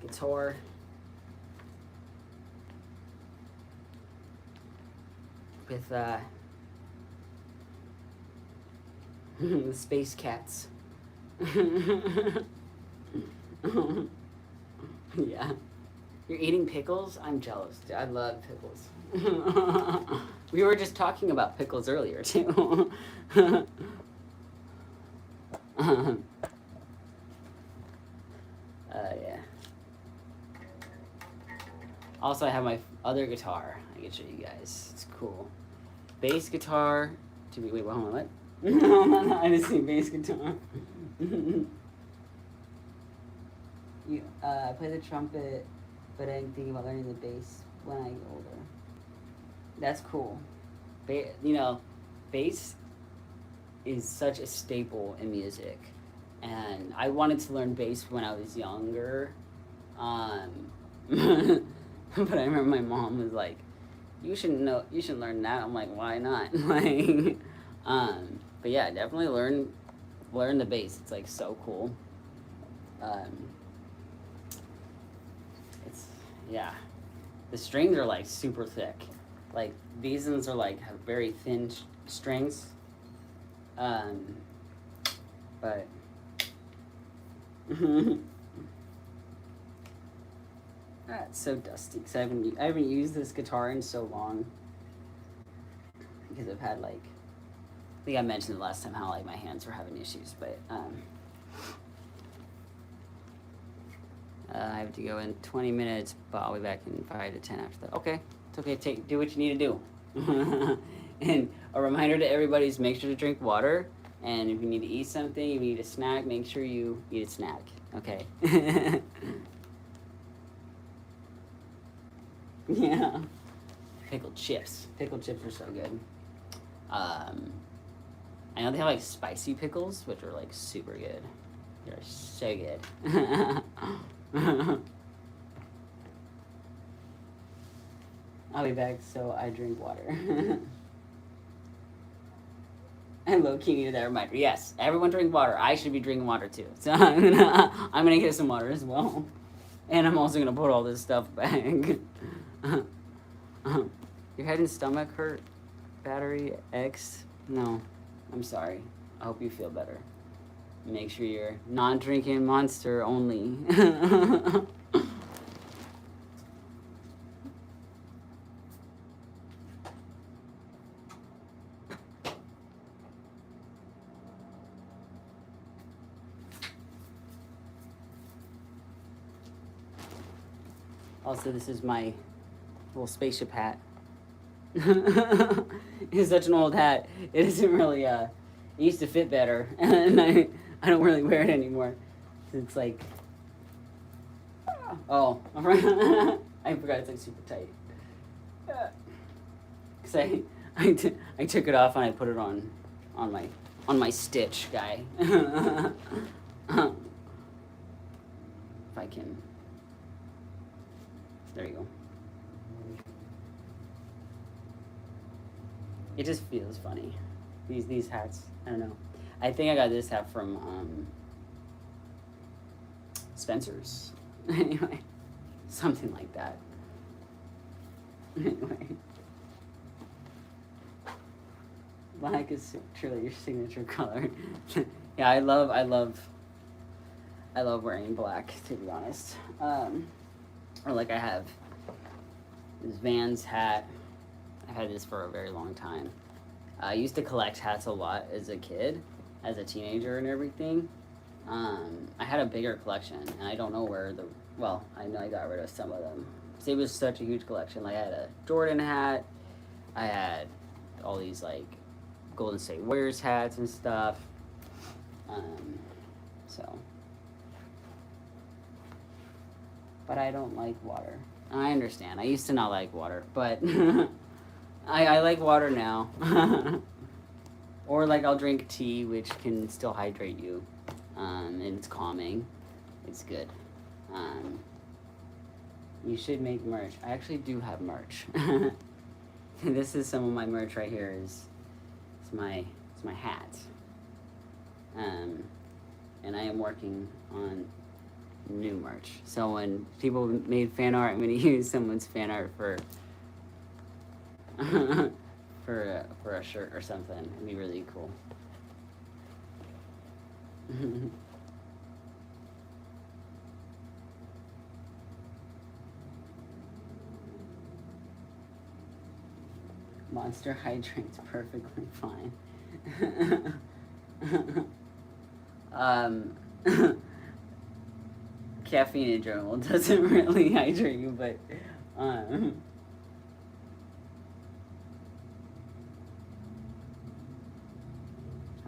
guitar. With the space cats. Yeah. You're eating pickles? I'm jealous. I love pickles. We were just talking about pickles earlier, too. Yeah. Also, I have my other guitar. I can show you guys. It's cool. Bass guitar. Wait, hold on, what? No, I didn't see bass guitar. I play the trumpet, but I'm thinking about learning the bass when I get older. That's cool. Bass is such a staple in music, and I wanted to learn bass when I was younger. But I remember my mom was like, "You should learn that." I'm like, "Why not?" Like, but yeah, definitely learn the bass. It's like so cool. Yeah, the strings are like super thick. Like these ones are like have very thin strings. But it's so dusty because I haven't used this guitar in so long because I've had like, I think I mentioned the last time how like my hands were having issues, but I have to go in 20 minutes, but I'll be back in 5 to 10 after that. Okay, it's okay. Do what you need to do. And a reminder to everybody is make sure to drink water. And if you need to eat something, if you need a snack, make sure you eat a snack. Okay. Yeah. Pickled chips. Pickled chips are so good. I know they have like spicy pickles, which are like super good. They're so good. I'll be back, so I drink water. I low-key needed that reminder. Yes, everyone drink water. I should be drinking water too. So I'm gonna get some water as well. And I'm also gonna put all this stuff back. Your head and stomach hurt? Battery X? No, I'm sorry. I hope you feel better. Make sure you're not drinking Monster only. Also, this is my little spaceship hat. It's such an old hat. It isn't really, it used to fit better. And I don't really wear it anymore. It's like, oh, I forgot it's like super tight. Cause I took it off and I put it on my Stitch guy. If I can. There you go. It just feels funny. These hats, I don't know. I think I got this hat from Spencer's. Anyway, something like that. Anyway. Black is truly your signature color. Yeah, I love wearing black, to be honest. Or like I have this Vans hat. I've had this for a very long time. I used to collect hats a lot as a kid, as a teenager and everything. I had a bigger collection, and I don't know where I know I got rid of some of them. So it was such a huge collection. Like I had a Jordan hat, I had all these like Golden State Warriors hats and stuff. But I don't like water. I understand. I used to not like water, but I like water now. Or like I'll drink tea, which can still hydrate you, and it's calming. It's good. You should make merch. I actually do have merch. this is some of my merch right here. It's my hat. And I am working on new merch. So when people made fan art, I'm gonna use someone's fan art for for a shirt or something. It'd be really cool. Monster Hydrate's perfectly fine. Caffeine in general doesn't really hydrate you, but hi,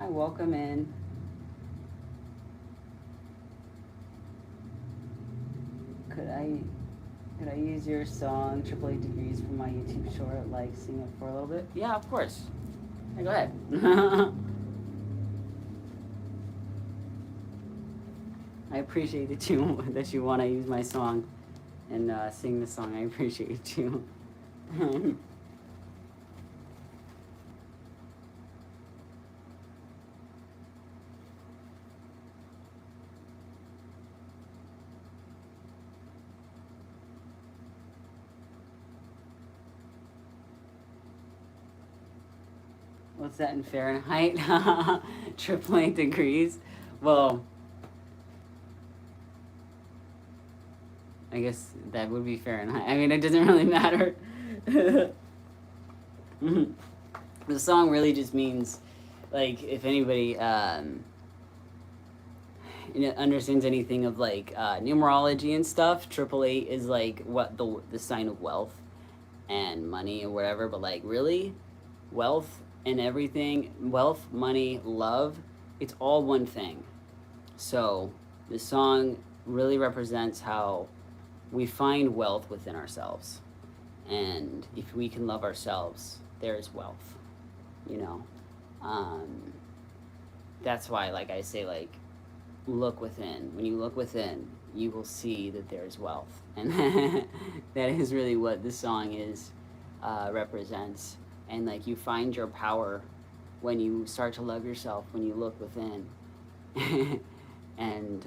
welcome in. Could I use your song "AAA Degrees" for my YouTube short? Like, sing it for a little bit? Yeah, of course. Hey, go ahead. I appreciate that you want to use my song and sing the song. I appreciate it too. What's that in Fahrenheit? AAA degrees? Well, I guess that would be Fahrenheit. I mean, it doesn't really matter. The song really just means, like, if anybody understands anything of, like, numerology and stuff, 888 is, like, what the sign of wealth and money or whatever, but, like, really, wealth and everything, wealth, money, love, it's all one thing. So the song really represents how we find wealth within ourselves. And if we can love ourselves, there's wealth, you know. That's why, like I say, like, look within. When you look within, you will see that there's wealth. And that is really what this song is, represents. And, like, you find your power when you start to love yourself, when you look within. And,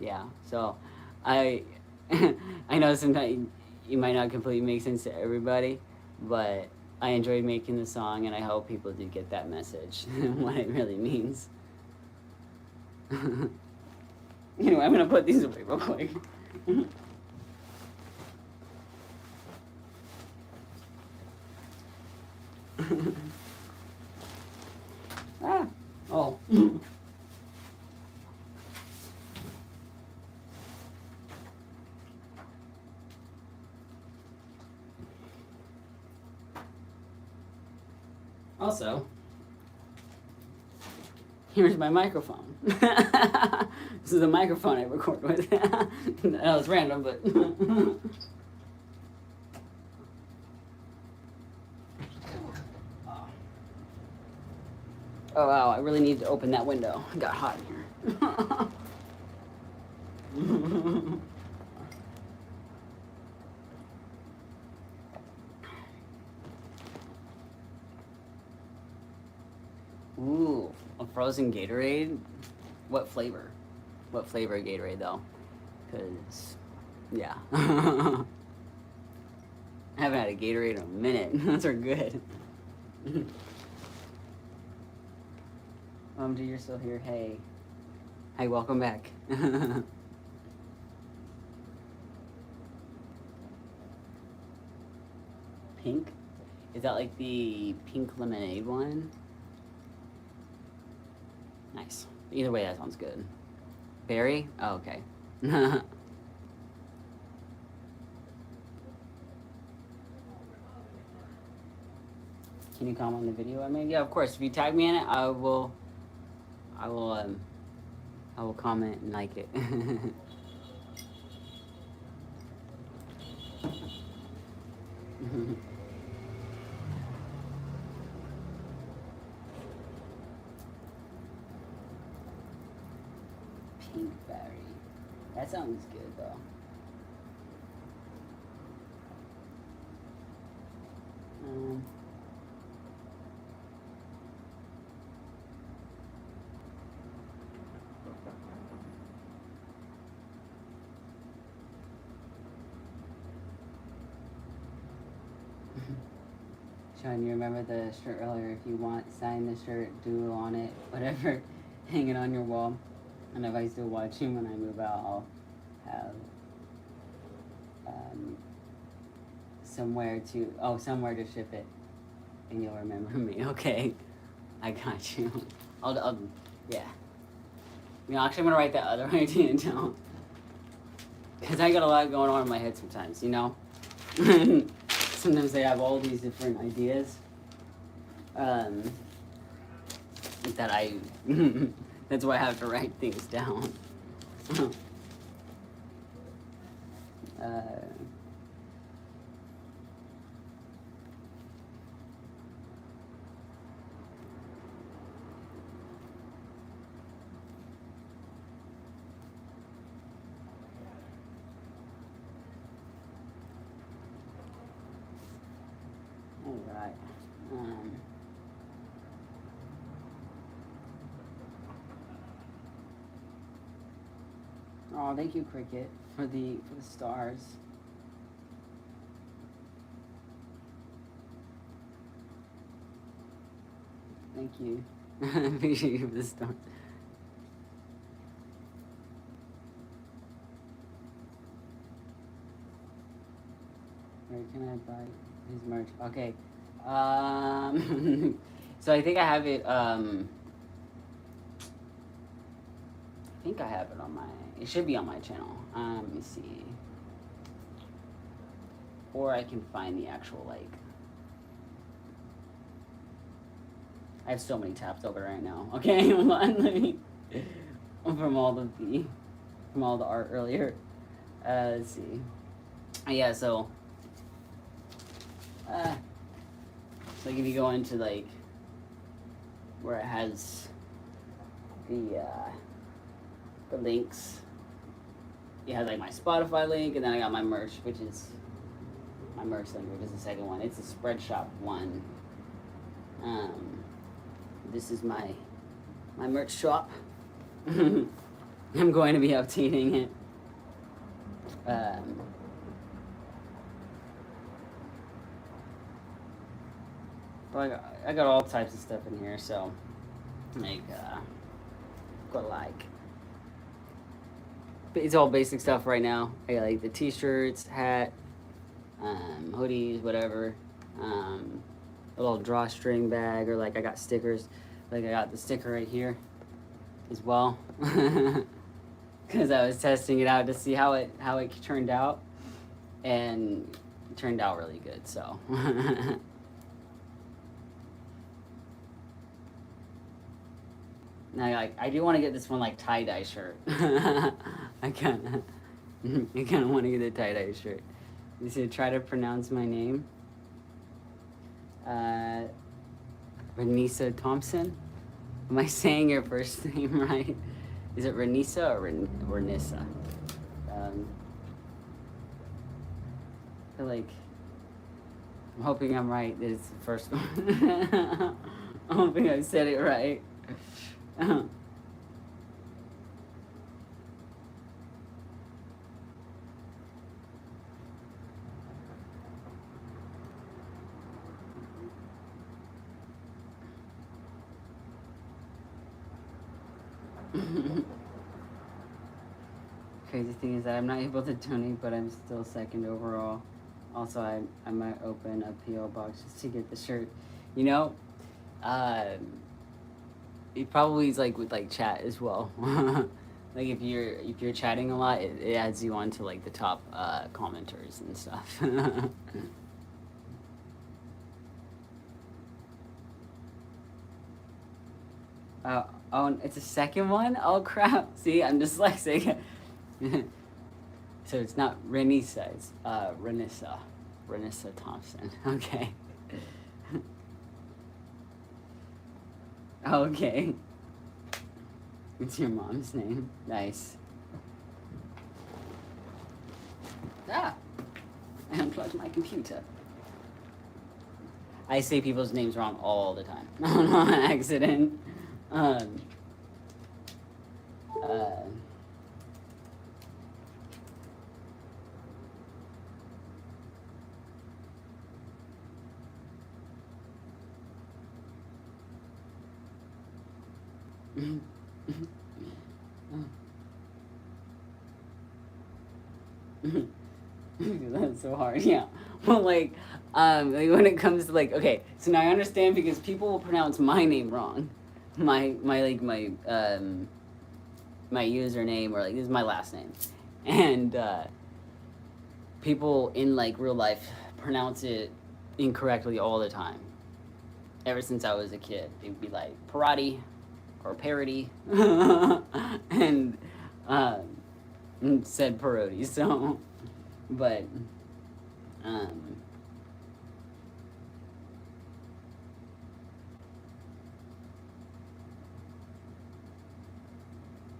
yeah, so I know sometimes you might not completely make sense to everybody, but I enjoyed making the song, and I hope people do get that message, what it really means. Anyway, I'm going to put these away real quick. Oh. Also, here's my microphone. This is the microphone I record with. That was random, but... Oh wow, I really need to open that window. It got hot in here. Ooh, a frozen Gatorade? What flavor? What flavor of Gatorade though? Cause, yeah. I haven't had a Gatorade in a minute. Those are good. Dude, you're still here. Hey. Hi, welcome back. Pink? Is that like the pink lemonade one? Nice. Either way, that sounds good. Berry? Oh, okay. Can you comment on the video I made? Yeah, of course. If you tag me in it, I will comment and like it. Pinkberry. That sounds good though. Sean, you remember the shirt earlier? If you want, sign the shirt, doodle on it, whatever, hang it on your wall. And if I still watch you when I move out, I'll have somewhere to ship it, and you'll remember me. Okay, I got you. Yeah. Actually, I'm gonna write that other idea down, cause I got a lot going on in my head sometimes. Sometimes I have all these different ideas. That I. That's why I have to write things down. Alright. Oh, thank you, Cricket, for the stars. Thank you. Appreciate you for the stars. Where can I buy his merch? Okay. So I think I have it. I think I have it on my. It should be on my channel. Let me see. Or I can find the actual I have so many tabs open right now. Okay, hold on. Let me. From all the art earlier. Let's see. Yeah. So if you go into where it has the links, you have my Spotify link, and then I got my merch, which is the second one. It's a Spreadshop one. This is my merch shop. I'm going to be updating it. But I got all types of stuff in here, so it's all basic stuff right now. I got the t-shirts, hat, hoodies, whatever. A little drawstring bag, or I got stickers. I got the sticker right here as well, because I was testing it out to see how it turned out, and it turned out really good. So. Now, I do want to get this one tie-dye shirt. I kind of want to get a tie-dye shirt. You should try to pronounce my name. Renisa Thompson. Am I saying your first name right? Is it Renisa or Renissa? I feel I'm hoping I'm right. That it's the first one. I'm hoping I said it right. Crazy thing is that I'm not able to donate, but I'm still second overall. Also, I might open a PO box just to get the shirt. It probably is with chat as well. If you're chatting a lot, it adds you on to the top commenters and stuff. Oh, it's a second one? Oh crap! See, I'm dyslexic. So it's not Renisa, it's Renissa Thompson. Okay. Okay. It's your mom's name. Nice. I unplugged my computer. I say people's names wrong all the time. On accident. That's so hard, yeah. Well, like when it comes to okay, so now I understand because people will pronounce my name wrong, my username or this is my last name, and people in real life pronounce it incorrectly all the time. Ever since I was a kid, it would be like parody or parody, and said parody. So, but are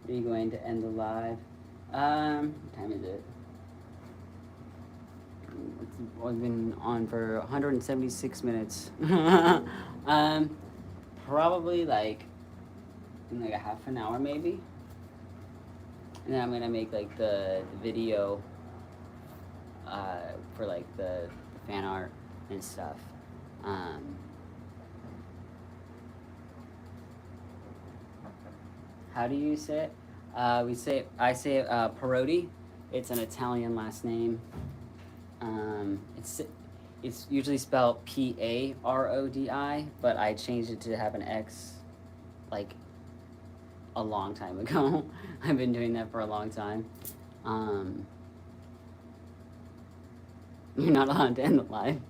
you going to end the live? What time is it? I've been on for 176 minutes. Probably in a half an hour maybe. And then I'm gonna make the video for the fan art and stuff. How do you say it? I say it parodi. It's an Italian last name. It's usually spelled Parodi, but I changed it to have an X a long time ago. I've been doing that for a long time. You're not allowed to end the live.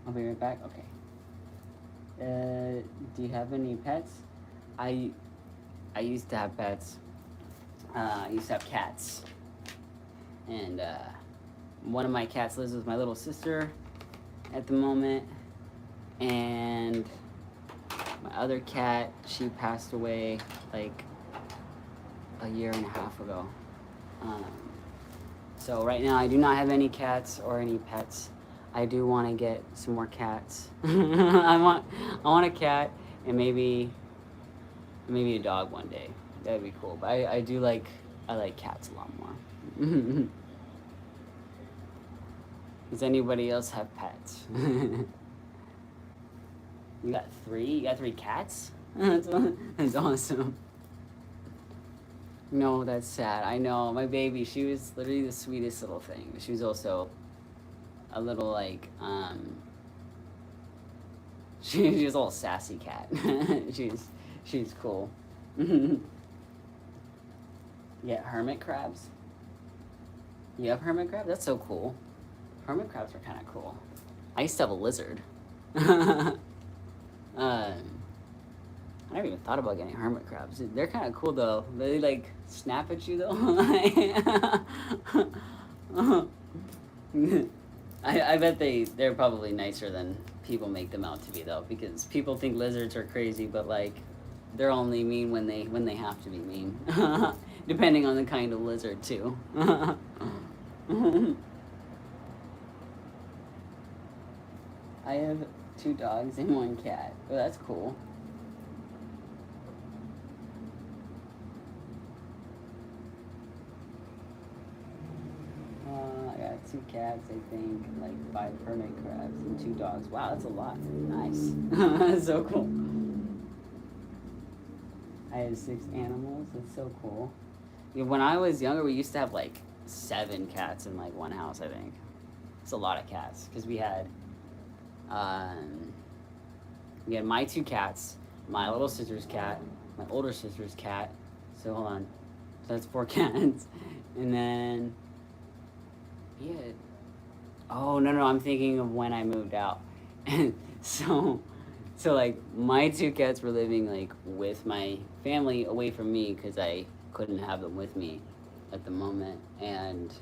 I'll be right back. Okay. Do you have any pets? I used to have pets. I used to have cats. And one of my cats lives with my little sister at the moment. And my other cat, she passed away a year and a half ago. So right now I do not have any cats or any pets. I do want to get some more cats. I want a cat and maybe a dog one day. That'd be cool. But I like cats a lot more. Does anybody else have pets? You got three? You got 3 cats? That's awesome. No, that's sad. I know. My baby, she was literally the sweetest little thing. She was also a little she was a little sassy cat. she's cool. Yeah, hermit crabs. You have hermit crabs? That's so cool. Hermit crabs are kind of cool. I used to have a lizard. I never even thought about getting hermit crabs. They're kind of cool though. They snap at you though. I bet they're probably nicer than people make them out to be though, because people think lizards are crazy, but they're only mean when they have to be mean. Depending on the kind of lizard too. I have 2 dogs and 1 cat. Oh, that's cool. I got 2 cats, I think, 5 hermit crabs and 2 dogs. Wow, that's a lot. Nice. That's so cool. I have 6 animals. That's so cool. Yeah, when I was younger, we used to have 7 cats in one house, I think. It's a lot of cats because we had my 2 cats, my little sister's cat, my older sister's cat. So hold on. So that's 4 cats. And then oh no, I'm thinking of when I moved out. And so my 2 cats were living with my family away from me because I couldn't have them with me at the moment. And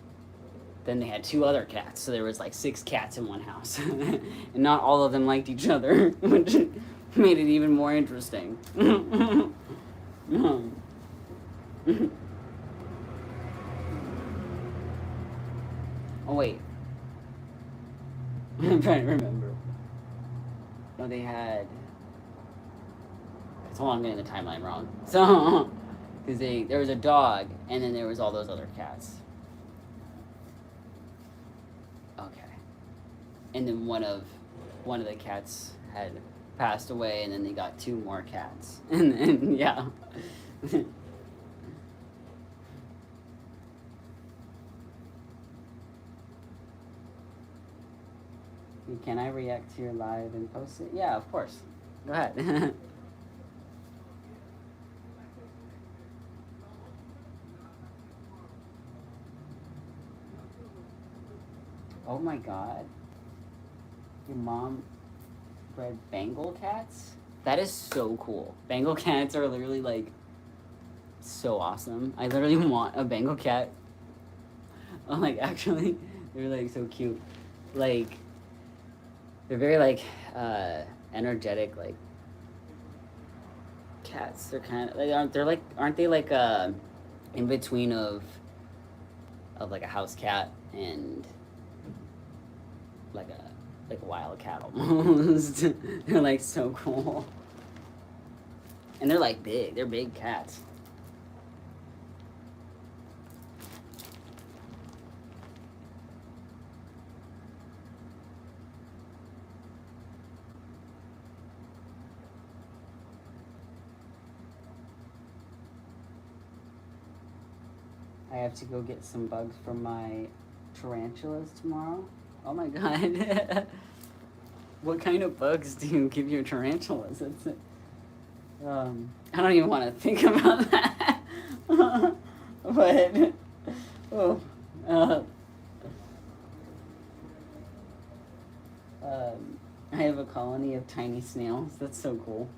then they had 2 other cats, so there was 6 cats in one house. And not all of them liked each other, which made it even more interesting. Oh wait, I'm trying to remember. No, they had. Hold on, I'm getting the timeline wrong. So, because there was a dog, and then there was all those other cats. Okay. and then one of the cats had passed away, and then they got 2 more cats, and then yeah. Can I react to your live and post it? Yeah, of course. Go ahead. Oh my god. Your mom bred Bengal cats? That is so cool. Bengal cats are literally like so awesome. I literally want a Bengal cat. Oh, like actually, they're like so cute. Like they're very like energetic like cats. They're kind of like aren't they like in between of like a house cat and like a wild cat almost. They're like so cool. And they're like big. They're big cats. I have to go get some bugs from my tarantulas tomorrow. Oh my god. What kind of bugs do you give your tarantulas? It's, I don't even want to think about that. But, oh, I have a colony of tiny snails. That's so cool.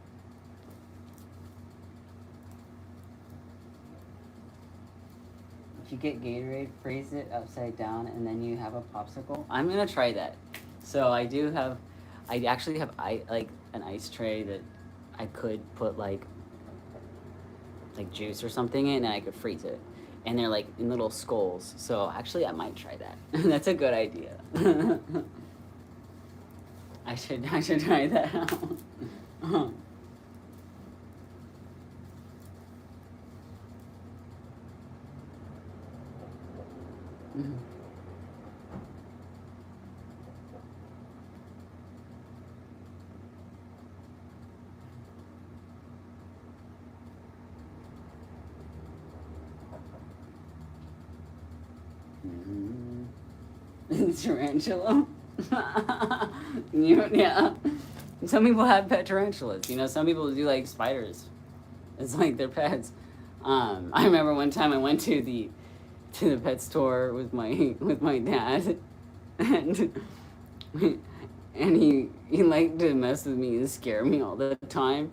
If you get Gatorade, freeze it upside down, and then you have a popsicle. I'm gonna try that. So I actually have like an ice tray that I could put like juice or something in, and I could freeze it. And they're like in little skulls. So actually, I might try that. That's a good idea. I should try that out. Mm-hmm. Tarantula. Yeah. Some people have pet tarantulas. You know, some people do like spiders. It's like their pets. I remember one time I went to the pet store with my dad, and he liked to mess with me and scare me all the time.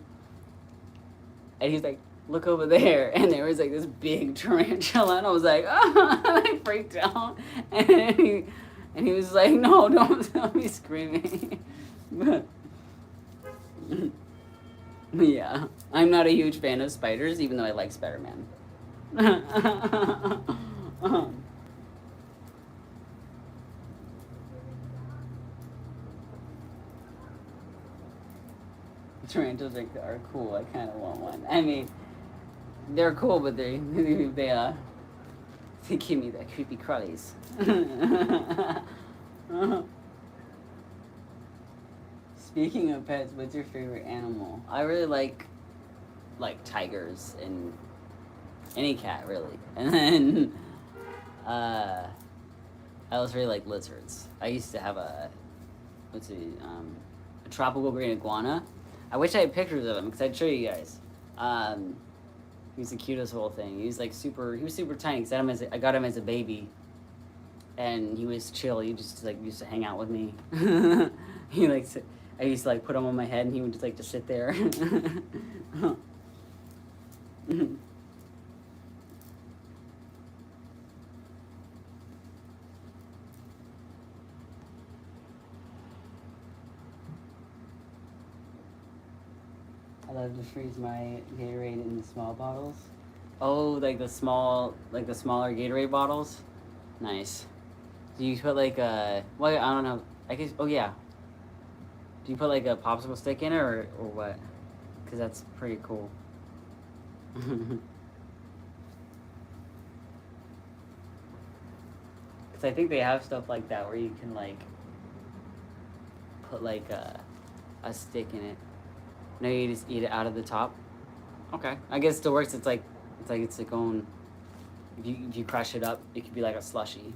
And he's like, "Look over there," and there was like this big tarantula, and I was like, "Oh!" I freaked out, and he was like, "No, don't be screaming." But yeah, I'm not a huge fan of spiders, even though I like Spider-Man. Tarantulas are cool. I kind of want one. I mean, they're cool, but they give me that creepy crawlies. Speaking of pets, what's your favorite animal? I really like tigers and any cat really, and then I also really like lizards. I used to have a tropical green iguana. I wish I had pictures of him because I'd show you guys. He was the cutest little thing. He was super tiny. Cause I got him as a baby, and he was chill. He just used to hang out with me. I used to put him on my head, and he would just sit there. I love to freeze my Gatorade in the small bottles. Oh, the smaller Gatorade bottles? Nice. Do you put well, I don't know. I guess, oh yeah. Do you put a popsicle stick in it or what? Because that's pretty cool. Because I think they have stuff like that where you can put like a stick in it. No, you just eat it out of the top. Okay, I guess it still works. It's like its own. If you crush it up, it could be like a slushie.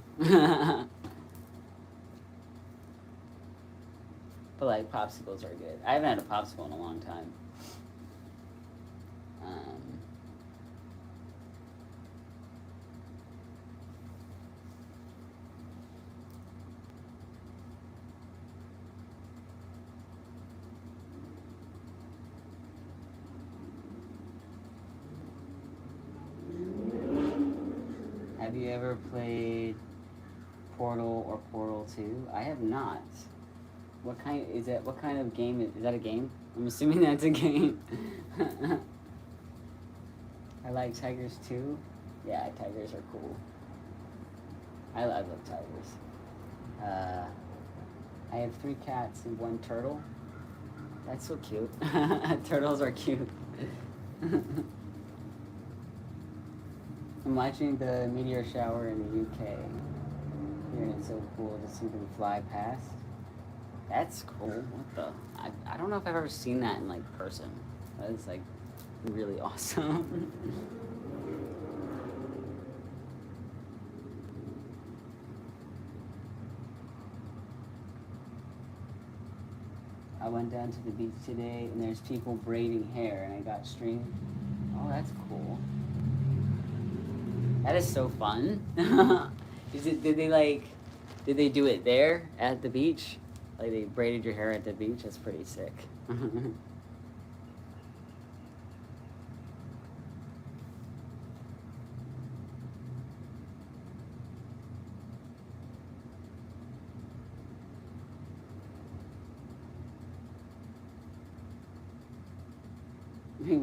But like popsicles are good. I haven't had a popsicle in a long time. Have you ever played Portal or Portal 2? I have not. What kind is that? What kind of game is that? A game? I'm assuming that's a game. I like tigers too. Yeah, tigers are cool. I love tigers. I have 3 cats and 1 turtle. That's so cute. Turtles are cute. I'm watching the meteor shower in the UK. Here, and it's so cool to see them fly past. That's cool. What the? I don't know if I've ever seen that in like person. That is like really awesome. I went down to the beach today and there's people braiding hair and I got string. Oh, that's cool. That is so fun. Did they do it there at the beach? Like they braided your hair at the beach? That's pretty sick.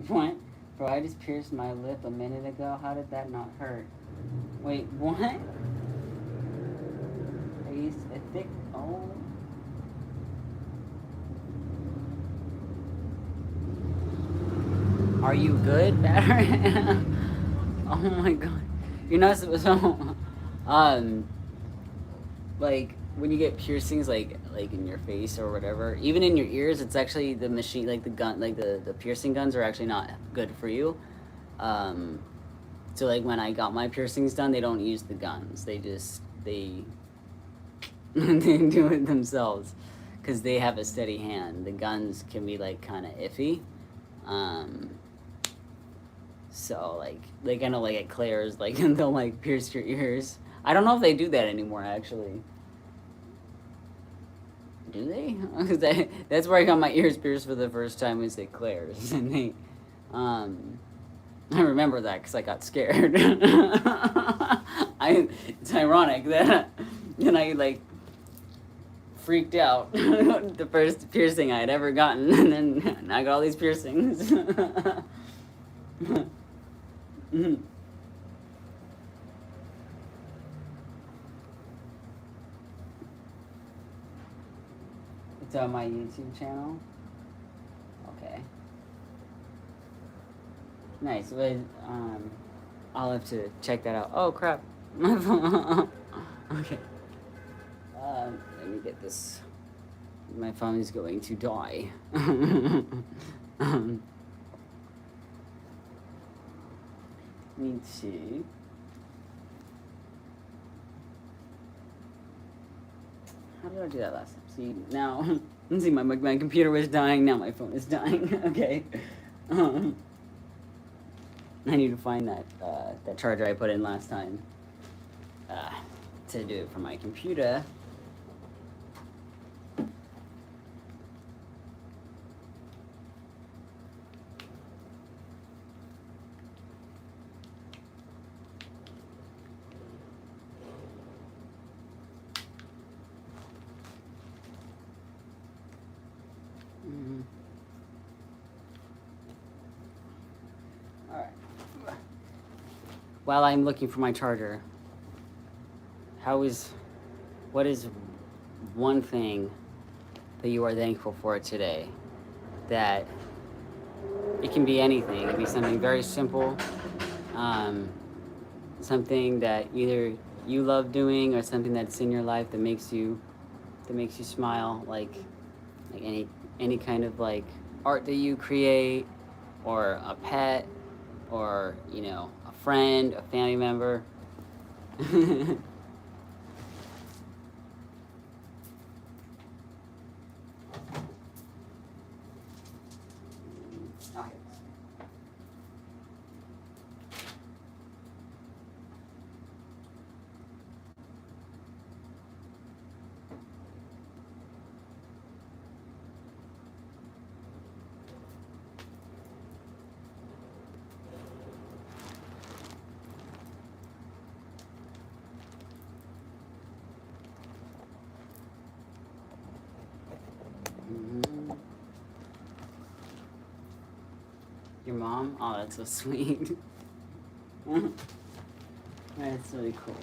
What? Bro, I just pierced my lip a minute ago. How did that not hurt? Wait, what? I used a thick... Oh. Are you good, Battery? Oh my god. You're not supposed to... like, when you get piercings, like in your face or whatever, even in your ears, it's actually the machine, like the gun, like the piercing guns are actually not good for you. So like when I got my piercings done, they don't use the guns. They they do it themselves because they have a steady hand. The guns can be like kind of iffy. So like I know like at Claire's, like they'll like pierce your ears. I don't know if they do that anymore actually. Do they? That's where I got my ears pierced for the first time was at Claire's, and they, I remember that because I got scared. It's ironic that then I like freaked out the first piercing I had ever gotten, and then I got all these piercings. It's on my YouTube channel. Okay. Nice. But I'll have to check that out. Oh crap. My phone. Okay. Let me get this. My phone is going to die. Me too. How did I do that last time? See, now, let's see, my computer was dying, now my phone is dying. Okay. I need to find that charger I put in last time to do it for my computer. While I'm looking for my charger, what is one thing that you are thankful for today? That it can be anything. It can be something very simple, something that either you love doing or something that's in your life that makes you smile. Like, Like any kind of like art that you create, or a pet, or a friend, a family member. Oh, Mhm. Your mom? Oh, that's so sweet. That's really cool.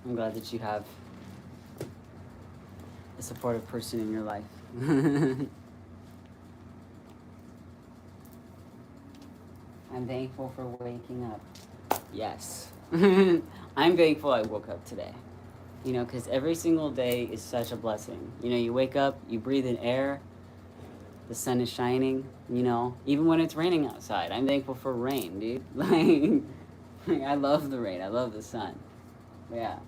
I'm glad that you have a supportive person in your life. I'm thankful for waking up. Yes. I'm thankful I woke up today. Because every single day is such a blessing. You wake up, you breathe in air, the sun is shining, even when it's raining outside. I'm thankful for rain, dude. I love the rain, I love the sun. Yeah.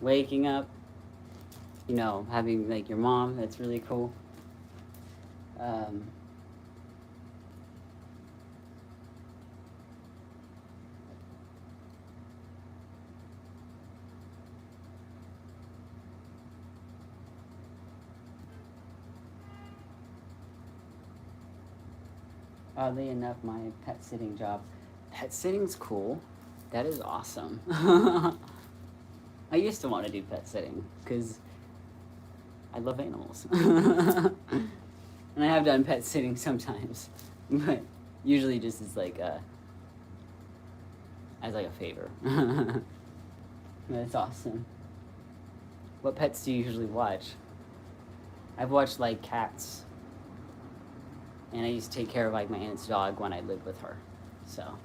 Waking up, having like your mom, that's really cool. Um, Oddly enough, my pet sitting job. Pet sitting's cool. That is awesome. I used to want to do pet sitting because I love animals. And I have done pet sitting sometimes, but usually just as like a favor. But it's awesome. What pets do you usually watch? I've watched like cats. And I used to take care of like my aunt's dog when I lived with her. So.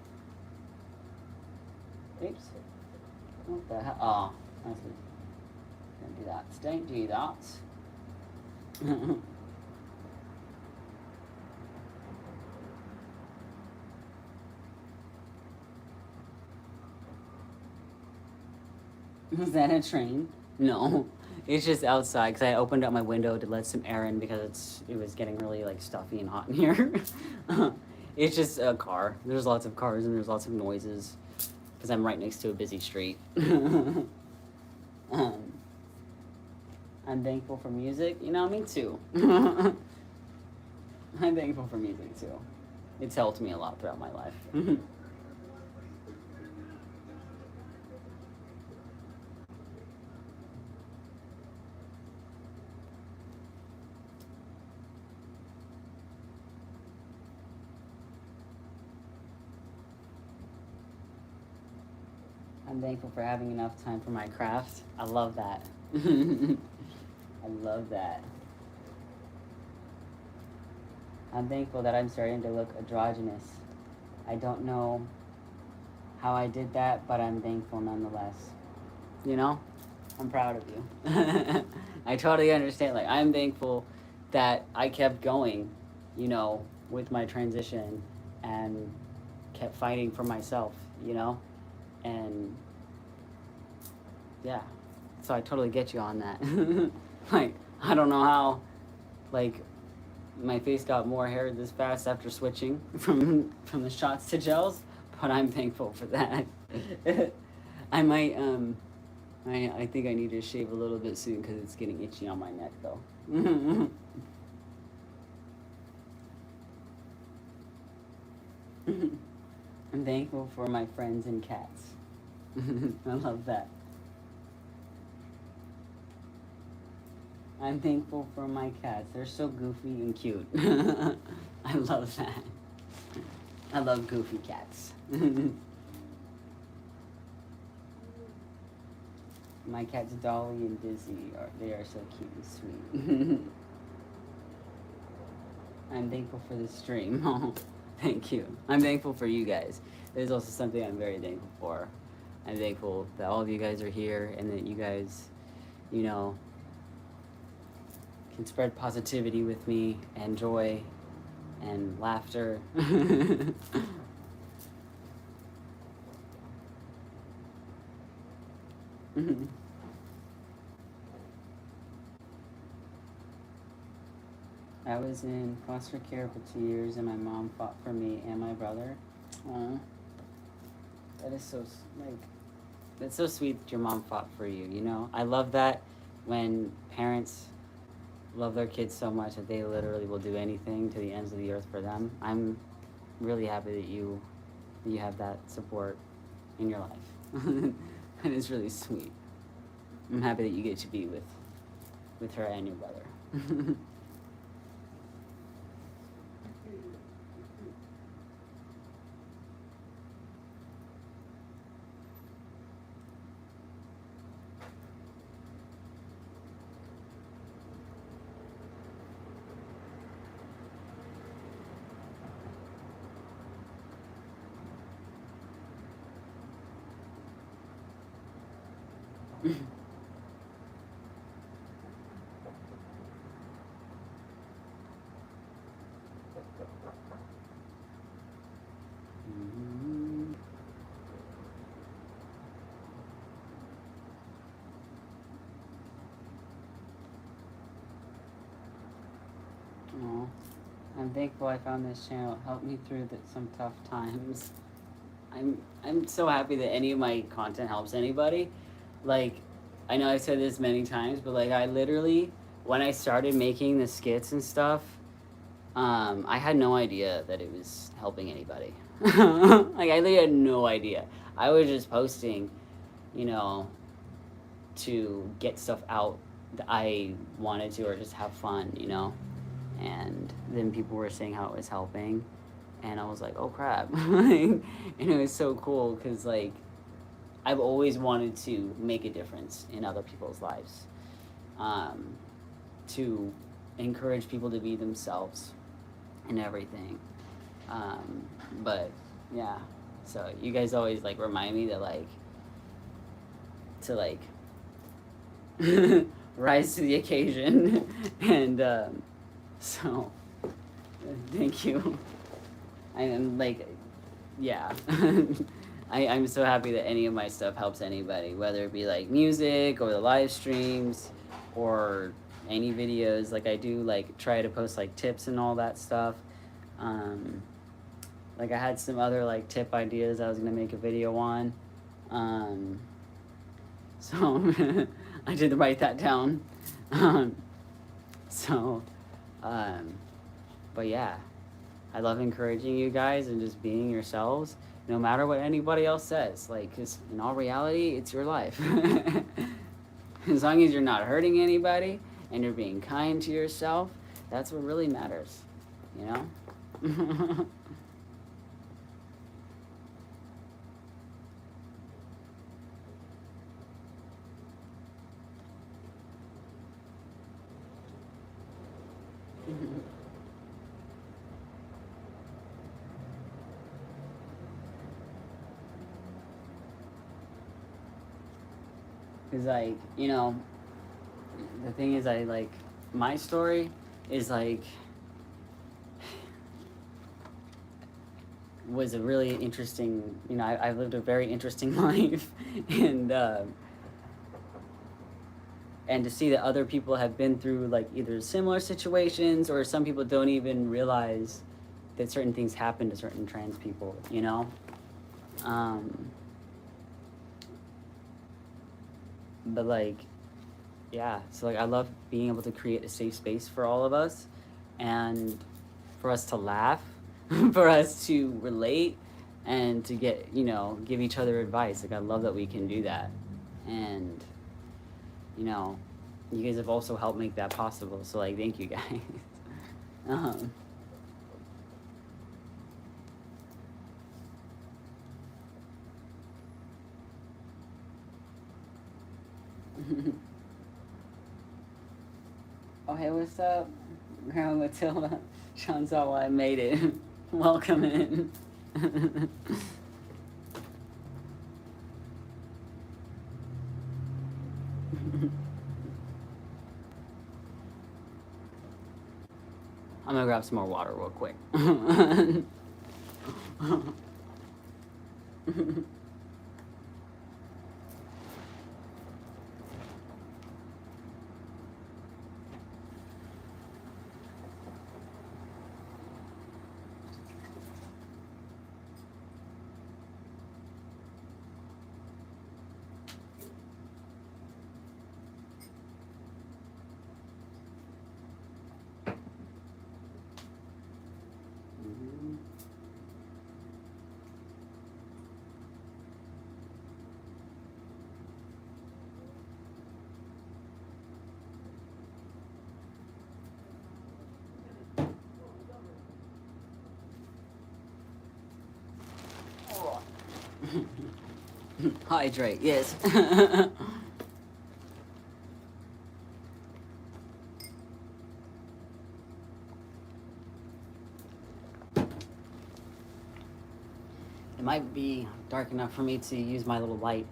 Oops. What the hell? Oh, that's good. Don't do that. Don't do that. Is that a train? No. It's just outside because I opened up my window to let some air in because it was getting really like stuffy and hot in here. It's just a car. There's lots of cars and there's lots of noises because I'm right next to a busy street. I'm thankful for music. Me too. I'm thankful for music too. It's helped me a lot throughout my life. I'm thankful for having enough time for my craft. I love that. I love that. I'm thankful that I'm starting to look androgynous. I don't know how I did that, but I'm thankful nonetheless. I'm proud of you. I totally understand. Like, I'm thankful that I kept going, with my transition and kept fighting for myself, and yeah, so I totally get you on that. Like, I don't know how, like, my face got more hair this fast after switching from the shots to gels, but I'm thankful for that. I might I think I need to shave a little bit soon because it's getting itchy on my neck though. I'm thankful for my friends and cats. I love that. I'm thankful for my cats. They're so goofy and cute. I love that. I love goofy cats. My cats Dolly and Dizzy they are so cute and sweet. I'm thankful for this stream. Oh, thank you. I'm thankful for you guys. There's also something I'm very thankful for. I'm thankful that all of you guys are here and that you guys, can spread positivity with me and joy and laughter. I was in foster care for 2 years, and my mom fought for me and my brother. Aw, that is so like, that's so sweet that your mom fought for you. You know, I love that when parents love their kids so much that they literally will do anything to the ends of the earth for them. I'm really happy that you have that support in your life. And it's really sweet. I'm happy that you get to be with her and your brother. Aw, I'm thankful I found this channel. It helped me through some tough times. I'm so happy that any of my content helps anybody. Like, I know I've said this many times, but like I literally, when I started making the skits and stuff, I had no idea that it was helping anybody. Like I literally had no idea. I was just posting, you know, to get stuff out that I wanted to, or just have fun, you know. And then people were saying how it was helping, and I was like, oh crap. And it was so cool because like I've always wanted to make a difference in other people's lives, to encourage people to be themselves and everything. But yeah, so you guys always like remind me that like to like rise to the occasion. And so thank you. I am like, yeah. I'm so happy that any of my stuff helps anybody, whether it be like music or the live streams or any videos. Like I do like try to post like tips and all that stuff. Like I had some other like tip ideas I was gonna make a video on. So I did write that down. So, but yeah, I love encouraging you guys and just being yourselves, no matter what anybody else says. Like, 'cause in all reality, it's your life. As long as you're not hurting anybody and you're being kind to yourself, that's what really matters, you know? Cause like, you know, the thing is I like, my story is like, was a really interesting, you know, I've lived a very interesting life. And to see that other people have been through like either similar situations, or some people don't even realize that certain things happen to certain trans people, you know? But like, yeah, so like I love being able to create a safe space for all of us, and for us to laugh, for us to relate, and to get, you know, give each other advice. Like I love that we can do that. And, you know, you guys have also helped make that possible. So like, thank you guys. Oh, hey, what's up? Grandma Matilda. Sean saw why I made it. Welcome in. I'm gonna grab some more water real quick. Hydrate, yes. It might be dark enough for me to use my little light.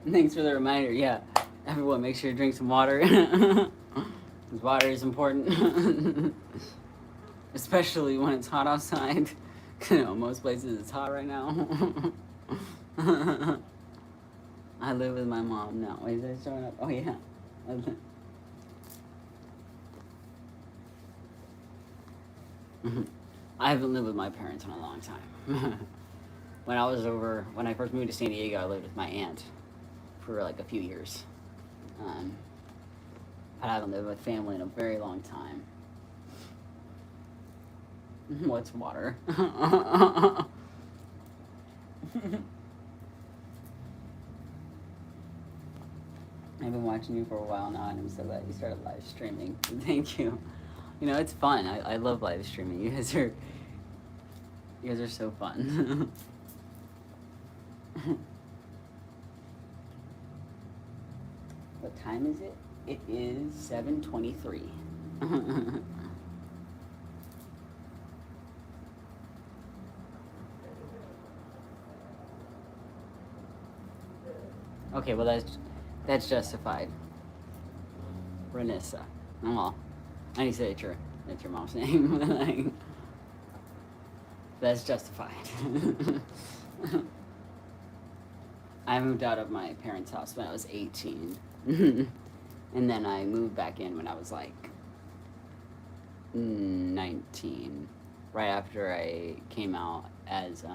Thanks for the reminder. Yeah, everyone, make sure to drink some water. Because water is important, especially when it's hot outside. You know, most places it's hot right now. I live with my mom now. Wait, is it showing up? Oh yeah. I haven't lived with my parents in a long time. When I first moved to San Diego, I lived with my aunt for like a few years. But I haven't lived with family in a very long time. What's water? I've been watching you for a while now, and I'm so glad you started live streaming. Thank you. You know, it's fun. I love live streaming. You guys are so fun. What time is it? It is 7:23. Okay, well that's justified. Renessa. Oh well. I need to say that's your mom's name. Like, that's justified. I moved out of my parents' house when I was 18. And then I moved back in when I was like 19. Right after I came out as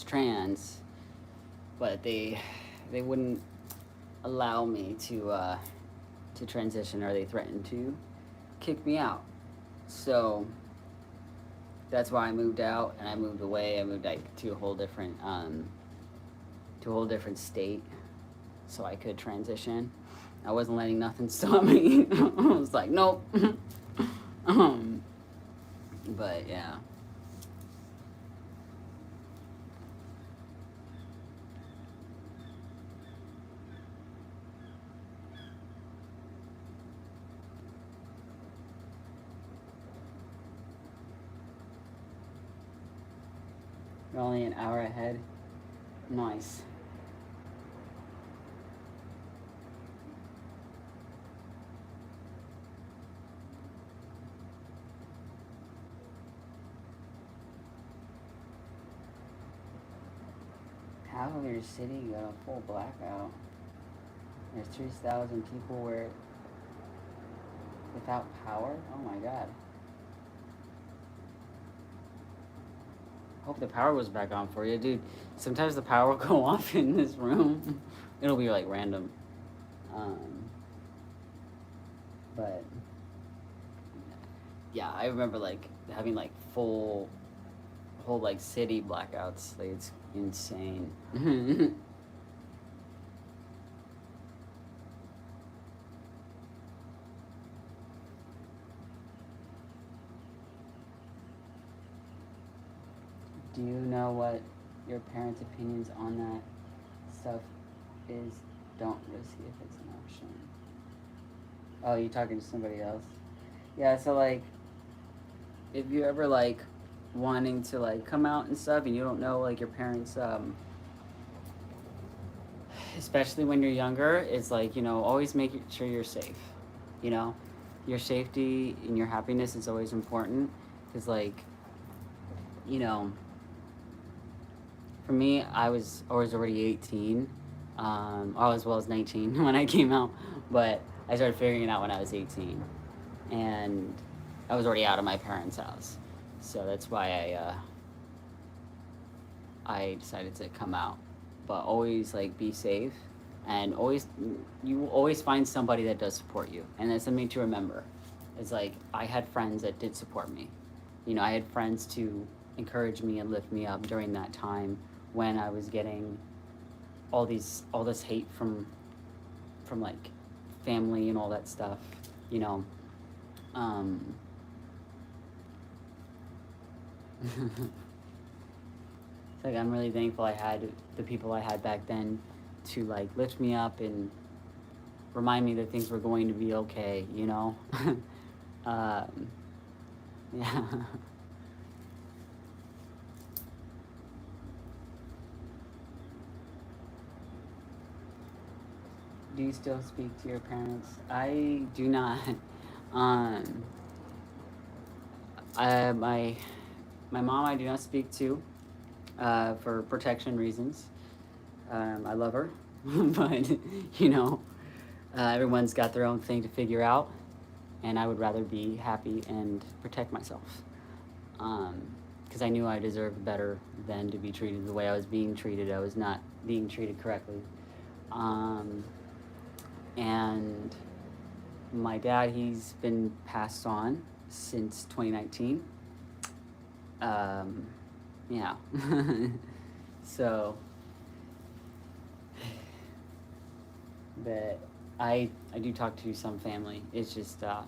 trans. But they wouldn't allow me to transition, or they threatened to kick me out. So that's why I moved out, and I moved away. I moved like to a whole different state, so I could transition. I wasn't letting nothing stop me. I was like, nope. But yeah. You're only an hour ahead. Nice. Half of your city got a full blackout. There's 3,000 people without power. Oh my god. Hope the power was back on for you, dude. Sometimes the power will go off in this room. It'll be like random. But yeah, I remember like having like whole like city blackouts. Like, it's insane. Do you know what your parents' opinions on that stuff is? Don't risk it if it's an option. Oh, you talking to somebody else? Yeah, so like, if you ever like wanting to like come out and stuff, and you don't know like your parents, especially when you're younger, it's like, you know, always make sure you're safe. You know, your safety and your happiness is always important. Because, like, you know, for me, I was already 18, as well as 19 when I came out, but I started figuring it out when I was 18, and I was already out of my parents' house, so that's why I decided to come out. But always, like, be safe, and you will always find somebody that does support you, and that's something to remember. It's like, I had friends that did support me. You know, I had friends to encourage me and lift me up during that time when I was getting all this hate from like family and all that stuff, you know. It's like, I'm really thankful I had the people I had back then to, like, lift me up and remind me that things were going to be okay, you know. Yeah. Do you still speak to your parents? I do not. Um, my mom I do not speak to, for protection reasons. I love her, but you know, everyone's got their own thing to figure out, and I would rather be happy and protect myself. Because I knew I deserved better than to be treated the way I was being treated. I was not being treated correctly. And my dad, he's been passed on since 2019. Yeah. So, but I do talk to some family. It's just I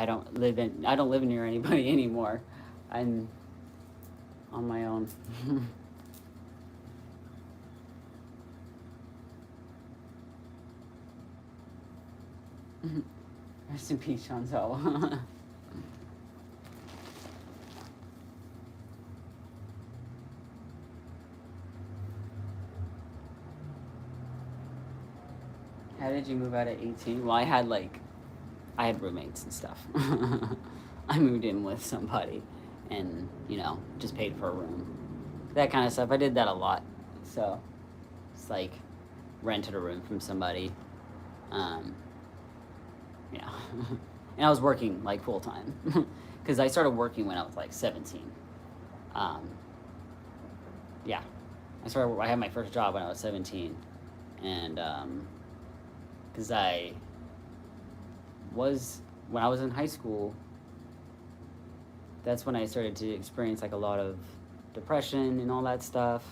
don't live near anybody anymore. I'm on my own. Rest in peace, Chantal. How did you move out at 18? Well, I had roommates and stuff. I moved in with somebody and, you know, just paid for a room. That kind of stuff. I did that a lot. So, it's like, rented a room from somebody. Yeah. And I was working, like, full time. Because I started working when I was, like, 17. Yeah. I had my first job when I was 17. And, because when I was in high school, that's when I started to experience, like, a lot of depression and all that stuff.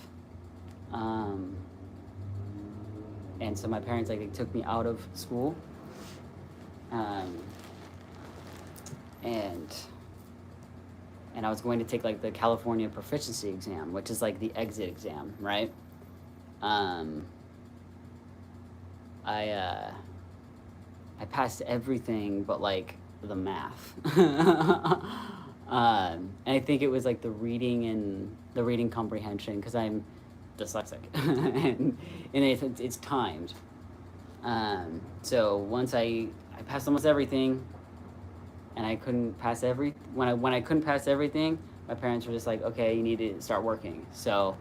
And so my parents, like, they took me out of school. And I was going to take, like, the California proficiency exam, which is, like, the exit exam, right? I passed everything but, like, the math. And I think it was, like, the reading comprehension, because I'm dyslexic. and it's timed. So once I passed almost everything, and I couldn't pass when I couldn't pass everything, my parents were just like, okay, you need to start working. So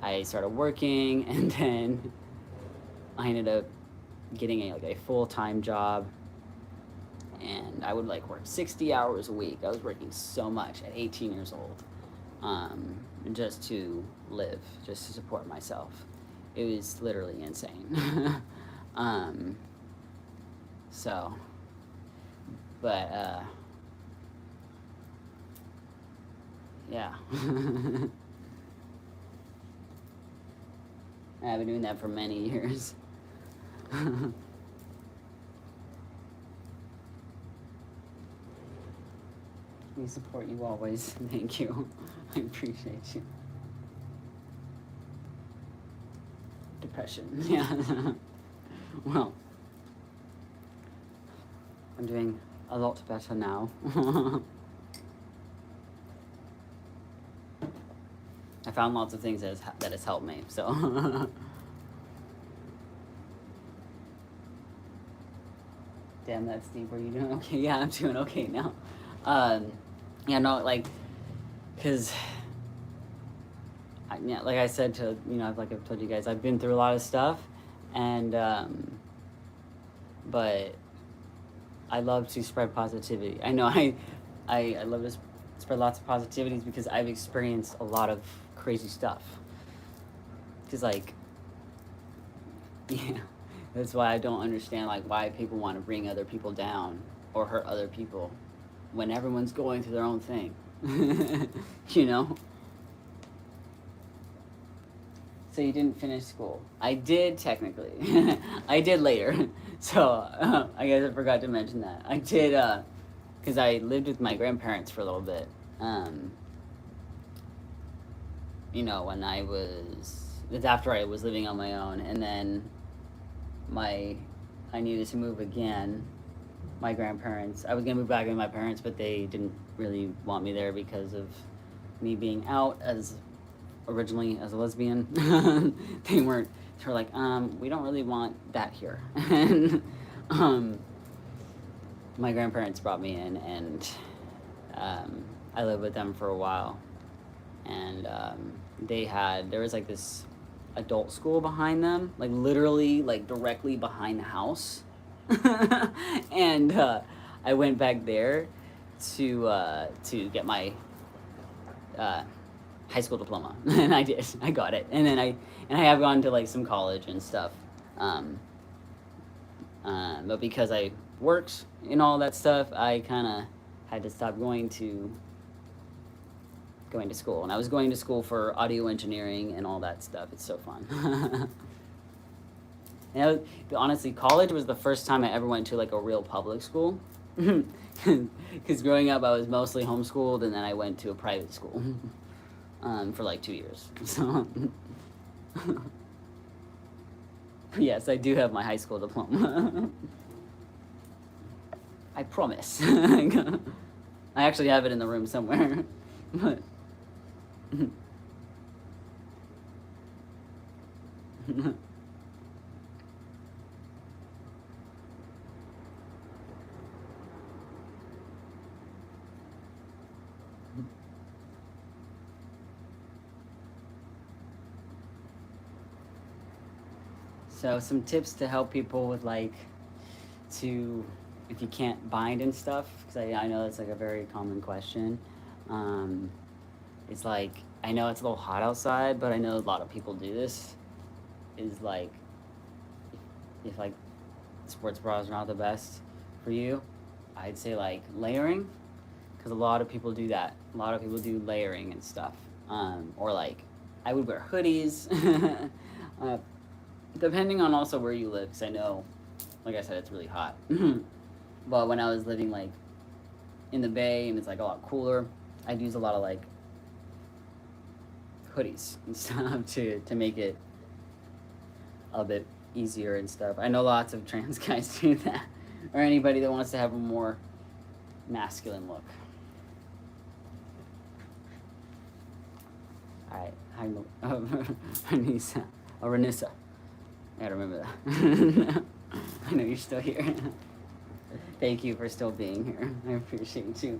I started working, and then I ended up getting a full-time job, and I would, like, work 60 hours a week. I was working so much at 18 years old, just to live, just to support myself. It was literally insane. So, but, yeah. I've been doing that for many years. We support you always. Thank you. I appreciate you. Depression. Yeah. Well, I'm doing a lot better now. I found lots of things that has helped me, so. Damn, that's deep. Are you doing okay? Yeah, I'm doing okay now. Yeah, no, like, cause, yeah, like I said to like I've told you guys, I've been through a lot of stuff, and but I love to spread positivity. I know I love to spread lots of positivities because I've experienced a lot of crazy stuff. Cause like, yeah, that's why I don't understand like why people want to bring other people down or hurt other people when everyone's going through their own thing. You know? So you didn't finish school. I did technically. I did later. So I guess I forgot to mention that. I did, because I lived with my grandparents for a little bit. When it's after I was living on my own, and then I needed to move again. My grandparents, I was gonna move back with my parents, but they didn't really want me there because of me being out originally as a lesbian. They were like, we don't really want that here. And my grandparents brought me in, and I lived with them for a while. And there was like this adult school behind them, like literally like directly behind the house. And I went back there to get my high school diploma, and I did. I got it, and then I have gone to like some college and stuff, but because I worked and all that stuff, I kind of had to stop going to school, and I was going to school for audio engineering and all that stuff. It's so fun. And honestly, college was the first time I ever went to like a real public school. Because growing up, I was mostly homeschooled, and then I went to a private school for like 2 years. So, yes, I do have my high school diploma. I promise. I actually have it in the room somewhere. But so some tips to help people with if you can't bind and stuff, because I know that's like a very common question. It's like, I know it's a little hot outside, but I know a lot of people do this, is like, if like sports bras are not the best for you, I'd say like layering, because a lot of people do that. A lot of people do layering and stuff. Or like, I would wear hoodies, depending on also where you live, because I know, like I said, it's really hot. But when I was living like in the Bay and it's like a lot cooler, I'd use a lot of like hoodies and stuff to make it a bit easier and stuff. I know lots of trans guys do that, or anybody that wants to have a more masculine look. Alright, hi, Ranisa. Oh, Ranissa. I gotta remember that. I know you're still here. Thank you for still being here. I appreciate you.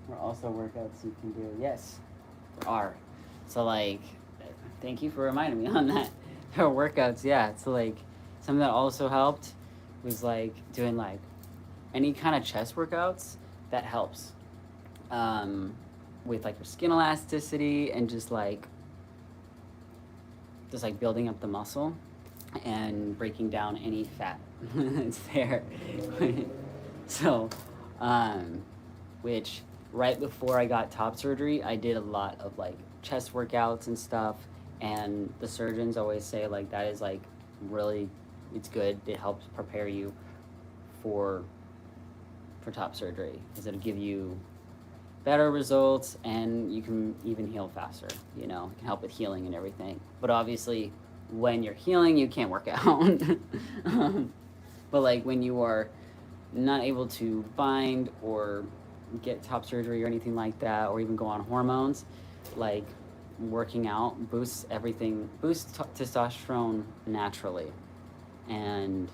There are also workouts you can do. Yes, there are. So like, thank you for reminding me on that. There are workouts, yeah. So like, something that also helped was like doing like any kind of chest workouts. That helps with like your skin elasticity and just like building up the muscle and breaking down any fat that's there. So, which right before I got top surgery, I did a lot of like chest workouts and stuff, and the surgeons always say like that is like really, it's good. It helps prepare you for top surgery, because it'll give you better results and you can even heal faster. It can help with healing and everything. But obviously, when you're healing, you can't work out. But like when you are not able to bind or get top surgery or anything like that, or even go on hormones, like working out boosts everything, boosts testosterone naturally, and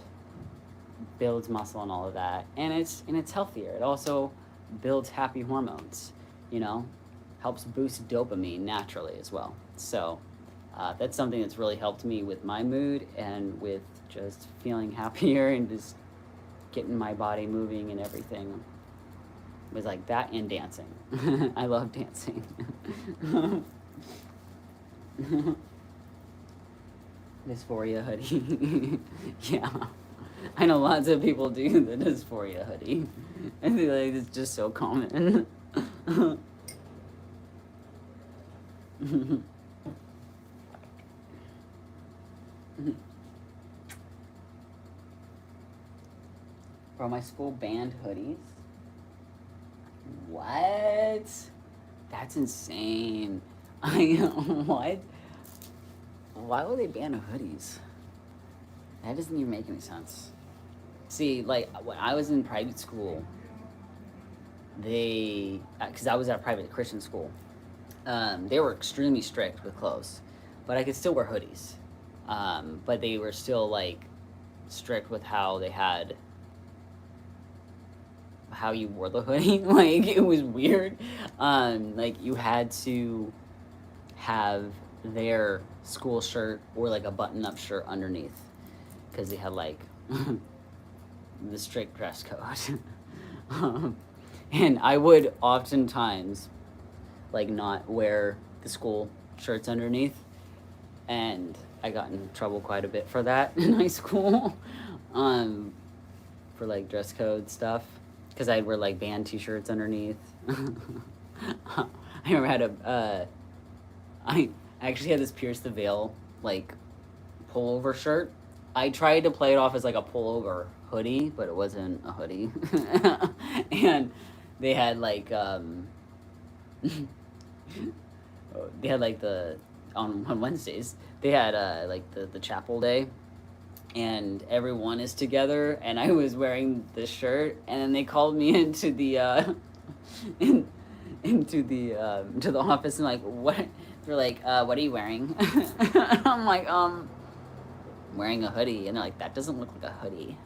builds muscle and all of that, and it's healthier. It also builds happy hormones, you know, helps boost dopamine naturally as well. So that's something that's really helped me with my mood and with just feeling happier and just getting my body moving and everything. It was like that and dancing. I love dancing. Dysphoria hoodie. Yeah. I know lots of people do the dysphoria hoodie. I feel like it's just so common. Bro, my school banned hoodies. What? That's insane. What? Why would they ban hoodies? That doesn't even make any sense. See, like, when I was in private school, because I was at a private Christian school, they were extremely strict with clothes, but I could still wear hoodies. But they were still, like, strict with how you wore the hoodie. Like, it was weird. Like, you had to have their school shirt or, like, a button-up shirt underneath, because they had, like, the strict dress code. And I would oftentimes, like, not wear the school shirts underneath, and I got in trouble quite a bit for that in high school, for, like, dress code stuff, because I'd wear, like, band t-shirts underneath. I remember I had I actually had this Pierce the Veil, like, pullover shirt. I tried to play it off as, like, a pullover hoodie, but it wasn't a hoodie. And they had, like, they had, like, on Wednesdays, they had, like, the chapel day, and everyone is together, and I was wearing this shirt, and then they called me into the, into the office, and, like, what, they're like, what are you wearing? I'm like, wearing a hoodie, and they're like, that doesn't look like a hoodie.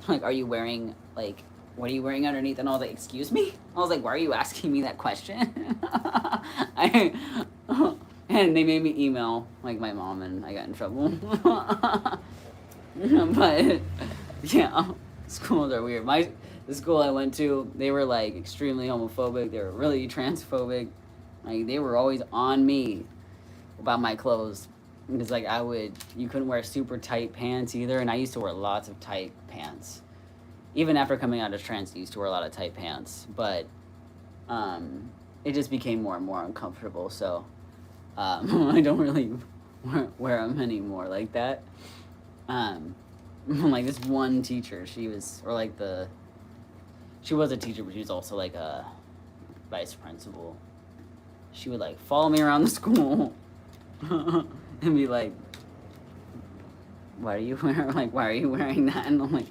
Like, are you wearing, like, what are you wearing underneath? And I was like, excuse me? I was like, why are you asking me that question? And they made me email, like, my mom, and I got in trouble. But, yeah, schools are weird. The school I went to, they were, like, extremely homophobic. They were really transphobic. Like, they were always on me about my clothes. Because, like, you couldn't wear super tight pants either, and I used to wear lots of tight pants. Even after coming out as trans, I used to wear a lot of tight pants, but it just became more and more uncomfortable, so I don't really wear them anymore like that. Like, this one teacher, she was a teacher, but she was also, like, a vice principal. She would, like, follow me around the school and be like, why are you wearing that? And I'm like,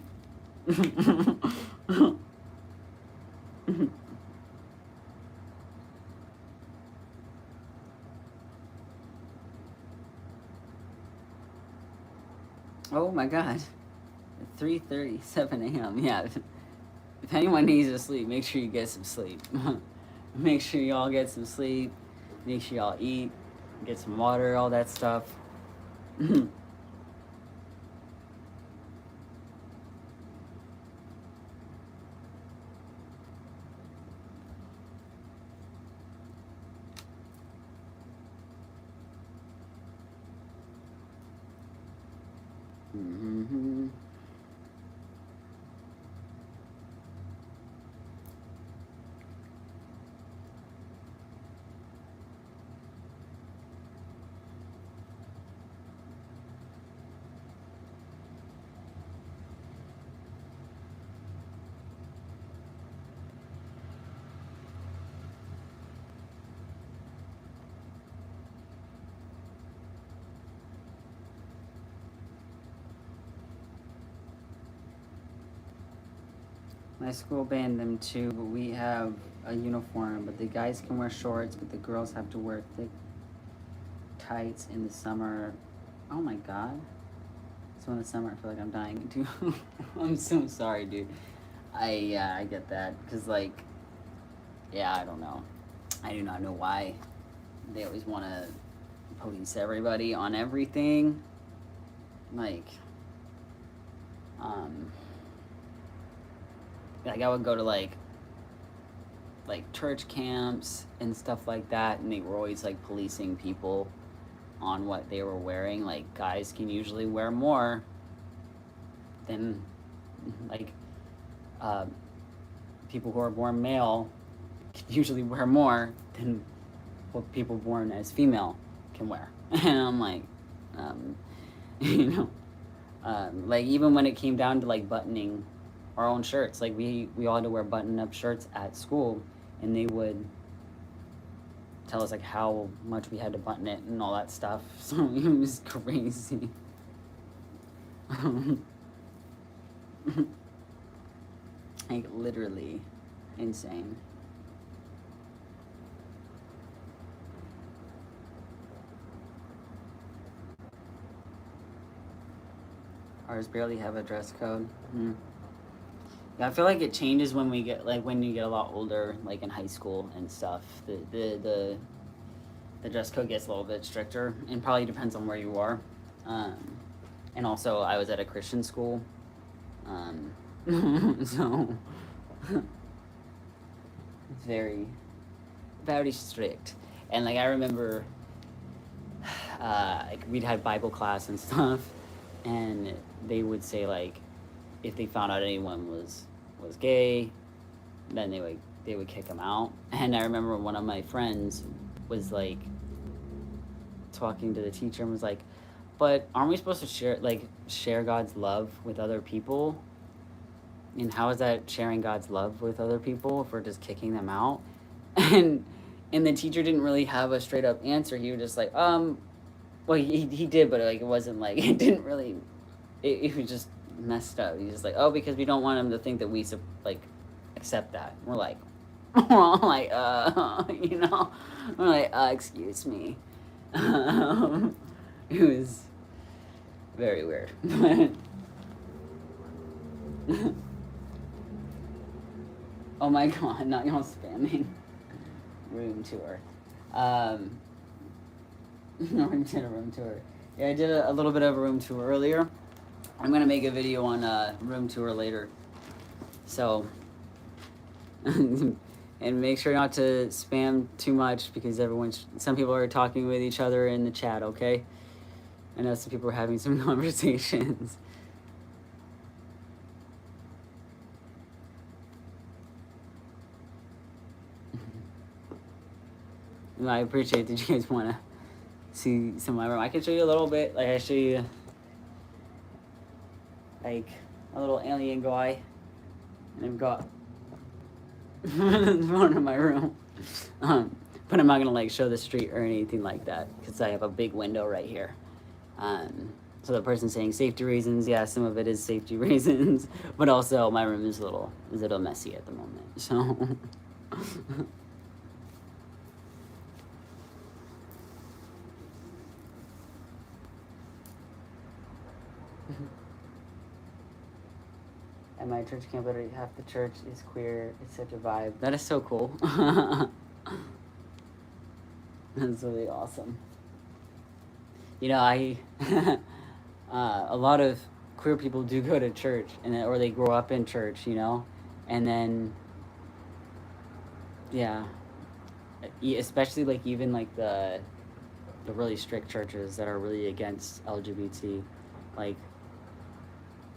oh my god, 3:37 a.m. Yeah, if anyone needs to sleep, make sure you get some sleep. Make sure y'all get some sleep. Make sure y'all eat, get some water, all that stuff. Mm-hmm. My school banned them too, but we have a uniform. But the guys can wear shorts, but the girls have to wear thick tights in the summer. Oh my god. So in the summer, I feel like I'm dying too. I'm so sorry, dude. I get that. Because, like, yeah, I don't know. I do not know why they always want to police everybody on everything. Like I would go to like church camps and stuff like that, and they were always like policing people on what they were wearing. Like, guys can usually wear more than like people who are born male can usually wear more than what people born as female can wear. And I'm like, you know, like, even when it came down to like buttoning our own shirts, like we all had to wear button-up shirts at school, and they would tell us like how much we had to button it and all that stuff. So it was crazy. Like, literally insane. Ours barely have a dress code. Yeah, I feel like it changes when we get when you get a lot older, like in high school and stuff. The dress code gets a little bit stricter, and probably depends on where you are. And also, I was at a Christian school, so it's very, very strict. And like, I remember, like, we'd had Bible class and stuff, and they would say like, if they found out anyone was gay, then they would kick them out. And I remember one of my friends was like talking to the teacher and was like, but aren't we supposed to share God's love with other people? And how is that sharing God's love with other people if we're just kicking them out? And the teacher didn't really have a straight up answer. He was just like, well, he did, but like, it wasn't like, it didn't really, it was just messed up. He's just like, oh, because we don't want him to think that we like accept that. We're like, we're all like, you know, we're like, excuse me. It was very weird. Oh my god, not y'all spamming room tour. No, I did a room tour. Yeah, I did a little bit of a room tour earlier. I'm gonna make a video on room tour later. So, and make sure not to spam too much, because some people are talking with each other in the chat, okay? I know some people are having some conversations. I appreciate that you guys want to see some of my room. I can show you a little bit. Like, I show you like a little alien guy, and I've got one in my room. But I'm not gonna like show the street or anything like that, because I have a big window right here. So the person saying safety reasons, yeah, some of it is safety reasons, but also my room is a little messy at the moment. So. At my church camp, literally half the church is queer. It's such a vibe. That is so cool. That's really awesome. You know, a lot of queer people do go to church, or they grow up in church, you know, and then, yeah, especially like even like the really strict churches that are really against LGBT, like.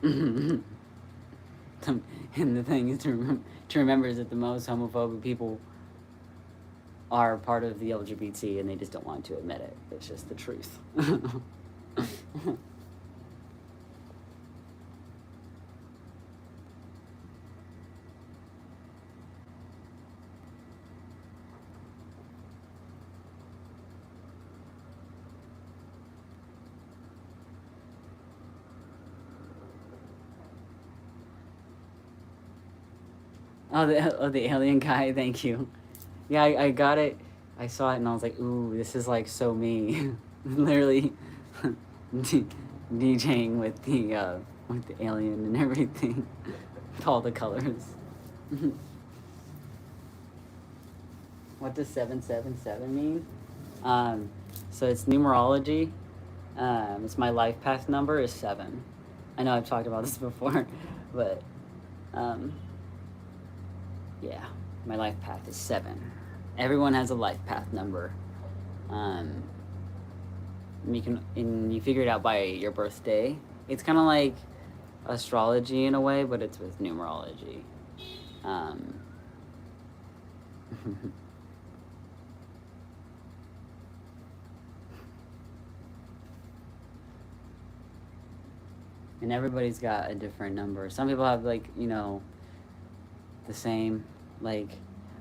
And the thing is to remember is that the most homophobic people are part of the LGBT, and they just don't want to admit it. It's just the truth. the alien guy. Thank you. Yeah, I got it. I saw it and I was like, ooh, this is like so me. Literally DJing with the alien and everything. With all the colors. What does 777 mean? So it's numerology. It's my life path number is 7. I know I've talked about this before, but yeah, my life path is 7. Everyone has a life path number. You figure it out by your birthday. It's kind of like astrology in a way, but it's with numerology. And everybody's got a different number. Some people have like, the same, like,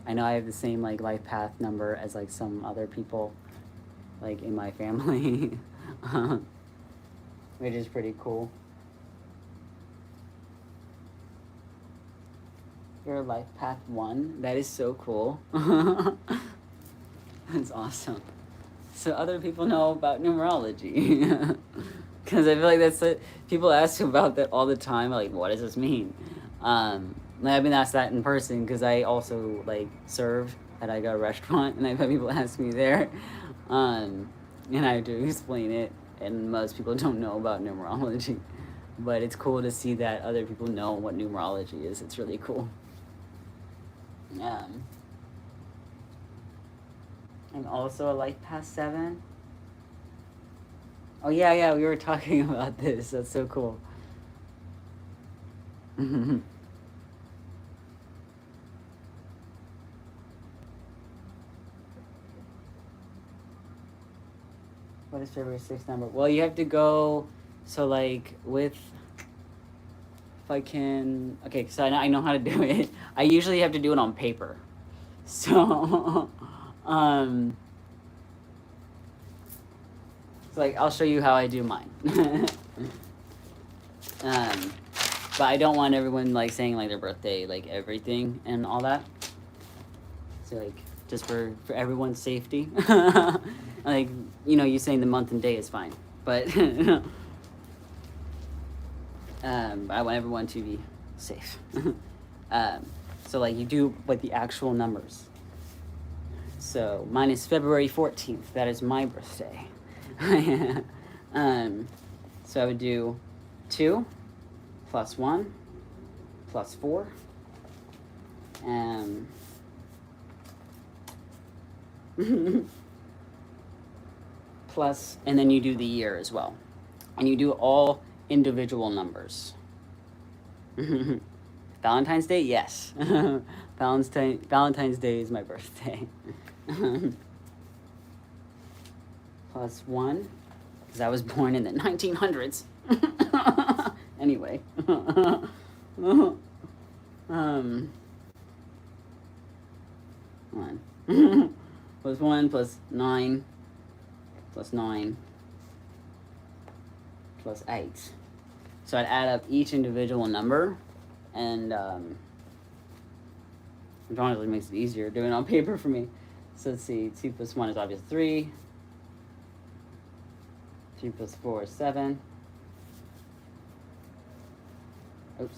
I know I have the same like life path number as like some other people like in my family. Which is pretty cool. Your life path 1? That is so cool. That's awesome. So other people know about numerology. Because I feel like that's it. People ask about that all the time. Like, what does this mean? I've been asked that in person because I also like serve at like a restaurant, and I've had people ask me there, and I have to explain it. And most people don't know about numerology, but it's cool to see that other people know what numerology is. It's really cool. I'm also a life path 7. Oh yeah, we were talking about this. That's so cool. What is February 6th number? Well, you have to go, so like with, if I can, okay, so I know how to do it. I usually have to do it on paper. So, so like I'll show you how I do mine. But I don't want everyone like saying like their birthday, like everything and all that. So like just for everyone's safety. Like, you saying the month and day is fine, but I want everyone to be safe. So like you do like the actual numbers. So mine is February 14th. That is my birthday. So I would do 2 plus 1 plus 4. Plus, and then you do the year as well. And you do all individual numbers. Valentine's Day? Yes. Valentine's Day is my birthday. Plus 1, because I was born in the 1900s. Anyway. 1. Plus 1 plus 9 plus 9 plus 8. So I'd add up each individual number, and which honestly makes it easier doing it on paper for me. So let's see, 2 plus 1 is obviously 3. 3 plus 4 is 7. Oops.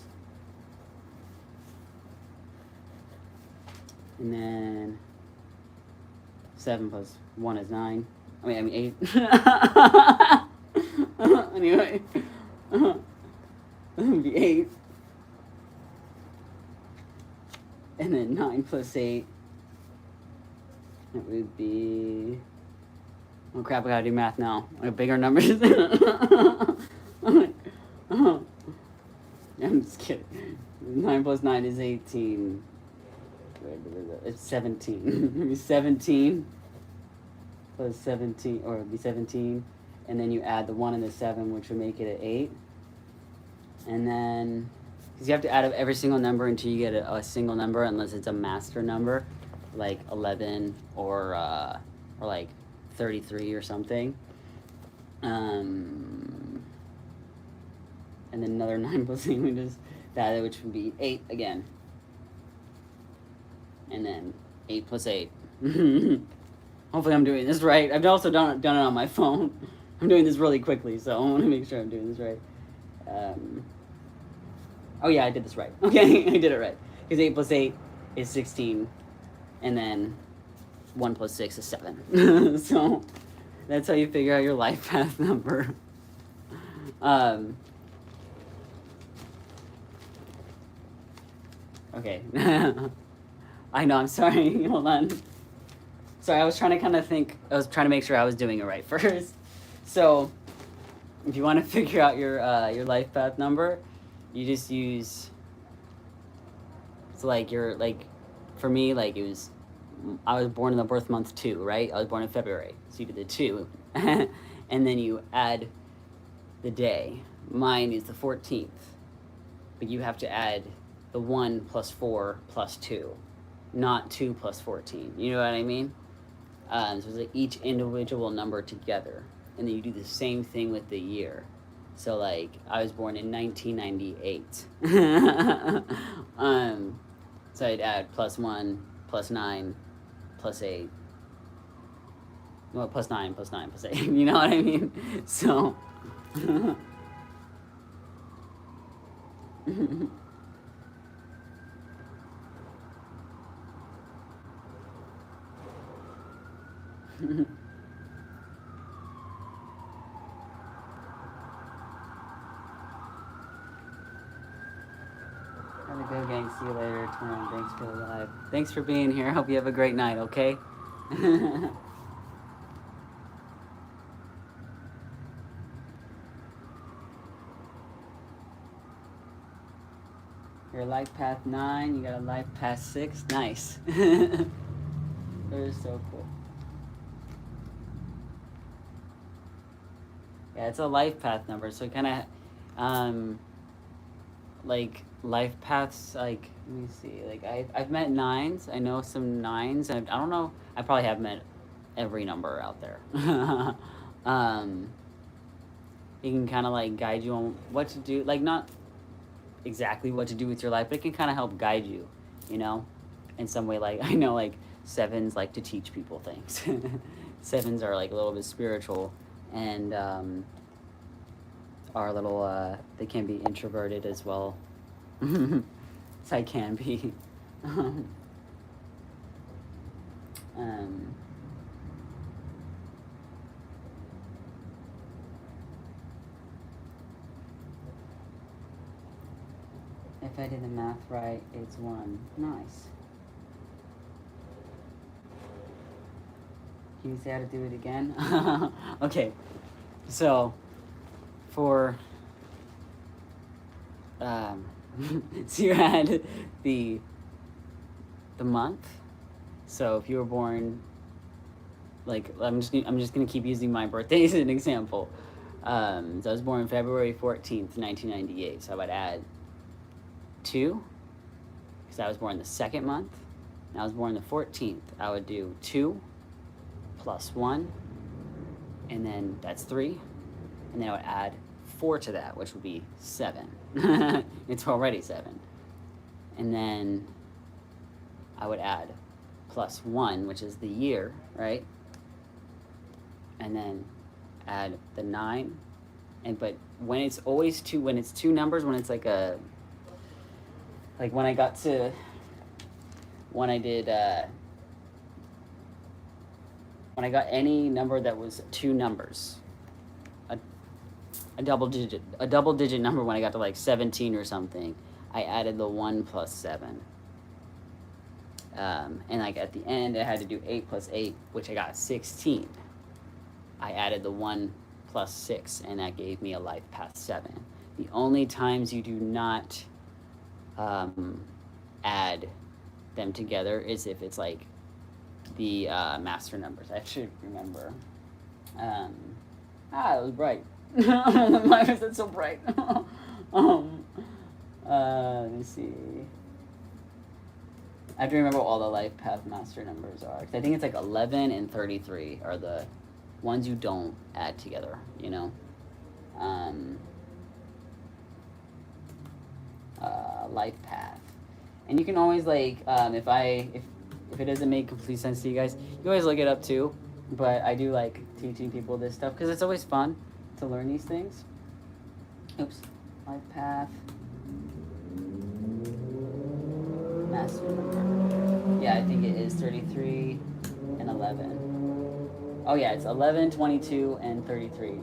And then 7 plus 1 is 9. I mean 8. Anyway. That would be 8. And then 9 plus 8. That would be... Oh crap, I gotta do math now. Like bigger numbers. I'm just kidding. 9 plus 9 is 18. It's 17. It'd be 17 plus 17, or it'd be 17. And then you add the 1 and the 7, which would make it an 8. And then, because you have to add up every single number until you get a single number, unless it's a master number, like 11 or like 33 or something. And then another 9 plus 8, which would be 8 again. and then 8 plus 8. Hopefully I'm doing this right. I've also done it on my phone. I'm doing this really quickly, so I want to make sure I'm doing this right. Oh yeah, I did this right. Okay, I did it right. Because 8 plus 8 is 16, and then 1 plus 6 is 7. So that's how you figure out your life path number. Okay. I know, I'm sorry. Hold on. Sorry, I was trying to kind of think. I was trying to make sure I was doing it right first. So, if you want to figure out your life path number, you just use. So for me, like it was, I was born in the birth month 2, right? I was born in February, so you do the 2, and then you add the day. Mine is the 14th, but you have to add the 1 plus 4 plus 2, not 2 plus 14. You know what I mean? So it's like each individual number together, and then you do the same thing with the year. So like I was born in 1998. So I'd add plus 1, plus 9, plus 8. Well, plus 9, plus 9, plus 8. You know what I mean? So. Have a good gang. See you later. Tomorrow. Thanks for the live. Thanks for being here. Hope you have a great night. Okay. Your life path 9. You got a life path 6. Nice. That is so cool. Yeah, it's a life path number, so kind of, like life paths. Like let me see. Like I've met 9s. I know some 9s, and I don't know. I probably have met every number out there. It can kind of like guide you on what to do. Like not exactly what to do with your life, but it can kind of help guide you. You know, in some way. Like I know like 7s like to teach people things. 7s are like a little bit spiritual. And are a little, they can be introverted as well. So I can be. If I did the math right, it's 1. Nice. Can you say how to do it again? Okay. So, for, so you had the month. So if you were born, like I'm just gonna keep using my birthday as an example. So I was born February 14th, 1998. So I would add 2, because I was born the 2nd month. And I was born the 14th. I would do 2 plus 1. And then that's 3, and then I would add 4 to that, which would be 7. It's already 7. And then I would add plus 1, which is the year, right? And then add the 9. But when it's always 2, when it's 2 numbers, when it's like when I got to, when I did, when I got any number that was 2 numbers, a double digit number, when I got to like 17 or something, I added the 1 plus 7. And like at the end, I had to do 8 plus 8, which I got 16. I added the 1 plus 6, and that gave me a life path 7. The only times you do not add them together is if it's like the master numbers. I should remember. It was bright. Why was it so bright? Let me see. I have to remember what all the life path master numbers are. 'Cause I think it's like 11 and 33 are the ones you don't add together, you know? Life path. And you can always like, if if it doesn't make complete sense to you guys, you always look it up too. But I do like teaching people this stuff because it's always fun to learn these things. Oops. Life path. Master number. Yeah, I think it is 33 and 11. Oh yeah, it's 11, 22, and 33.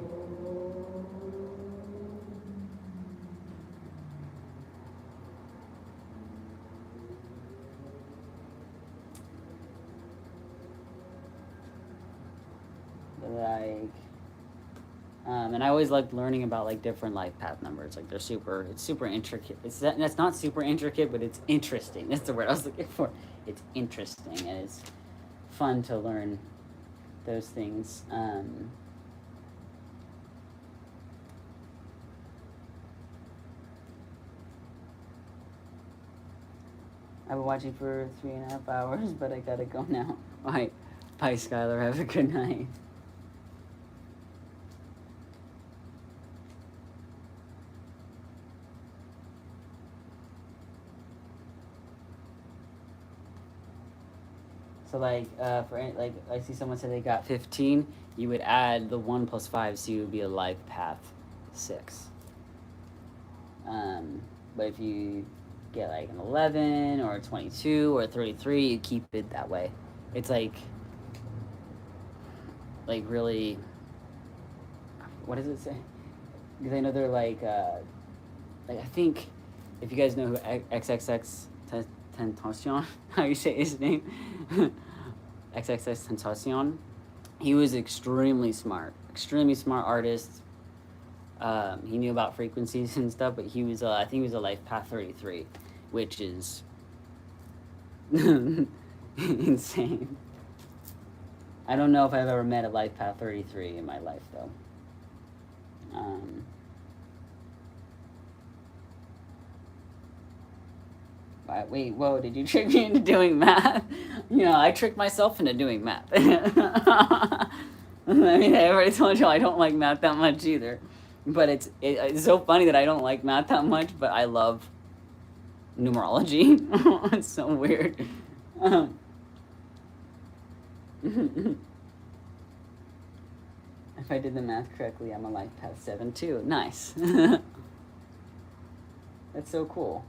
And I always liked learning about like different life path numbers. Like it's super intricate. It's not super intricate, but it's interesting. That's the word I was looking for. It's interesting and it's fun to learn those things. I've been watching for 3.5 hours, but I gotta go now. Bye, Skylar. Have a good night. So like like I see someone said they got 15, you would add the 1 plus 5, so you would be a life path 6. But if you get like an 11 or a 22 or a 33, you keep it that way. It's like really, what does it say? Because I know they're like I think if you guys know who XXX Tentacion, how you say his name, XXX Tentacion, he was extremely smart artist. He knew about frequencies and stuff, but he was I think he was a life path 33, which is insane. I don't know if I've ever met a life path 33 in my life though. Wait, whoa, did you trick me into doing math? You know, I tricked myself into doing math. I mean, I already told you I don't like math that much either. But it's so funny that I don't like math that much, but I love numerology. It's so weird. If I did the math correctly, I'm a life path 7 too. Nice. That's so cool.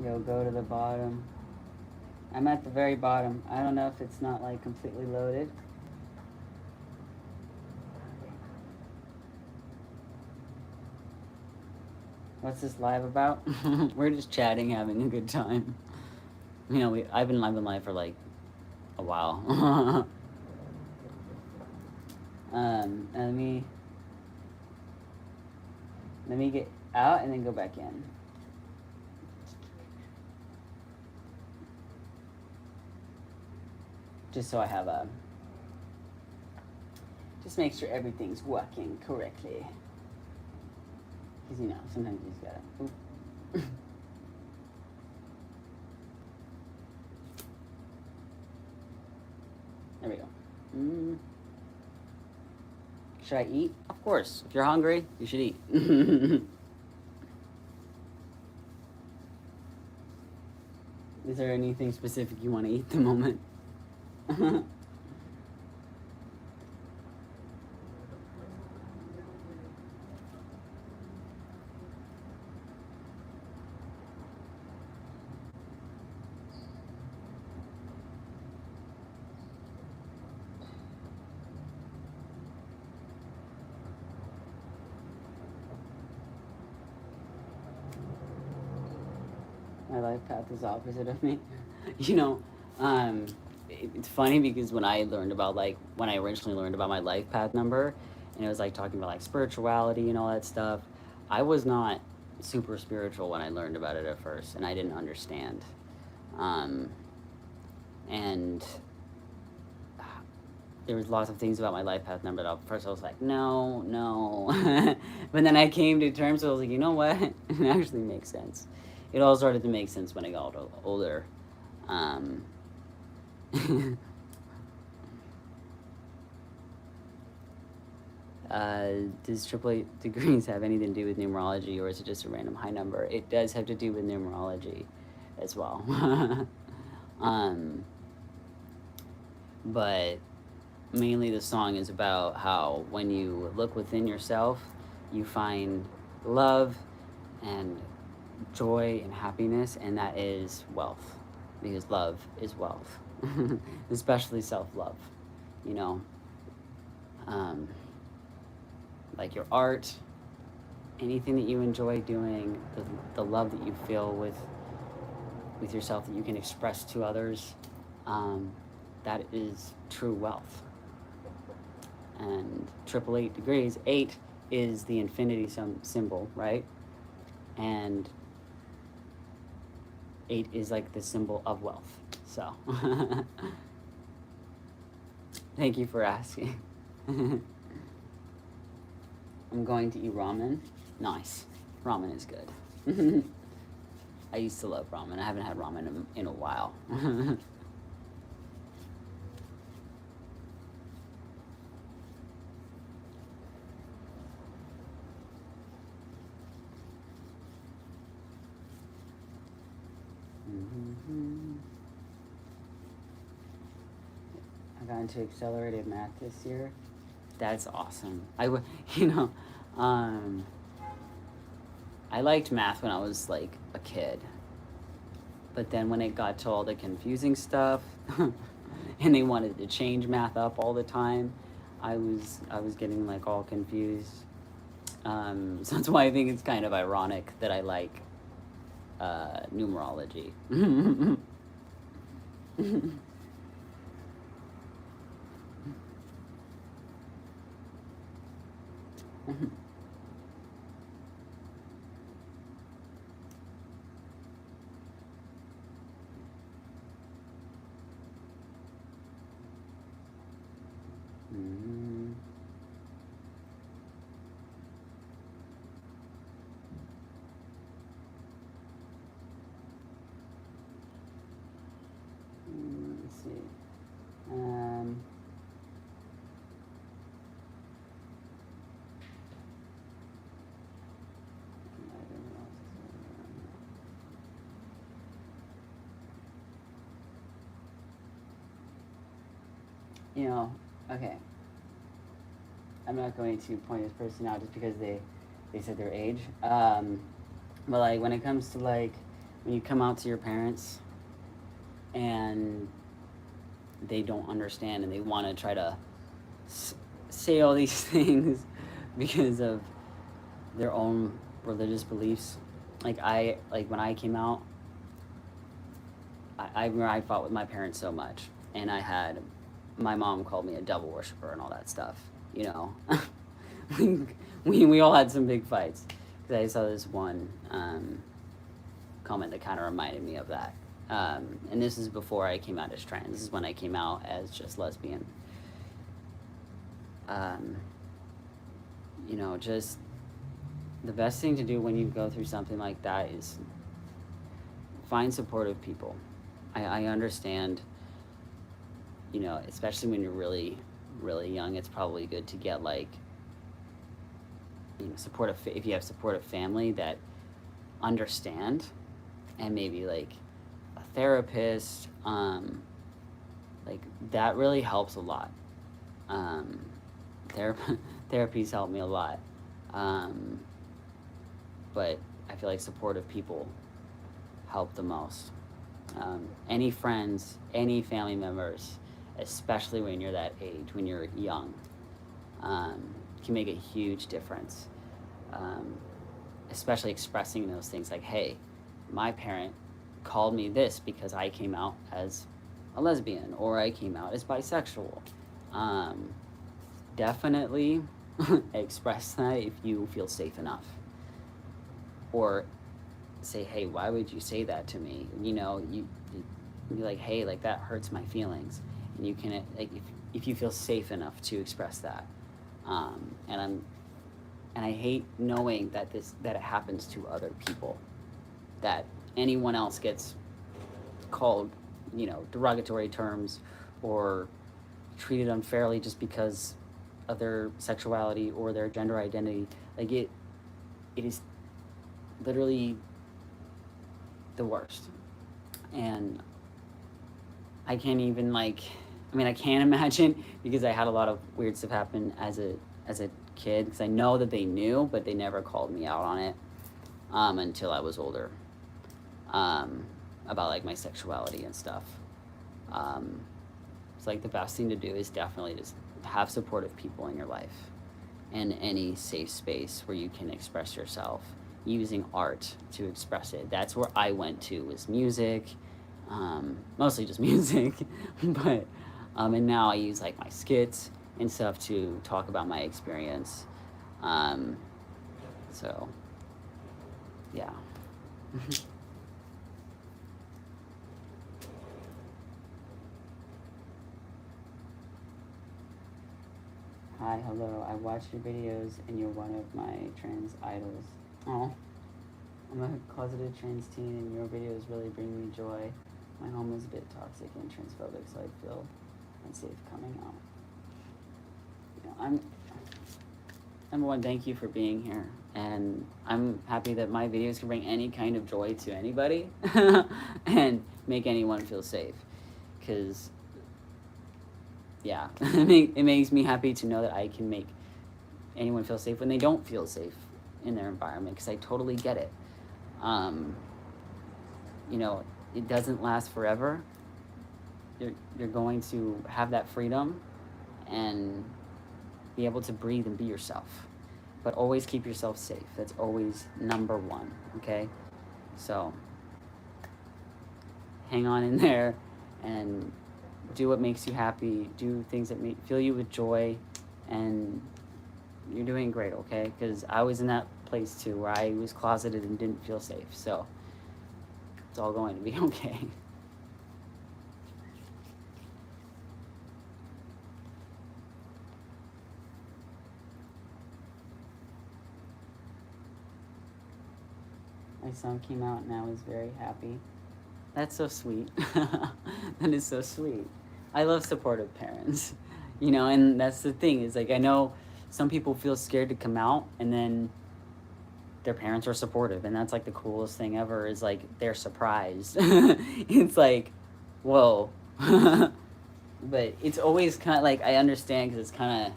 Yo, go to the bottom. I'm at the very bottom. I don't know if it's not like completely loaded. What's this live about? We're just chatting, having a good time. You know, I've been live for like a while. And let me get out and then go back in. Just so I have just make sure everything's working correctly. Because, you know, sometimes you just gotta, There we go. Should I eat? Of course. If you're hungry, you should eat. Is there anything specific you want to eat at the moment? My life path is opposite of me. You know, it's funny because when I originally learned about my life path number, and it was like talking about like spirituality and all that stuff, I was not super spiritual when I learned about it at first, and I didn't understand. And there was lots of things about my life path number that at first I was like, no. But then I came to terms with, I was like, you know what? It actually makes sense. It all started to make sense when I got older. Does AAA degrees have anything to do with numerology, or is it just a random high number? It does have to do with numerology as well. um, but mainly the song is about how when you look within yourself, you find love and joy and happiness, and that is wealth, because love is wealth, especially self-love, you know. Um, like your art, anything that you enjoy doing, the love that you feel with yourself that you can express to others, that is true wealth. And 888 degrees, 8 is the infinity symbol, right? And 8 is like the symbol of wealth. So, thank you for asking. I'm going to eat ramen. Nice. Ramen is good. I used to love ramen. I haven't had ramen in a while. I got into accelerated math this year. That's awesome. You know, I liked math when I was like a kid, but then when it got to all the confusing stuff, and they wanted to change math up all the time, I was getting like all confused. So that's why I think it's kind of ironic that I like numerology. Let's see. You know, okay. I'm not going to point this person out just because they said their age. But like when it comes to like when you come out to your parents and they don't understand and they want to try to say all these things because of their own religious beliefs. Like when I came out, I remember I fought with my parents so much, and my mom called me a devil worshiper and all that stuff. You know, we all had some big fights because I saw this one comment that kind of reminded me of that. And this is before I came out as trans. This is when I came out as just lesbian. You know, just the best thing to do when you go through something like that is find supportive people. I understand, you know, especially when you're really, really young, it's probably good to get like, you know, if you have supportive family that understand, and maybe like a therapist, like that really helps a lot. Therapies helped me a lot. But I feel like supportive people help the most. Any friends, any family members, especially when you're that age, when you're young, can make a huge difference. Especially expressing those things like, hey, my parent called me this because I came out as a lesbian, or I came out as bisexual. Definitely express that if you feel safe enough. Or say, hey, why would you say that to me? You know, you be like, hey, like that hurts my feelings. And you can, like, if you feel safe enough to express that. And I hate knowing that it happens to other people, that anyone else gets called, you know, derogatory terms or treated unfairly just because of their sexuality or their gender identity. Like it is literally the worst. And I can't even like, I mean, I can't imagine, because I had a lot of weird stuff happen as a kid, because I know that they knew, but they never called me out on it until I was older, about like my sexuality and stuff. It's like the best thing to do is definitely just have supportive people in your life, and any safe space where you can express yourself using art to express it. That's where I went to, was music, mostly just music, but and now I use like my skits and stuff to talk about my experience. So yeah. Hi, hello. I watched your videos and you're one of my trans idols. Oh, I'm a closeted trans teen and your videos really bring me joy. My home is a bit toxic and transphobic, so I feel unsafe coming out. You know, I'm number one, thank you for being here, and I'm happy that my videos can bring any kind of joy to anybody and make anyone feel safe, because yeah, it makes me happy to know that I can make anyone feel safe when they don't feel safe in their environment, because I totally get it. You know, it doesn't last forever. You're going to have that freedom and be able to breathe and be yourself, but always keep yourself safe. That's always number one, okay? So hang on in there and do what makes you happy, do things that fill you with joy, and you're doing great, okay? Because I was in that place too, where I was closeted and didn't feel safe, so it's all going to be okay. My son came out and I was very happy. That's so sweet. That is so sweet. I love supportive parents, you know, and that's the thing, is like, I know some people feel scared to come out, and then their parents are supportive, and that's like the coolest thing ever, is like they're surprised. It's like, whoa. But it's always kind of like, I understand, because it's kind of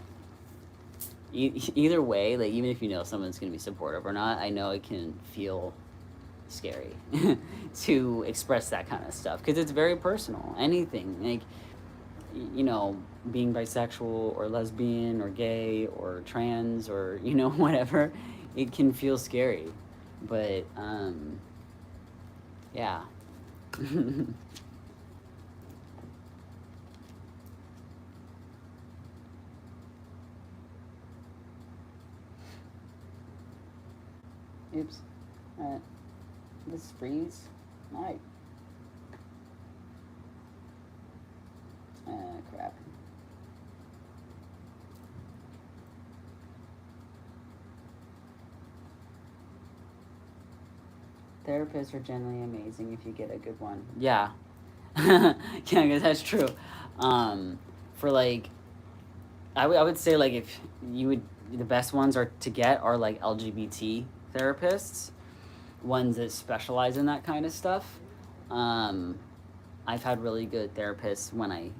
either way, like even if you know someone's going to be supportive or not, I know it can feel scary to express that kind of stuff, because it's very personal. Anything like, you know, being bisexual or lesbian or gay or trans or, you know, whatever, it can feel scary, but yeah. Oops. This freeze? Night. Crap. Therapists are generally amazing if you get a good one. Yeah. Yeah, because that's true. For like, I would say, like, if you would, the best ones are to get are like LGBT therapists, ones that specialize in that kind of stuff. I've had really good therapists when I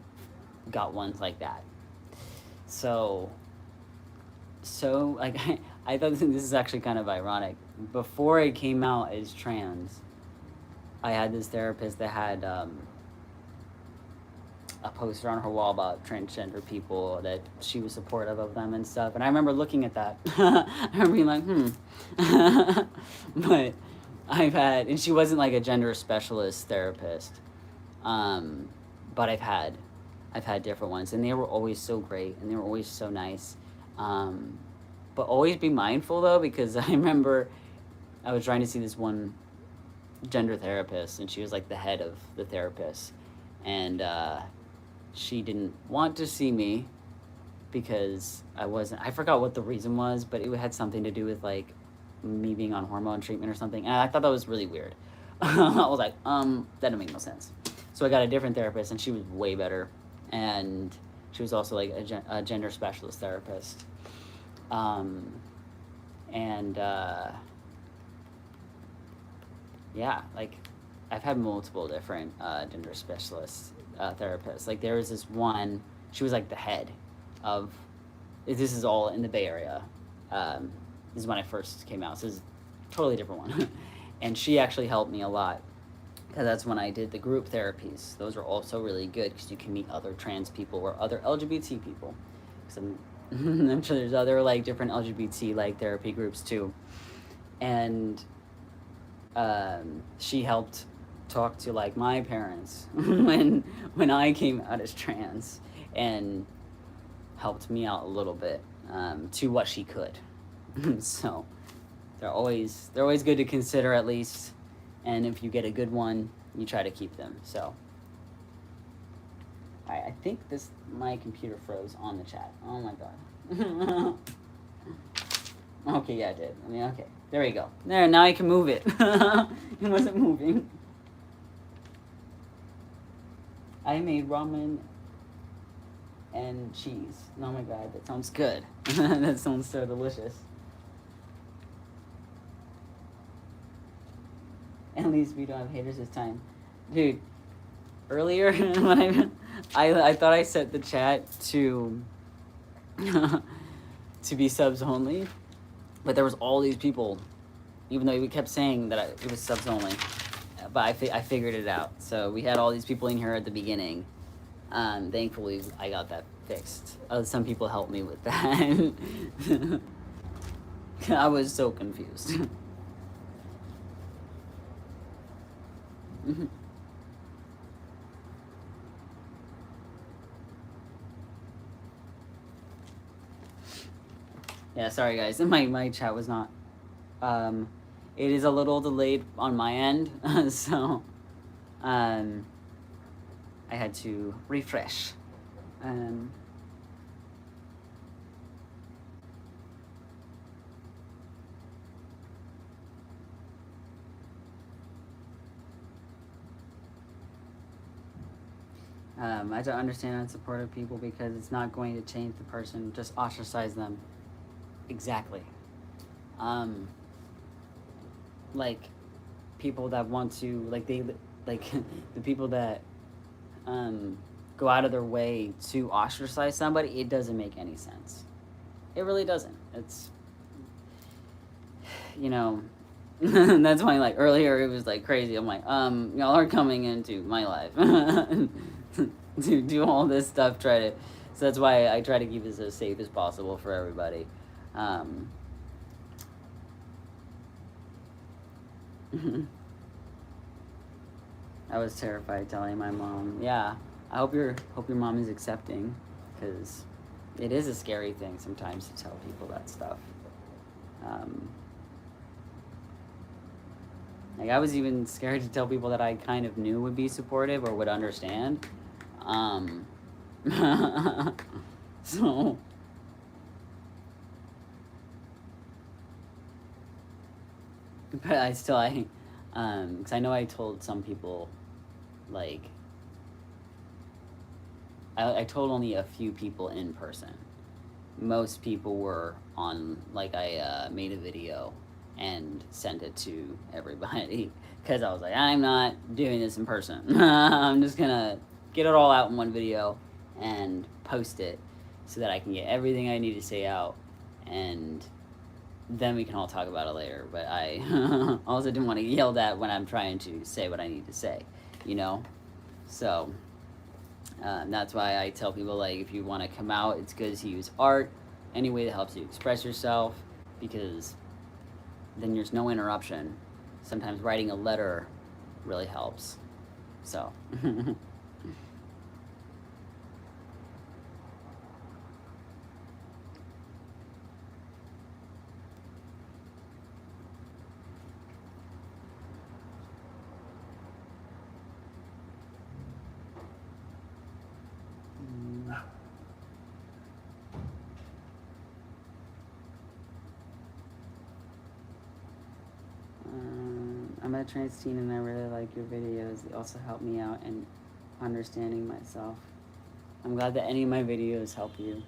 got ones like that. So like, I thought this is actually kind of ironic. Before I came out as trans, I had this therapist that had a poster on her wall about transgender people, that she was supportive of them and stuff. And I remember looking at that. I remember being like, But I've had, and she wasn't like a gender specialist therapist. But I've had different ones, and they were always so great, and they were always so nice. But always be mindful though, because I remember I was trying to see this one gender therapist, and she was like the head of the therapist, and she didn't want to see me because I forgot what the reason was, but it had something to do with like me being on hormone treatment or something, and I thought that was really weird. I was like, that didn't make no sense. So I got a different therapist, and she was way better, and She was also like a gender specialist therapist. And yeah, like I've had multiple different gender specialist therapists. Like there was this one, she was like the head of, this is all in the Bay Area. This is when I first came out, so this is a totally different one. And she actually helped me a lot, because that's when I did the group therapies. Those are also really good because you can meet other trans people or other LGBT people. I'm sure there's other like different LGBT like therapy groups too. And she helped talk to like my parents when I came out as trans, and helped me out a little bit to what she could. So they're always good to consider at least, and if you get a good one, you try to keep them. So I think my computer froze on the chat. Oh my god. Okay, yeah, it did. I mean, okay. There we go. There, now I can move it. It wasn't moving. I made ramen and cheese. Oh my god, that sounds good. That sounds so delicious. At least we don't have haters this time. Dude, earlier when I thought I set the chat to to be subs only, but there was all these people, even though we kept saying that it was subs only. But I figured it out. So we had all these people in here at the beginning. Thankfully, I got that fixed. Some people helped me with that. I was so confused. Yeah, sorry guys. My chat was not. It is a little delayed on my end, so I had to refresh. I don't understand unsupportive people because it's not going to change the person. Just ostracize them. Exactly. Like people that want to, like the people that go out of their way to ostracize somebody, it doesn't make any sense. It really doesn't. It's, you know, that's why like earlier it was like crazy. I'm like, y'all are coming into my life to do all this stuff, so that's why I try to keep it as safe as possible for everybody. I was terrified telling my mom. Yeah, I hope your mom is accepting, because it is a scary thing sometimes to tell people that stuff. Like I was even scared to tell people that I kind of knew would be supportive or would understand. So. But because I know I told some people, like, I told only a few people in person. Most people were on, like, I made a video and sent it to everybody, because I was like, I'm not doing this in person. I'm just gonna get it all out in one video and post it so that I can get everything I need to say out, and then we can all talk about it later. But I also didn't want to get yelled at when I'm trying to say what I need to say, you know? So that's why I tell people, like, if you want to come out, it's good to use art, any way that helps you express yourself, because then there's no interruption. Sometimes writing a letter really helps. So. I'm a trans teen and I really like your videos. They also help me out in understanding myself. I'm glad that any of my videos help you.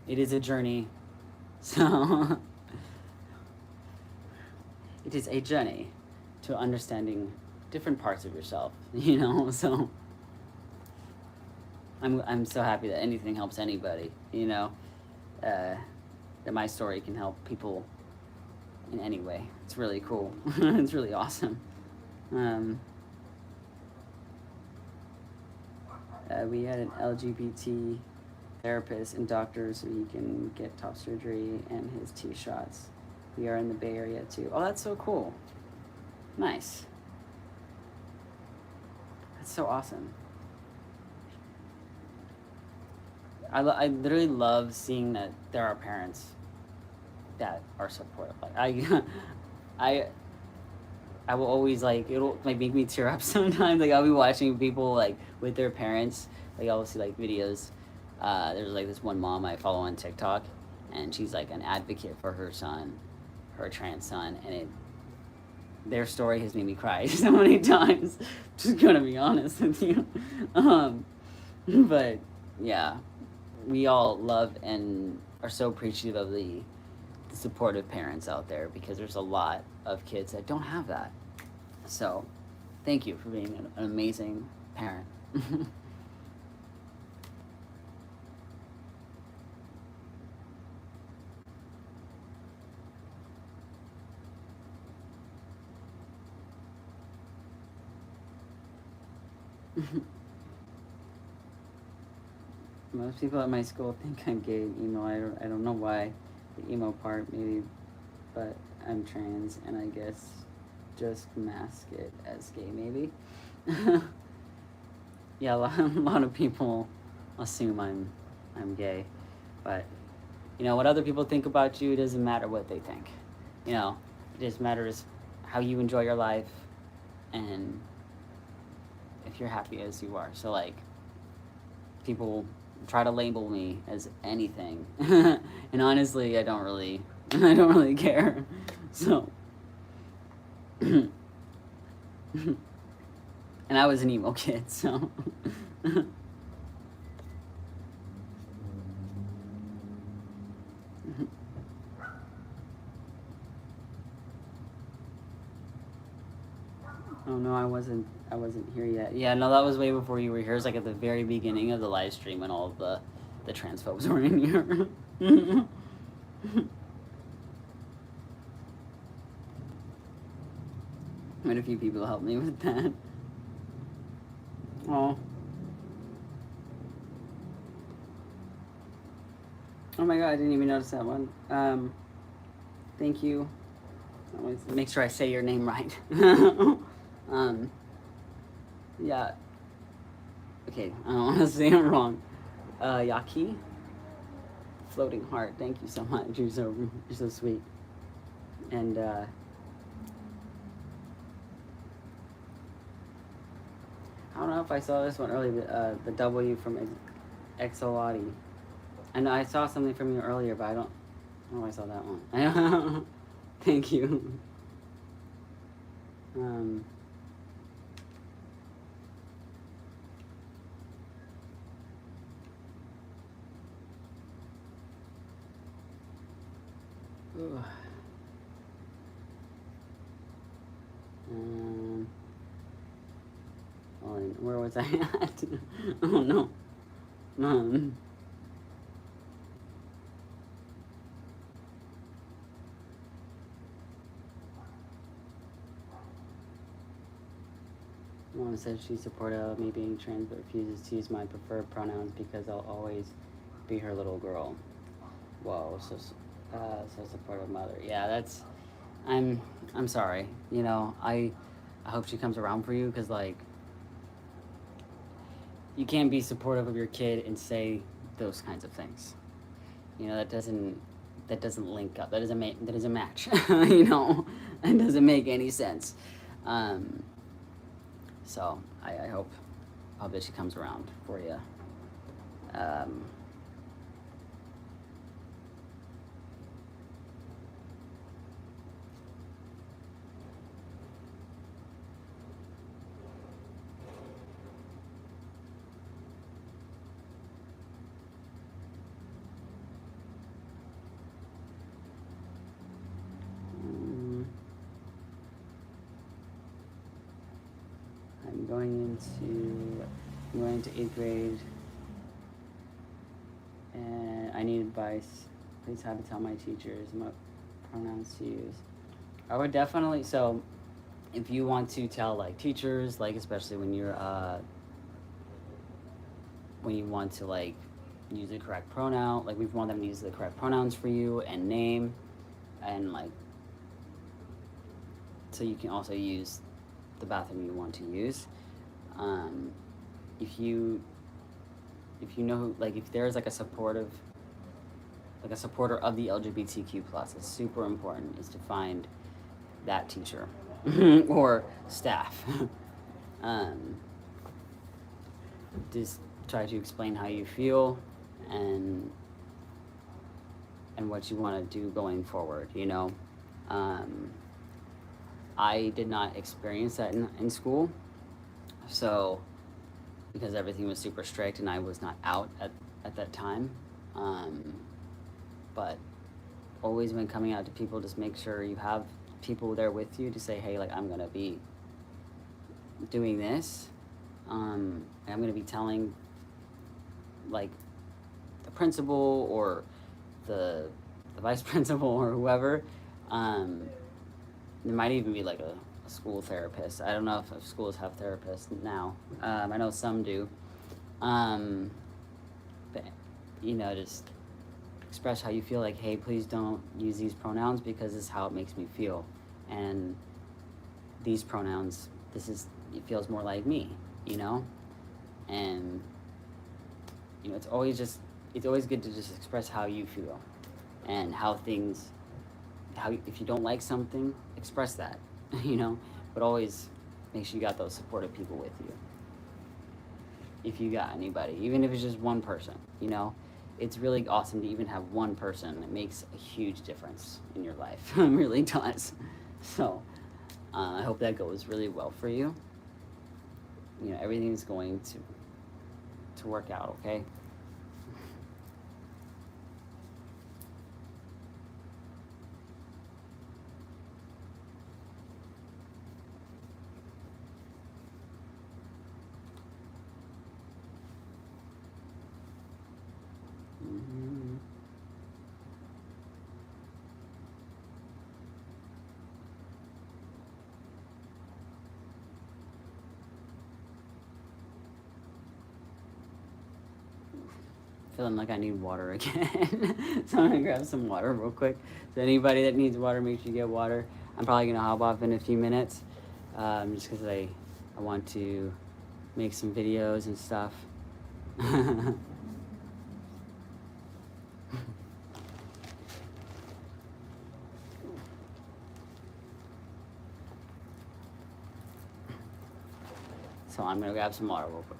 It is a journey, so it is a journey to understanding different parts of yourself, you know. So I'm so happy that anything helps anybody, you know. That my story can help people in any way. It's really cool. It's really awesome. We had an LGBT therapist and doctor so he can get top surgery and his T shots. We are in the Bay Area too. Oh, that's so cool. Nice. That's so awesome. I literally love seeing that there are parents that are supportive. Like I will always like it'll like make me tear up sometimes. Like I'll be watching people like with their parents. Like I'll see like videos. There's like this one mom I follow on TikTok, and she's like an advocate for her son, her trans son, and their story has made me cry so many times. Just gonna be honest with you. But yeah, we all love and are so appreciative of the supportive parents out there because there's a lot of kids that don't have that. So, thank you for being an amazing parent. Most people at my school think I'm gay and emo. I don't know why. The emo part maybe, but I'm trans and I guess just mask it as gay maybe. Yeah, a lot of people assume I'm gay, but you know what other people think about you, it doesn't matter what they think. You know, it just matters how you enjoy your life and if you're happy as you are. So like people try to label me as anything. And honestly, I don't really care. So and I was an emo kid, so oh no, I wasn't here yet. Yeah, no, that was way before you were here. It was like at the very beginning of the live stream when all of the transphobes were in here. I had a few people help me with that. Oh. Oh my god, I didn't even notice that one. Thank you. Always make sure I say your name right. Yeah. Okay, I don't want to say it wrong. Yaki? Floating heart. Thank you so much. You're so sweet. And I don't know if I saw this one earlier. The W from Exolati. I know I saw something from you earlier, but I don't know if I saw that one. Thank you. Where was I at? Oh no. Mom said she's supportive of me being trans but refuses to use my preferred pronouns because I'll always be her little girl. Whoa, so supportive mother. Yeah, that's I'm sorry. You know, I hope she comes around for you because like you can't be supportive of your kid and say those kinds of things. You know, that doesn't link up. That doesn't match. You know, that doesn't make any sense. So I hope that she comes around for you. I'm going into 8th grade, and I need advice. Please have to tell my teachers what pronouns to use. I would definitely, so if you want to tell like teachers, like especially when you're when you want to like use the correct pronoun, like we want them to use the correct pronouns for you and name, and like so you can also use the bathroom you want to use. If you know who, like if there's like a supporter of the LGBTQ plus, it's super important is to find that teacher or staff. Just try to explain how you feel and what you want to do going forward, you know. I did not experience that in school, so because everything was super strict and I was not out at that time. But always when coming out to people, just make sure you have people there with you to say, hey, like I'm gonna be doing this. I'm gonna be telling like the principal or the vice principal or whoever. There might even be like a school therapist. I don't know if schools have therapists now. I know some do. But you know, just express how you feel, like, hey, please don't use these pronouns because this is how it makes me feel. And these pronouns, it feels more like me, you know? And, you know, it's always good to just express how you feel and if you don't like something, express that, you know? But always make sure you got those supportive people with you. If you got anybody, even if it's just one person, you know? It's really awesome to even have one person. It makes a huge difference in your life. It really does. So, I hope that goes really well for you. You know, everything's going to work out, okay? Feeling like I need water again. So I'm gonna grab some water real quick. So anybody that needs water, make sure you get water. I'm probably gonna hop off in a few minutes, just because I want to make some videos and stuff. So I'm gonna grab some water real quick.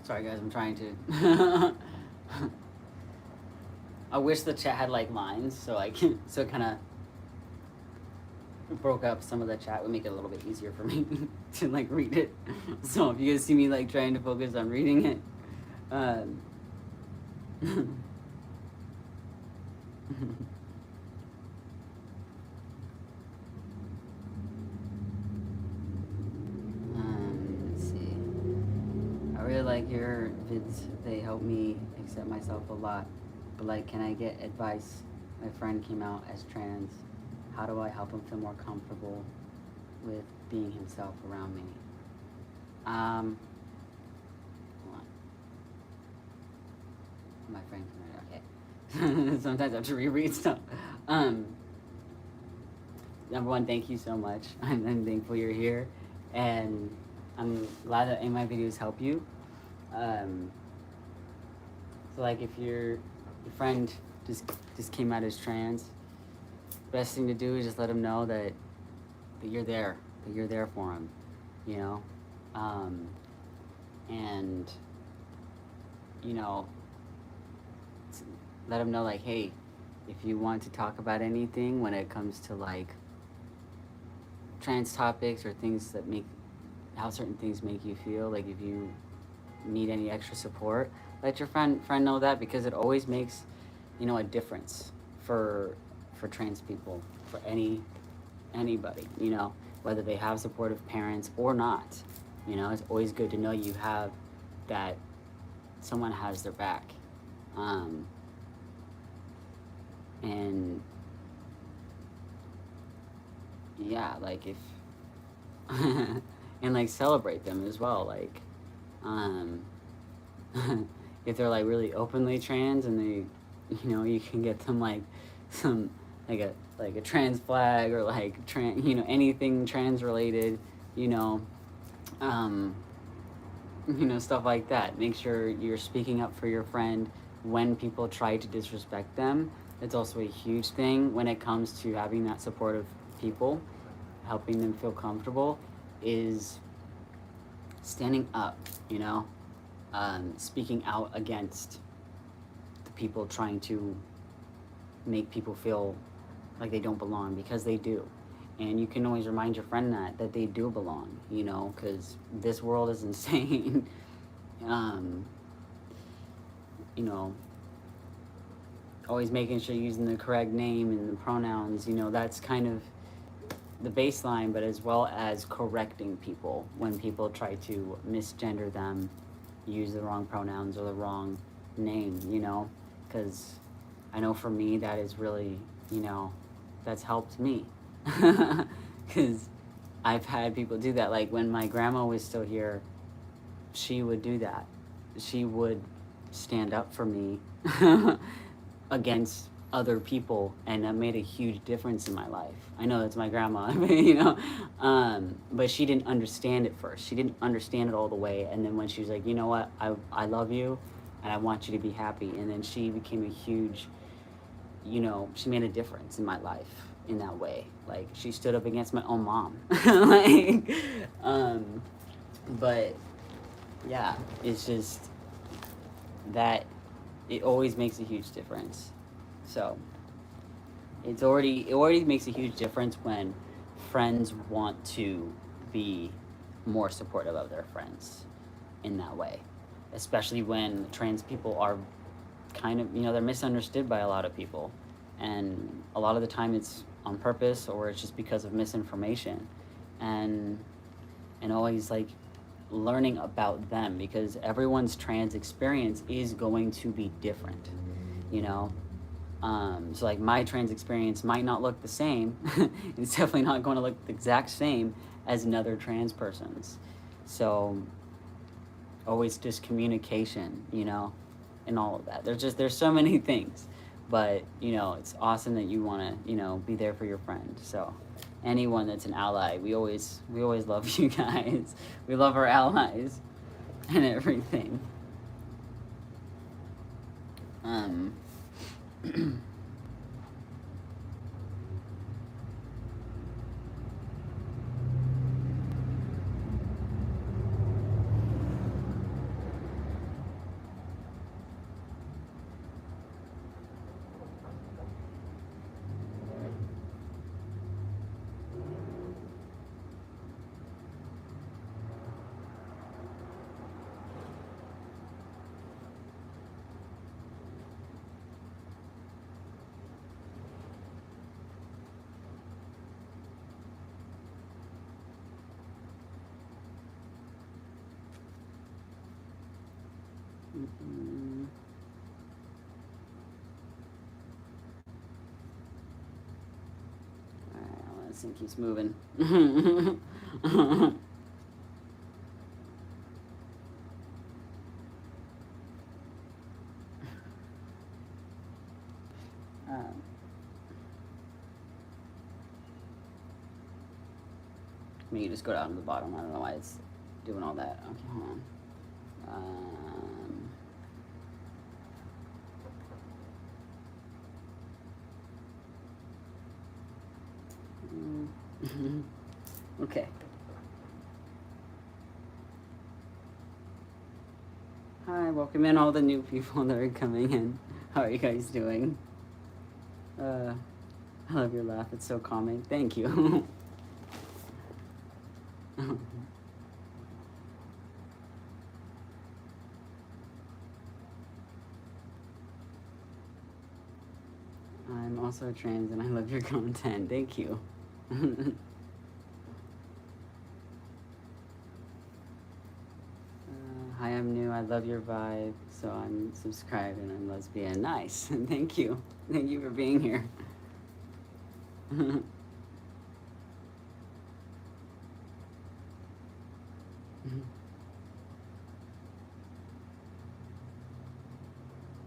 Sorry guys, I'm trying to. I wish the chat had like lines, so it kind of broke up some of the chat. Would make it a little bit easier for me to like read it. So if you guys see me like trying to focus on reading it, let's see. I really like your vids. They help me accept myself a lot. But like, can I get advice? My friend came out as trans. How do I help him feel more comfortable with being himself around me? Hold on. My friend came out. Okay. Sometimes I have to reread stuff. Number one, thank you so much. I'm thankful you're here, and I'm glad that any of my videos help you. So like, if your friend just came out as trans, best thing to do is just let him know that you're there, for him, you know, and you know, let him know like, hey, if you want to talk about anything when it comes to like trans topics or things that make how certain things make you feel, like if you need any extra support, let your friend know that, because it always makes, you know, a difference for trans people, for anybody, you know, whether they have supportive parents or not. You know, it's always good to know you have that someone has their back. And yeah, like if and like celebrate them as well, like if they're like really openly trans and they, you know, you can get them like some like a trans flag or like you know, anything trans related, you know, stuff like that. Make sure you're speaking up for your friend when people try to disrespect them. It's also a huge thing when it comes to having that supportive people, helping them feel comfortable, is standing up, you know, speaking out against the people trying to make people feel like they don't belong, because they do. And you can always remind your friend that they do belong, you know, because this world is insane. You know, always making sure you're using the correct name and the pronouns, you know, that's kind of the baseline, but as well as correcting people when people try to misgender them, use the wrong pronouns or the wrong name, you know, because I know for me that is really, you know, that's helped me, because I've had people do that. Like when my grandma was still here, she would do that. She would stand up for me against other people, and that made a huge difference in my life. I know that's my grandma, you know, but she didn't understand it first. She didn't understand it all the way, and then when she was like, you know what, I love you, and I want you to be happy, and then she became a huge, you know, she made a difference in my life in that way. Like, she stood up against my own mom. Like, but yeah, it's just that it always makes a huge difference. So it already makes a huge difference when friends want to be more supportive of their friends in that way, especially when trans people are kind of, you know, they're misunderstood by a lot of people, and a lot of the time it's on purpose or it's just because of misinformation, and always like learning about them, because everyone's trans experience is going to be different, you know. So like my trans experience might not look the same. It's definitely not going to look the exact same as another trans person's. So always just communication, you know, and all of that. There's so many things, but you know, it's awesome that you want to, you know, be there for your friend. So anyone that's an ally, we always love you guys. We love our allies and everything. Mm-mm. Alright, this thing keeps moving. I mean, you just go down to the bottom. I don't know why it's doing all that. Okay, hold on. Okay. Hi, welcome in all the new people that are coming in. How are you guys doing? I love your laugh. It's so calming. Thank you. I'm also trans and I love your content. Thank you. Hi, I'm new. I love your vibe. So I'm subscribed and I'm lesbian. Nice. Thank you. Thank you for being here.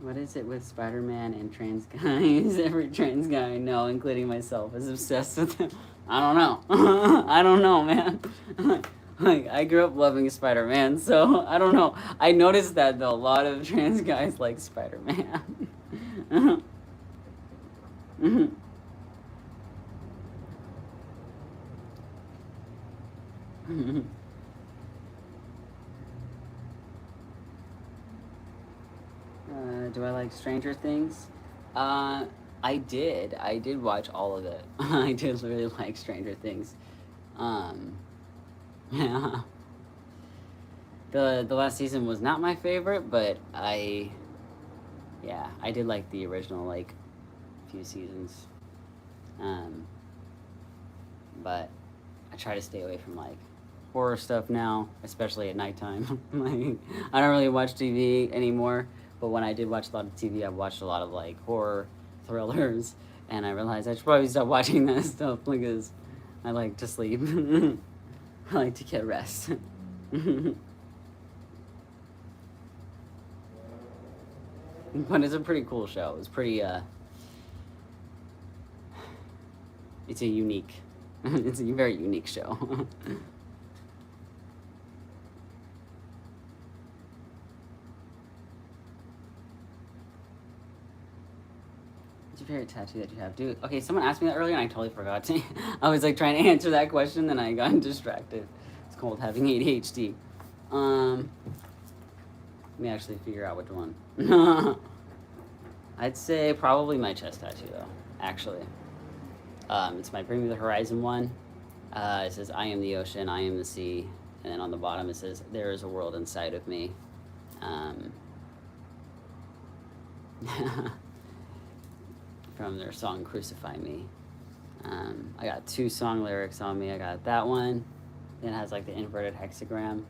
What is it with Spider-Man and trans guys? Every trans guy I know, including myself, is obsessed with him. I don't know. I don't know, man. Like, I grew up loving Spider-Man, so I don't know. I noticed that, though. A lot of trans guys like Spider-Man. Do I like Stranger Things? I did. I did watch all of it. I did really like Stranger Things. Yeah. The last season was not my favorite, but I did like the original like few seasons. But I try to stay away from like horror stuff now, especially at nighttime. Like, I don't really watch TV anymore, but when I did watch a lot of TV, I watched a lot of like horror thrillers, and I realized I should probably stop watching that stuff because I like to sleep. I like to get rest. But it's a pretty cool show. It's pretty it's a unique it's a very unique show. What's your favorite tattoo that you have? Dude, okay, someone asked me that earlier and I totally forgot to. I was like trying to answer that question and I got distracted. It's called having ADHD. Let me actually figure out which one. I'd say probably my chest tattoo though, actually. It's my Bring Me the Horizon one. It says, I am the ocean, I am the sea. And then on the bottom it says, there is a world inside of me. From their song Crucify Me. I got 2 song lyrics on me. I got that one. Then it has like the inverted hexagram,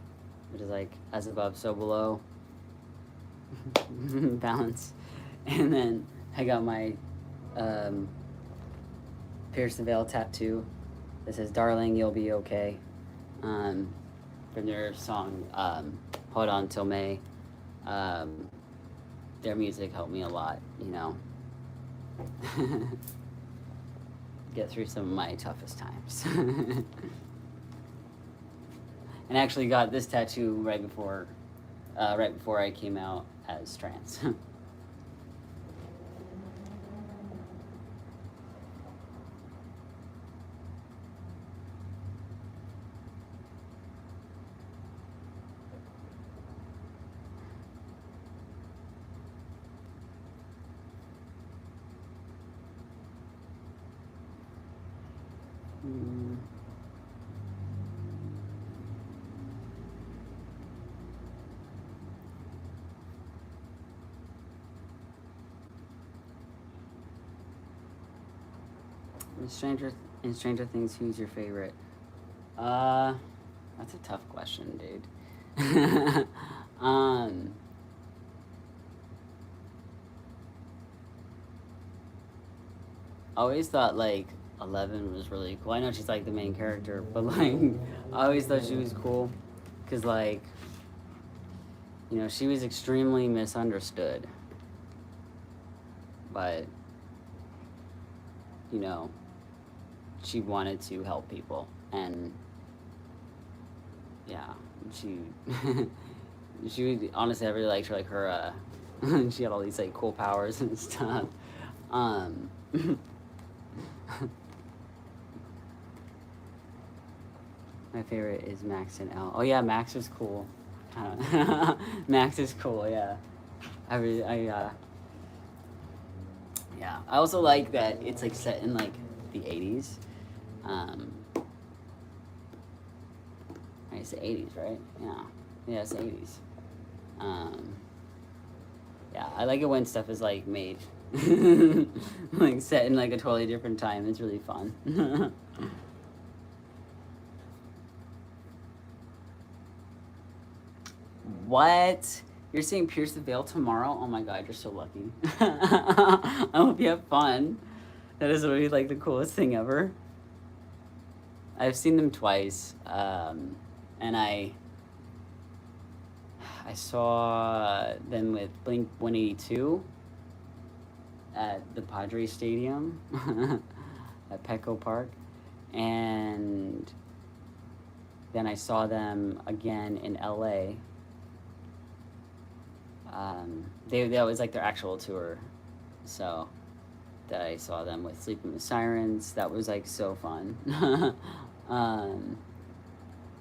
which is like as above, so below. Balance. And then I got my Pierce the Veil tattoo that says, Darling, you'll be okay. From their song Hold On Till May. Their music helped me a lot, you know. Get through some of my toughest times. And actually got this tattoo right before I came out as trans. In Stranger Things, who's your favorite? That's a tough question, dude. always thought like 11 was really cool. I know she's like the main character, but like I always thought she was cool because like you know she was extremely misunderstood, but you know she wanted to help people and yeah she she would honestly I really liked her like her she had all these like cool powers and stuff. My favorite is Max and L. Oh yeah, Max is cool. Max is cool. Yeah, yeah. I also like that it's like set in like the 80s. It's the 80s, right? Yeah, it's the 80s. Yeah, I like it when stuff is like made like set in like a totally different time. It's really fun. What? You're seeing Pierce the Veil tomorrow? Oh my god, you're so lucky. I hope you have fun. That is really like the coolest thing ever. I've seen them twice, and I saw them with Blink 182 at the Padres Stadium at Petco Park, and then I saw them again in LA. That was like their actual tour, so that I saw them with Sleeping with Sirens. That was like so fun.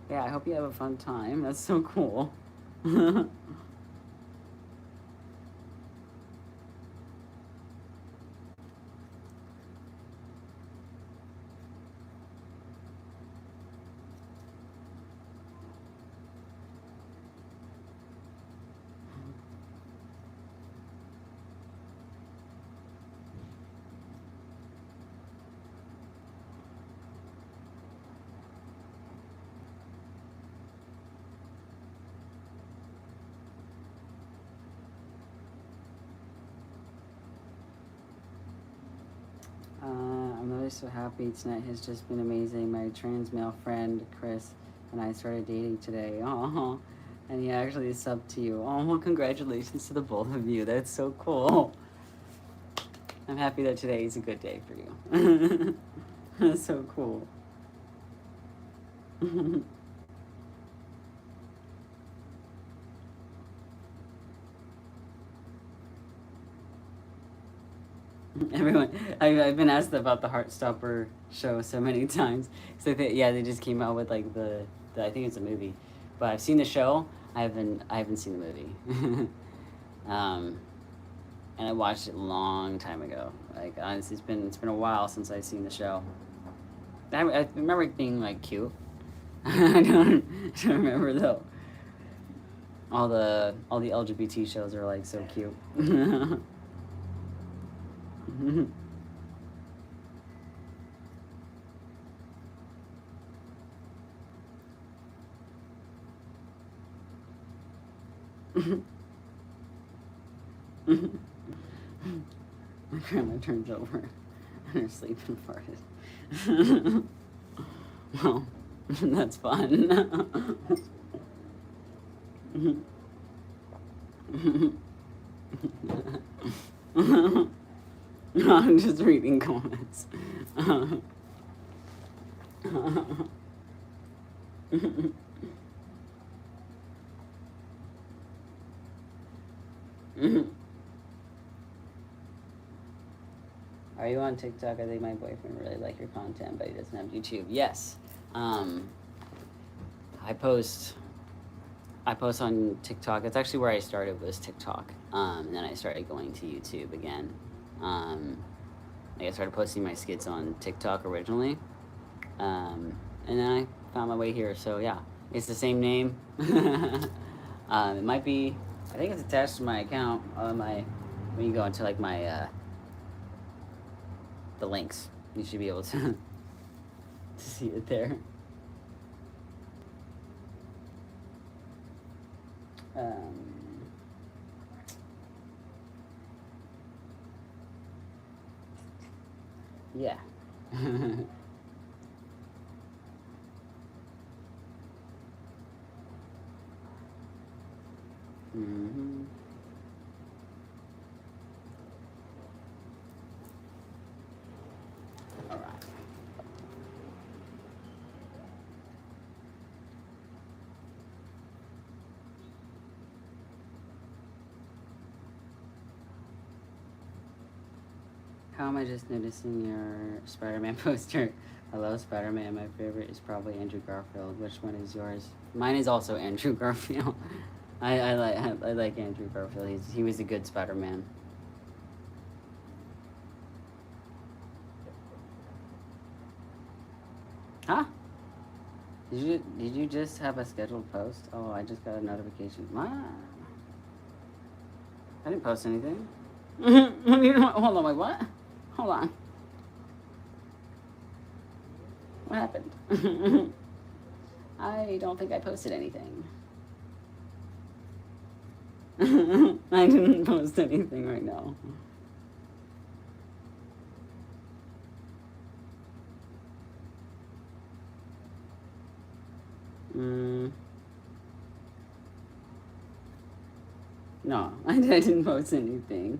Yeah, I hope you have a fun time. That's so cool. I'm really so happy. Tonight has just been amazing. My trans male friend, Chris, and I started dating today. Oh, and he actually subbed to you. Oh, well, congratulations to the both of you. That's so cool. I'm happy that today is a good day for you. That's so cool. Everyone, I've been asked about the Heartstopper show so many times. So they just came out with like the I think it's a movie, but I've seen the show. I haven't seen the movie. And I watched it a long time ago. Like honestly, it's been a while since I've seen the show. I remember it being like cute. I don't remember though. All the LGBT shows are like so cute. My grandma turned over in her sleep and farted. Well, that's fun. I'm just reading comments. Are you on TikTok? I think my boyfriend really liked your content, but he doesn't have YouTube. Yes. I post on TikTok. That's actually where I started, was TikTok. And then I started going to YouTube again. I started posting my skits on TikTok originally. And then I found my way here. So yeah, it's the same name. It might be, I think it's attached to my account on when you go into like my, the links. You should be able to, to see it there. Yeah. Mm-hmm. All right. How am I just noticing your Spider-Man poster? I love Spider-Man. My favorite is probably Andrew Garfield. Which one is yours? Mine is also Andrew Garfield. I like Andrew Garfield. He was a good Spider-Man. Huh? Did you just have a scheduled post? Oh, I just got a notification. What? I didn't post anything. Hold on, wait, what? Hold on. What happened? I don't think I posted anything. I didn't post anything right now. No, I didn't post anything.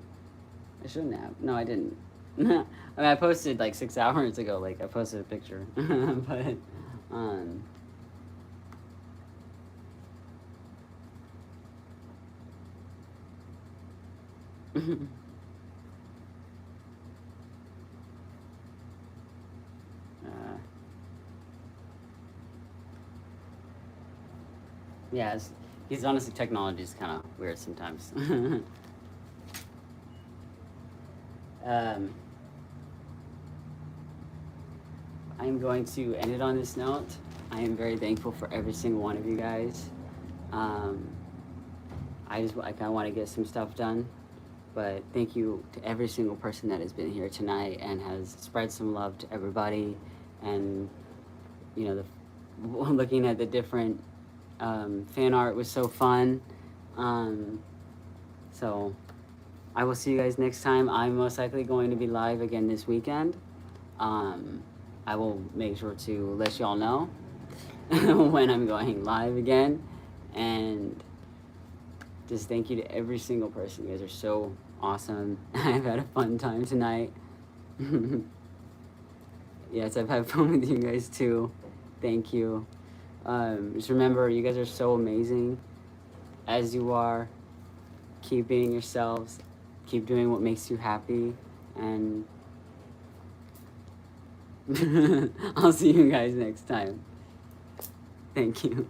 I shouldn't have. No, I didn't. I mean, I posted like 6 hours ago. Like, I posted a picture, but um, uh, yeah, he's honestly technology is kind of weird sometimes. um, I'm going to end it on this note. I am very thankful for every single one of you guys. Um, I kind of want to get some stuff done, but thank you to every single person that has been here tonight and has spread some love to everybody. And you know, looking at the different fan art was so fun. So I will see you guys next time. I'm most likely going to be live again this weekend. I will make sure to let y'all know when I'm going live again. And just thank you to every single person. You guys are so awesome. I've had a fun time tonight. Yes, I've had fun with you guys too. Thank you. Just remember, you guys are so amazing as you are. Keep being yourselves. Keep doing what makes you happy. And I'll see you guys next time. Thank you.